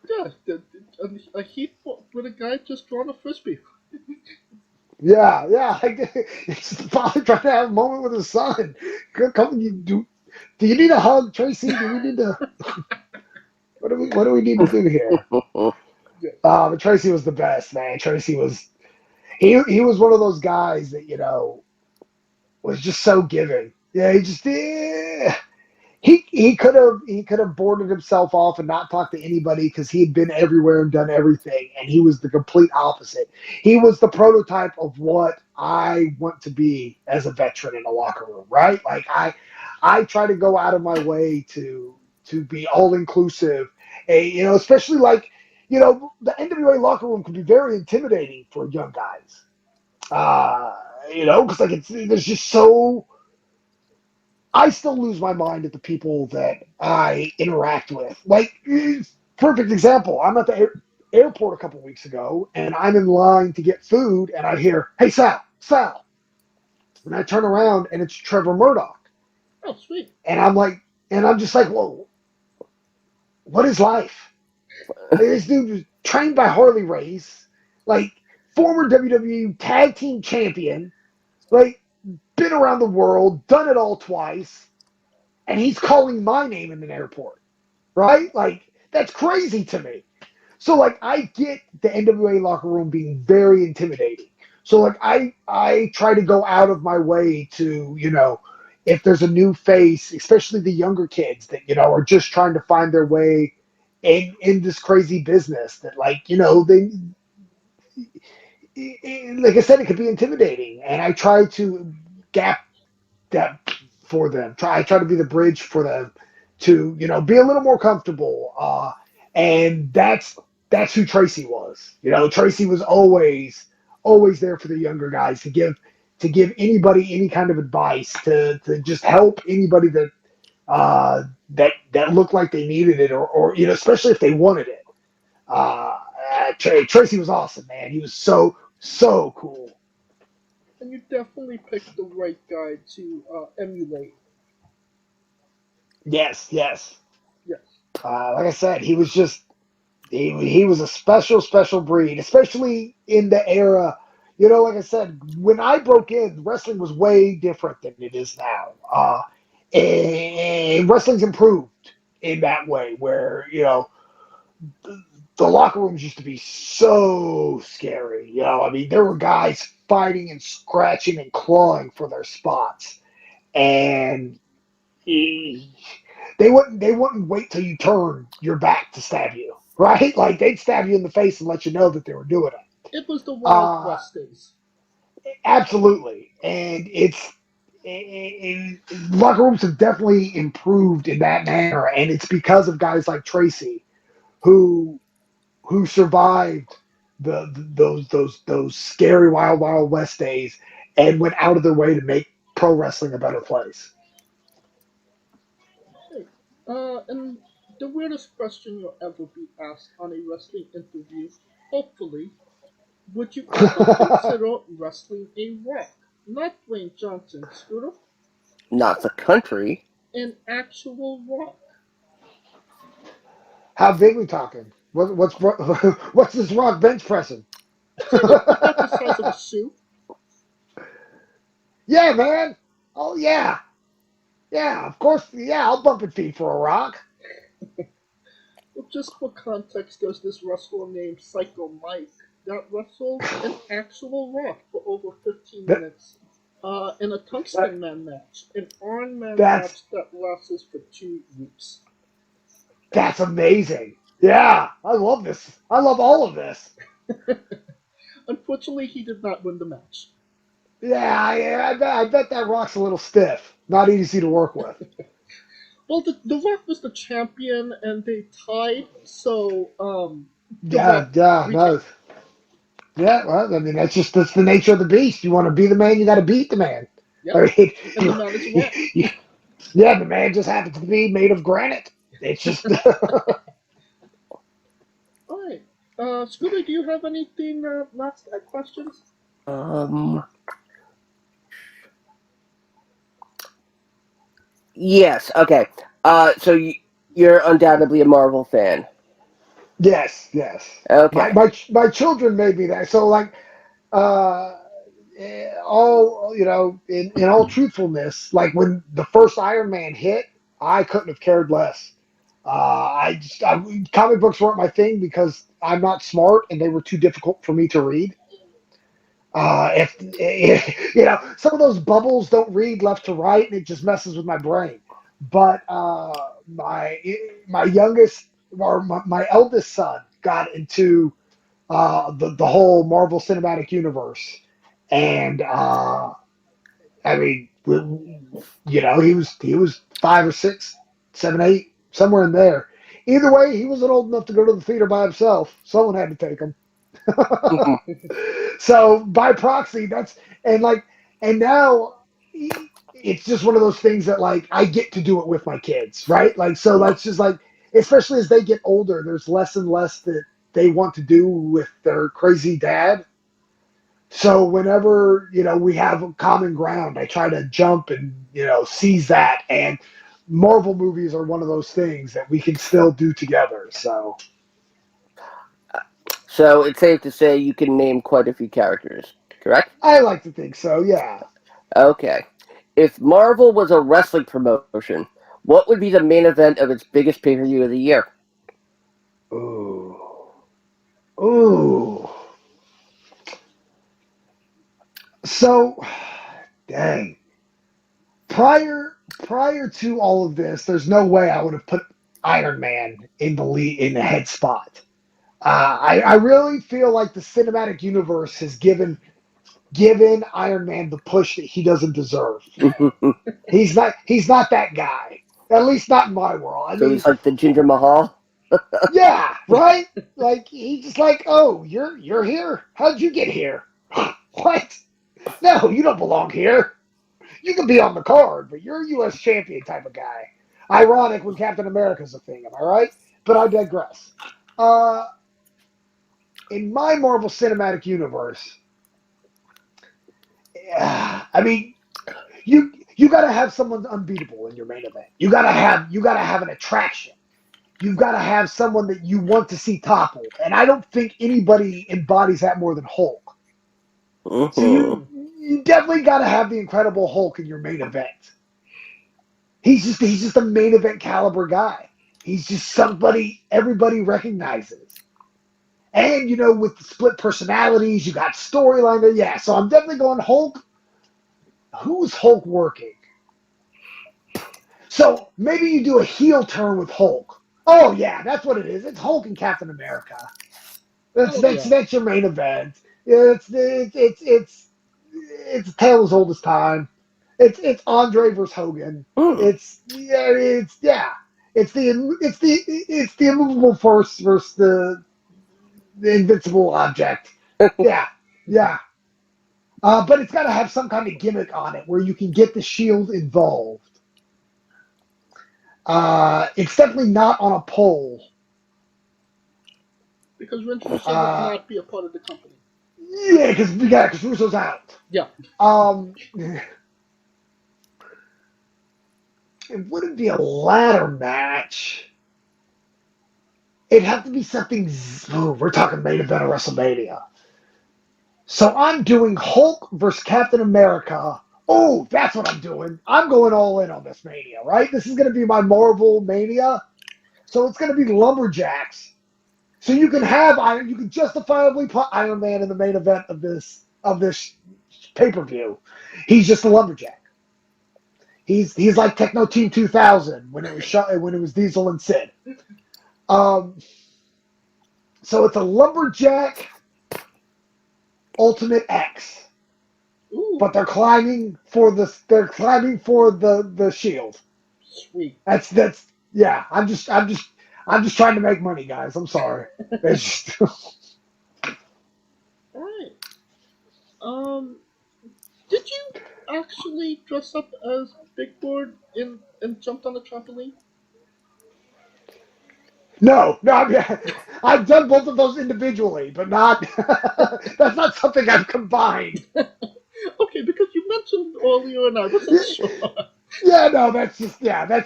Yeah, a heat with a guy just throwing a frisbee. Yeah, it's the father trying to have a moment with his son. Come, do you need a hug, Tracy? Do we need to? What do we need to do here? But Tracy was the best, man. Tracy was he was one of those guys that was just so giving. Yeah, he could have boarded himself off and not talked to anybody because he had been everywhere and done everything, and he was the complete opposite. He was the prototype of what I want to be as a veteran in a locker room, right? Like I try to go out of my way to be all inclusive, especially the NWA locker room can be very intimidating for young guys, because there's just so. I still lose my mind at the people that I interact with. Like, perfect example. I'm at the airport a couple weeks ago, and I'm in line to get food, and I hear, "Hey, Sal," and I turn around, and it's Trevor Murdoch, Oh, sweet. and I'm just like, "Whoa, what is life?" Like, this dude was trained by Harley Race, like former WWE Tag Team Champion, like been around the world, done it all twice. And he's calling my name in an airport, right? Like, that's crazy to me. So, like, I get the NWA locker room being very intimidating. So, like, I try to go out of my way to, if there's a new face, especially the younger kids that, are just trying to find their way in this crazy business that, like, like I said, it could be intimidating. And I try to gap that for them. I try to be the bridge for them to be a little more comfortable. And that's who Tracy was. Tracy was always there for the younger guys to give anybody any kind of advice to just help anybody that looked like they needed it or especially if they wanted it. Tracy was awesome, man. He was so cool. And you definitely picked the right guy to emulate. Yes. Yes. Like I said, he was just he was a special breed, especially in the era. Like I said, when I broke in, wrestling was way different than it is now. And wrestling's improved in that way, where the locker rooms used to be so scary. I mean, there were guys fighting and scratching and clawing for their spots, and they wouldn't wait till you turn your back to stab you, right? Like they'd stab you in the face and let you know that they were doing it. It was the Wild West days. Absolutely, and locker rooms have definitely improved in that manner, and it's because of guys like Tracy who survived those scary Wild West days and went out of their way to make pro wrestling a better place. Hey, and the weirdest question you'll ever be asked on a wrestling interview, hopefully, would you ever consider wrestling a Rock? Not Dwayne Johnson, Scooter. Not the country. An actual Rock. How big we talking? What's this Rock bench pressing? About the size of a shoe. Yeah, man. Oh yeah, of course. Yeah, I'll bump and feed for a Rock. Well, just for context, there's this wrestler named Psycho Mike that wrestled an actual Rock for over 15 minutes in a Tungsten Man match, an Iron Man match that lasted for 2 weeks. That's amazing. Yeah, I love this. I love all of this. Unfortunately, he did not win the match. Yeah, I bet that Rock's a little stiff. Not easy to work with. Well, the Rock was the champion, and they tied. So, no. Yeah, well, I mean that's the nature of the beast. You want to be the man, you got to beat the man. Yep. I mean, And the man is a Rock. Yeah, the man just happens to be made of granite. It's just. All right, Scooby, do you have anything last questions? Um, Yes. Okay. So you're undoubtedly a Marvel fan. Yes, yes. Okay. My children made me that. So like, uh, all in all truthfulness, like when the first Iron Man hit, I couldn't have cared less. Comic books weren't my thing because I'm not smart and they were too difficult for me to read. If some of those bubbles don't read left to right, and it just messes with my brain. But my youngest or my eldest son got into the whole Marvel Cinematic Universe, and I mean, he was 5 or 6, 7, 8, somewhere in there. Either way, he wasn't old enough to go to the theater by himself. Someone had to take him. So by proxy, and now it's just one of those things that like I get to do it with my kids, right? Like, so that's just like, especially as they get older, there's less and less that they want to do with their crazy dad. So whenever, we have common ground, I try to jump and, seize that. And Marvel movies are one of those things that we can still do together. So it's safe to say you can name quite a few characters, correct? I like to think so, yeah. Okay. If Marvel was a wrestling promotion, what would be the main event of its biggest pay-per-view of the year? Ooh. So, dang. Prior to all of this, there's no way I would have put Iron Man in the head spot. I really feel like the cinematic universe has given Iron Man the push that he doesn't deserve. He's not that guy. At least not in my world. I So mean, he's like the Ginger Mahal? yeah, right? Like he's just like, oh, you're here. How'd you get here? What? No, you don't belong here. You can be on the card, but you're a U.S. champion type of guy. Ironic when Captain America's a thing, am I right? But I digress. In my Marvel Cinematic Universe, I mean, you got to have someone unbeatable in your main event. You got to have an attraction. You've got to have someone that you want to see toppled, and I don't think anybody embodies that more than Hulk. So you definitely got to have the Incredible Hulk in your main event. He's just a main event caliber guy. He's just somebody everybody recognizes. And with the split personalities, you got storyline there. Yeah, so I'm definitely going Hulk. Who's Hulk working? So maybe you do a heel turn with Hulk. Oh yeah, that's what it is. It's Hulk and Captain America. That's your main event. It's a tale as old as time. It's Andre versus Hogan. It's the immovable force versus the invincible object. Yeah. But it's got to have some kind of gimmick on it where you can get the Shield involved. It's definitely not on a pole. Because Vince Russo cannot be a part of the company. Yeah, because Russo's out. Yeah. It wouldn't be a ladder match. It'd have to be something. We're talking main event of WrestleMania. So I'm doing Hulk versus Captain America. Oh, that's what I'm doing. I'm going all in on this Mania, right? This is going to be my Marvel Mania. So it's going to be lumberjacks. So you can justifiably put Iron Man in the main event of this pay-per-view. He's just a lumberjack. He's like Techno Team 2000 when it was Diesel and Sid. So it's a lumberjack Ultimate X. Ooh. But they're climbing for the shield. Sweet. That's yeah. I'm just trying to make money, guys. I'm sorry. All right. Did you actually dress up as Big Bird and jumped on the trampoline? No. I've done both of those individually, but not. That's not something I've combined. Okay, because you mentioned earlier, and I wasn't sure. Yeah, no, that's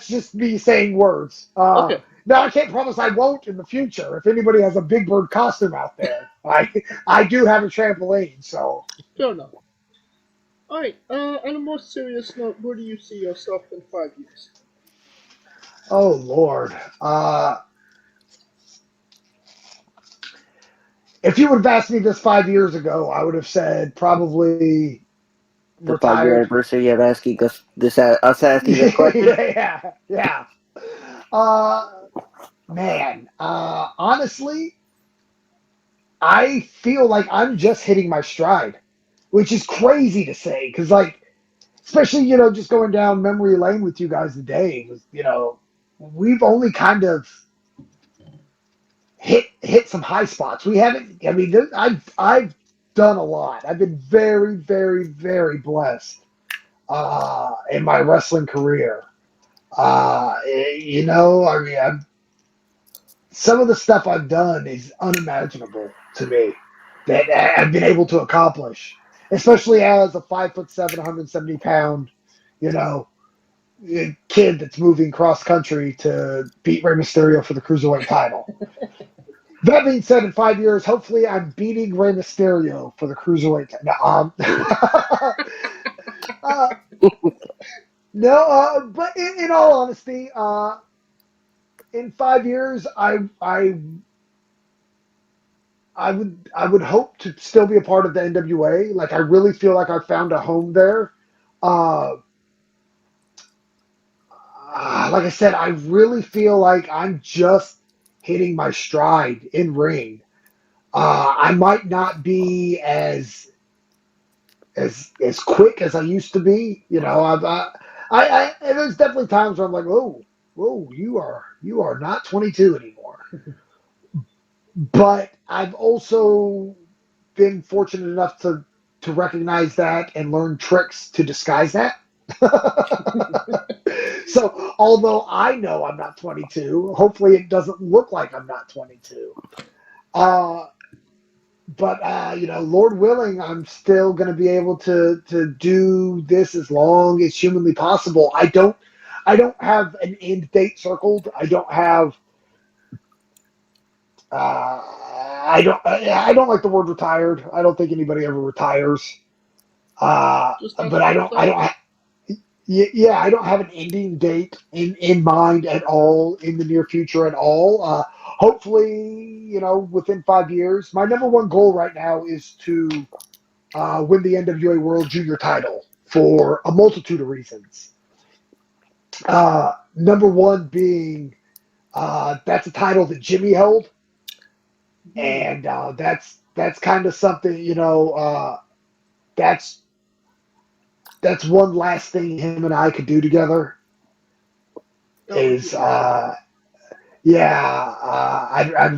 just me saying words. Okay. No, I can't promise I won't in the future. If anybody has a Big Bird costume out there, I do have a trampoline, so. Fair enough. Alright, on a more serious note, where do you see yourself in 5 years? Oh Lord. If you would have asked me this 5 years ago, I would have said probably The 5 year retired. anniversary of asking us asking this question. Yeah. Uh, Man, honestly, I feel like I'm just hitting my stride, which is crazy to say because, like, especially just going down memory lane with you guys today, was we've only kind of hit some high spots. We haven't. I mean, I've done a lot. I've been very, very, very blessed in my wrestling career. I mean, some of the stuff I've done is unimaginable to me that I've been able to accomplish, especially as a 5'7", 170 pound, you know, kid that's moving cross country to beat Rey Mysterio for the cruiserweight title. That being said, in 5 years, hopefully I'm beating Rey Mysterio for the cruiserweight. Uh, no, but in all honesty, in 5 years, I would hope to still be a part of the NWA. Like I really feel like I found a home there. Uh, like I said, I really feel like I'm just hitting my stride in ring. I might not be as quick as I used to be. And there's definitely times where I'm like, whoa, you are not 22 anymore. But I've also been fortunate enough to recognize that and learn tricks to disguise that. So although I know I'm not 22, hopefully it doesn't look like I'm not 22. But Lord willing, I'm still going to be able to do this as long as humanly possible. I don't have an end date circled. I don't have. I don't like the word retired. I don't think anybody ever retires. Just But I don't. Yeah, I don't have an ending date in mind at all in the near future at all. Hopefully, within 5 years. My number one goal right now is to win the NWA World Junior title for a multitude of reasons. Number one being that's a title that Jimmy held, and that's kind of something. That's one last thing him and I could do together. I'd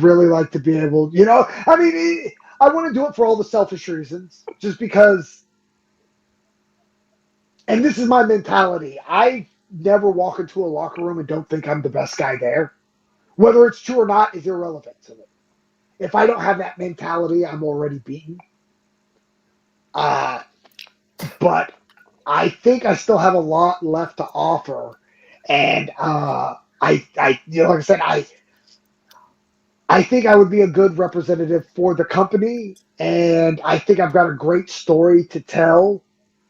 really like to be able, I mean, I want to do it for all the selfish reasons, just because, and this is my mentality. I never walk into a locker room and don't think I'm the best guy there. Whether it's true or not is irrelevant to me. If I don't have that mentality, I'm already beaten. But I think I still have a lot left to offer, and like I said, I think I would be a good representative for the company, and I think I've got a great story to tell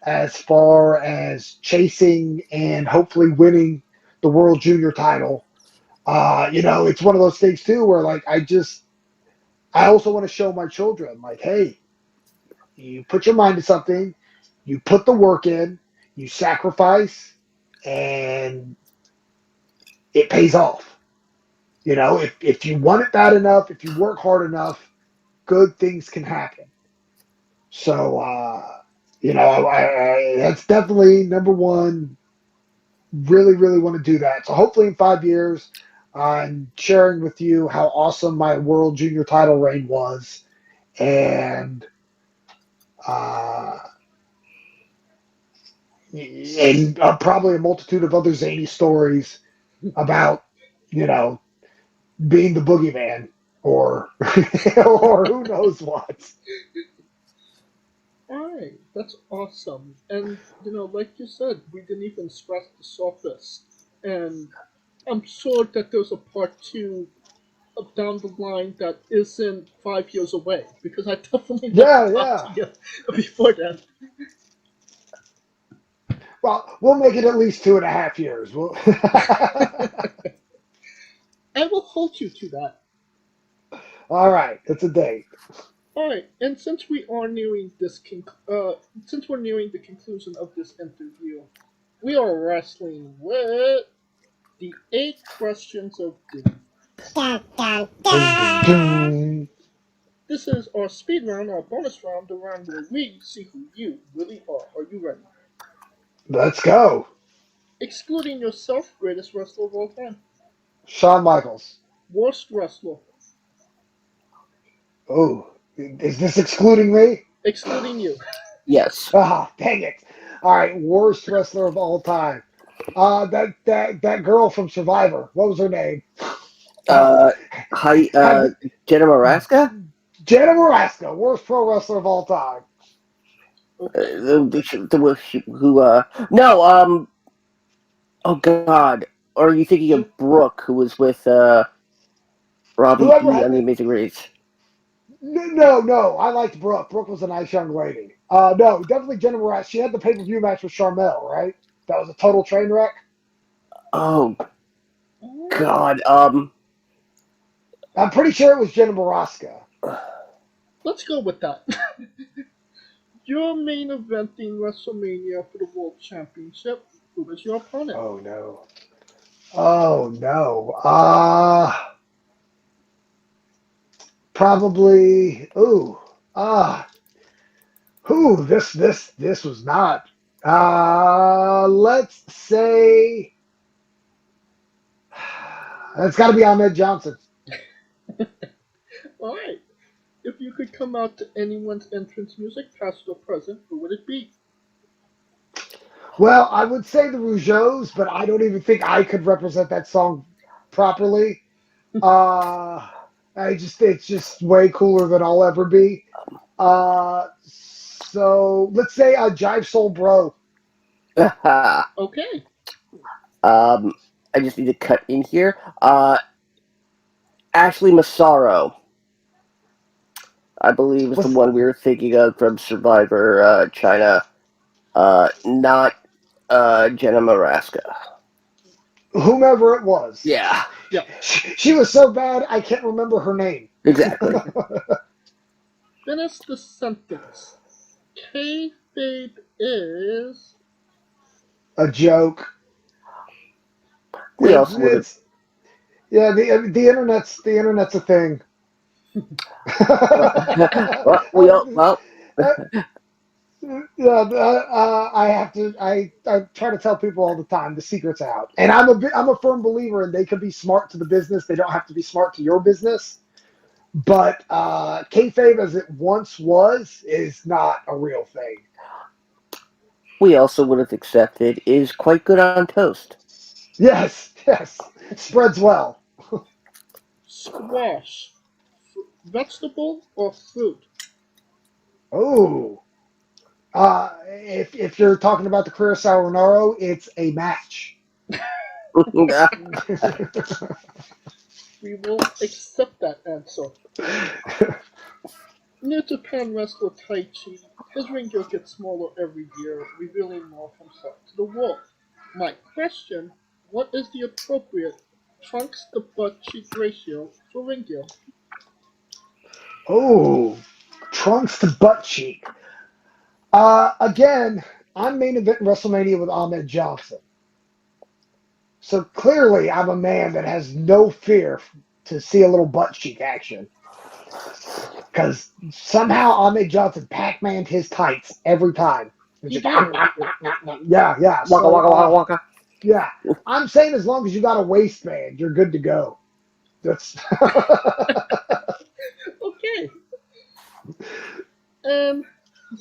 as far as chasing and hopefully winning the World Junior title. It's one of those things too where like I also want to show my children like, hey, you put your mind to something, you put the work in, you sacrifice, and it pays off. If you want it bad enough, if you work hard enough, good things can happen. So, that's definitely number one. Really, really want to do that. So hopefully in 5 years, I'm sharing with you how awesome my World Junior title reign was, and uh, probably a multitude of other zany stories about, being the boogeyman or or who knows what. Alright, that's awesome. And, like you said, we didn't even scratch the surface. And I'm sure that there's a part two of down the line that isn't 5 years away, because I definitely want to Yeah, talk to yeah. you before then. Well, we'll make it at least 2.5 years. We'll I will hold you to that. All right, it's a date. All right, and since we're nearing the conclusion of this interview, we are wrestling with the 8 questions of doom. Dun, dun, dun. This is our speed round, our bonus round, the round where we see who you really are. Are you ready? Let's go. Excluding yourself, greatest wrestler of all time. Shawn Michaels. Worst wrestler. Oh, is this excluding me? Excluding you. Yes. Ah, dang it. All right, worst wrestler of all time. That girl from Survivor. What was her name? Oh, Hi, have Jenna Maraska? Jenna Maraska, worst pro wrestler of all time. Okay. No, oh God. Or are you thinking of Brooke, who was with, Robbie Whoever E had on the the Amazing Race? no, I liked Brooke. Brooke was a nice young lady. No, definitely Jenna Maraska. She had the pay-per-view match with Charmel, right? That was a total train wreck. Oh, Alright. God, I'm pretty sure it was Jenna Maraska. Let's go with that. You're main eventing WrestleMania for the World Championship. Who is your opponent? Oh no. Oh no. Probably. Ooh. Ah. This was not. Let's say it's got to be Ahmed Johnson. Alright. If you could come out to anyone's entrance music, past or present, who would it be? Well, I would say the Rougeaus, but I don't even think I could represent that song properly. Uh, it's just way cooler than I'll ever be. So let's say a Jive Soul Bro. Okay. I just need to cut in here. Ashley Massaro, I believe, is the What's one we were thinking of from Survivor, China. Not, Jenna Maraska. whomever it was. Yeah, Yeah. She was so bad I can't remember her name. exactly. Finish the sentence. Kayfabe is. A joke. We It's also would have. it's yeah. The internet's a thing. Well, Yeah, I try to tell people all the time the secret's out, and I'm a firm believer in they can be smart to the business. They don't have to be smart to your business. But kayfabe, as it once was, is not a real thing. we also would have accepted is quite good on toast. Yes, spreads well. Squash. Vegetable or fruit? Oh, if you're talking about the Career Sal Rinauro, it's a match. We will accept that answer. New Japan wrestler Taichi, his ring gear gets smaller every year, revealing more of himself to the world. My question, what is the appropriate trunks to butt cheek ratio for ring gear? Oh, trunks to butt cheek. Again, I'm main event WrestleMania with Ahmed Johnson. So clearly, I'm a man that has no fear to see a little butt cheek action. Because somehow Ahmed Johnson Pac-Maned his tights every time. It's He just, did. yeah. Waka So, waka waka waka. yeah, I'm saying as long as you got a waistband, you're good to go. That's Okay. And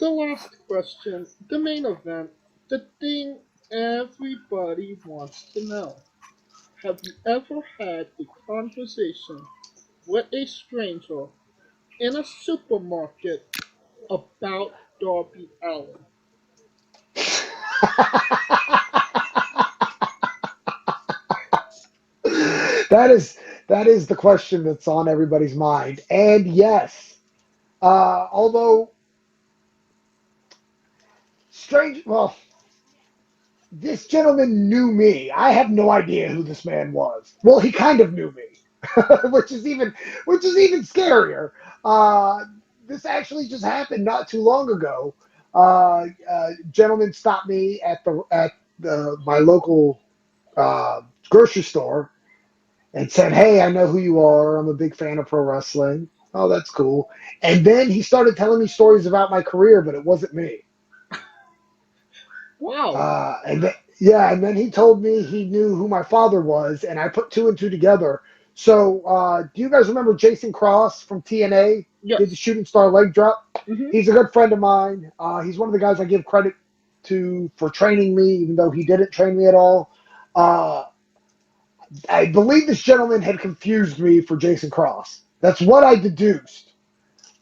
the last question, the main event, the thing everybody wants to know. Have you ever had a conversation with a stranger in a supermarket about Darby Allin? That is the question that's on everybody's mind. And yes, although strange, well, this gentleman knew me. I have no idea who this man was. Well, he kind of knew me, which is even scarier. Uh, this actually just happened not too long ago. Gentleman stopped me at the my local grocery store and said, "Hey, I know who you are. I'm a big fan of pro wrestling." Oh, that's cool. And then he started telling me stories about my career, but it wasn't me. Wow. And then he told me he knew who my father was, and I put two and two together. So, do you guys remember Jason Cross from TNA? Yes. Did the shooting star leg drop? Mhm. He's a good friend of mine. He's one of the guys I give credit to for training me, even though he didn't train me at all. I believe this gentleman had confused me for Jason Cross. That's what I deduced.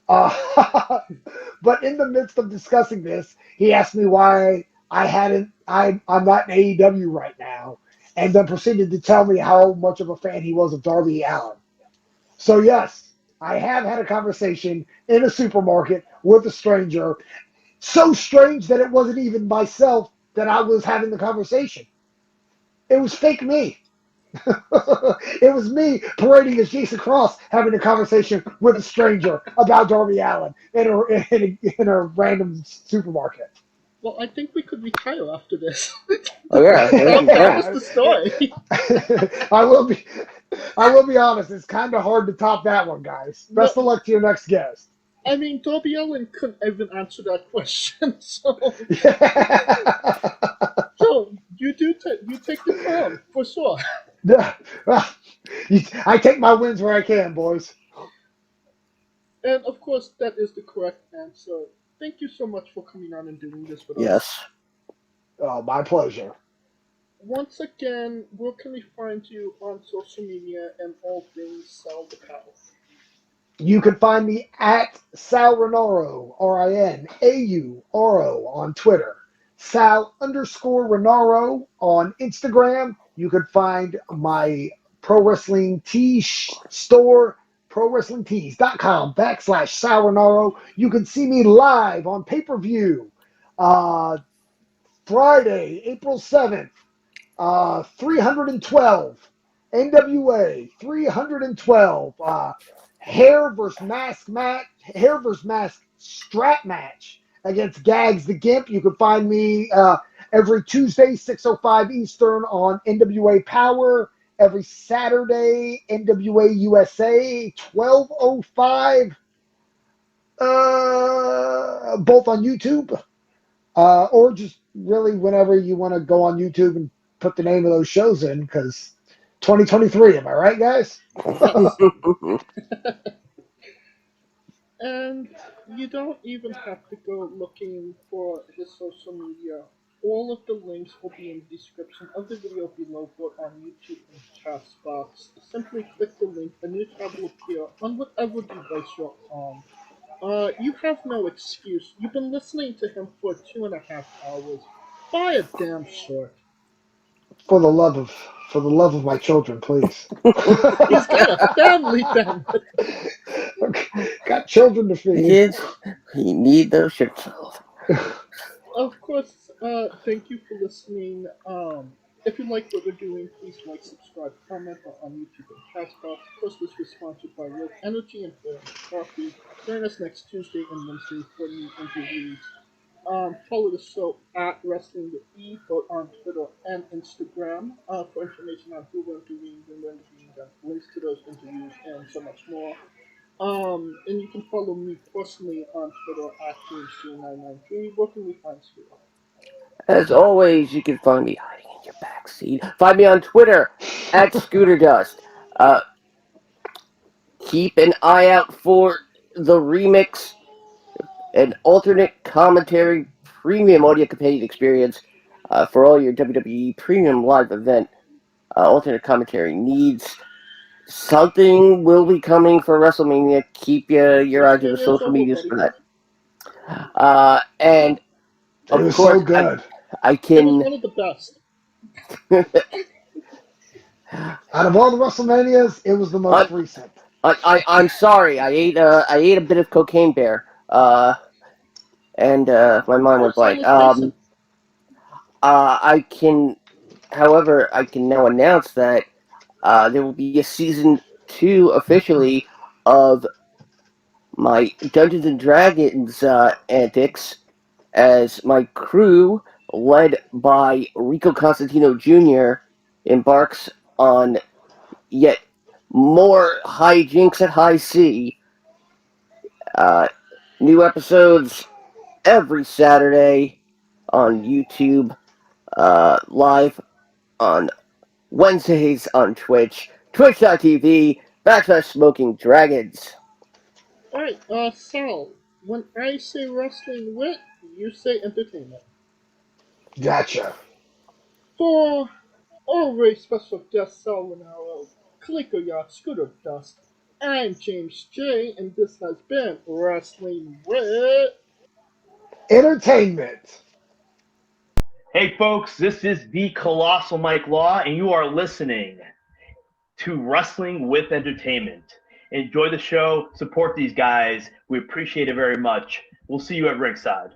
But in the midst of discussing this, he asked me why I'm not in AEW right now, and then proceeded to tell me how much of a fan he was of Darby Allin. So yes, I have had a conversation in a supermarket with a stranger. So strange that it wasn't even myself that I was having the conversation. It was fake me. It was me parading as Jason Cross having a conversation with a stranger about Darby Allin in a random supermarket. Well, I think we could retire after this. Oh yeah, That was the story. I will be honest. It's kind of hard to top that one, guys. Best of luck to your next guest. I mean, Darby Allin couldn't even answer that question, so you take the crown for sure. I take my wins where I can, boys. And of course, that is the correct answer. Thank you so much for coming on and doing this with us. yes. Oh, my pleasure. Once again, where can we find you on social media and all things Sal the Pal? You can find me at Sal Rinauro, Rinauro on Twitter. Sal_Rinauro on Instagram. You can find my pro wrestling tee store, prowrestlingtees.com/Sal Rinauro. You can see me live on pay-per-view Friday, April 7th. 312 NWA 312 hair versus mask strap match against Gags the Gimp. You can find me every Tuesday 6:05 Eastern on NWA Power, every Saturday NWA USA 12:05 both on YouTube or just really whenever you want to go on YouTube and put the name of those shows in, because 2023, am I right, guys? And you don't even have to go looking for his social media. All of the links will be in the description of the video below, both on YouTube and Castbox. Simply click the link, a new tab will appear on whatever device you're on. You have no excuse. You've been listening to him for 2.5 hours. Buy a damn shirt. For the love of my children, please. He's got a family, then. Got children to feed. Kids, you need those shirts. Of course, thank you for listening. If you like what we're doing, please like, subscribe, comment on YouTube and Castbox. Of course, this was sponsored by Red Energy and Fair Coffee. Join us next Tuesday and Wednesday for new interviews. Follow the show at Wrestling with E, both on Twitter and Instagram, for information on who we're interviewing, when we're interviewing them, links to those interviews, and so much more. And you can follow me personally on Twitter at JamesJ993. Where can we find you? As always, you can find me hiding in your backseat. Find me on Twitter at ScooterDust. Keep an eye out for the remix, an alternate commentary premium audio companion experience for all your WWE premium live event alternate commentary needs. Something will be coming for WrestleMania. Keep your eyes on the social media spread. And It of was course, so good. I It was can. one of the best. Out of all the WrestleManias, it was the most recent. I'm sorry. I ate a bit of cocaine bear. And my mind went blank. I can, however, I can now announce that there will be a season 2 officially of my Dungeons and Dragons antics as my crew, led by Rico Constantino Jr., embarks on yet more hijinks at high sea. New episodes every Saturday on YouTube, live on Wednesdays on Twitch, twitch.tv/Smoking Dragons. Alright, Sal, when I say wrestling wit, you say entertainment. Gotcha. For all very special guest Sal Rinauro, Clicker Yacht Scooter Dust, I'm James J, and this has been Wrestling Wit. Entertainment. Hey folks, this is the Colossal Mike Law, and you are listening to Wrestling with Entertainment. Enjoy the show, support these guys. We appreciate it very much. We'll see you at ringside.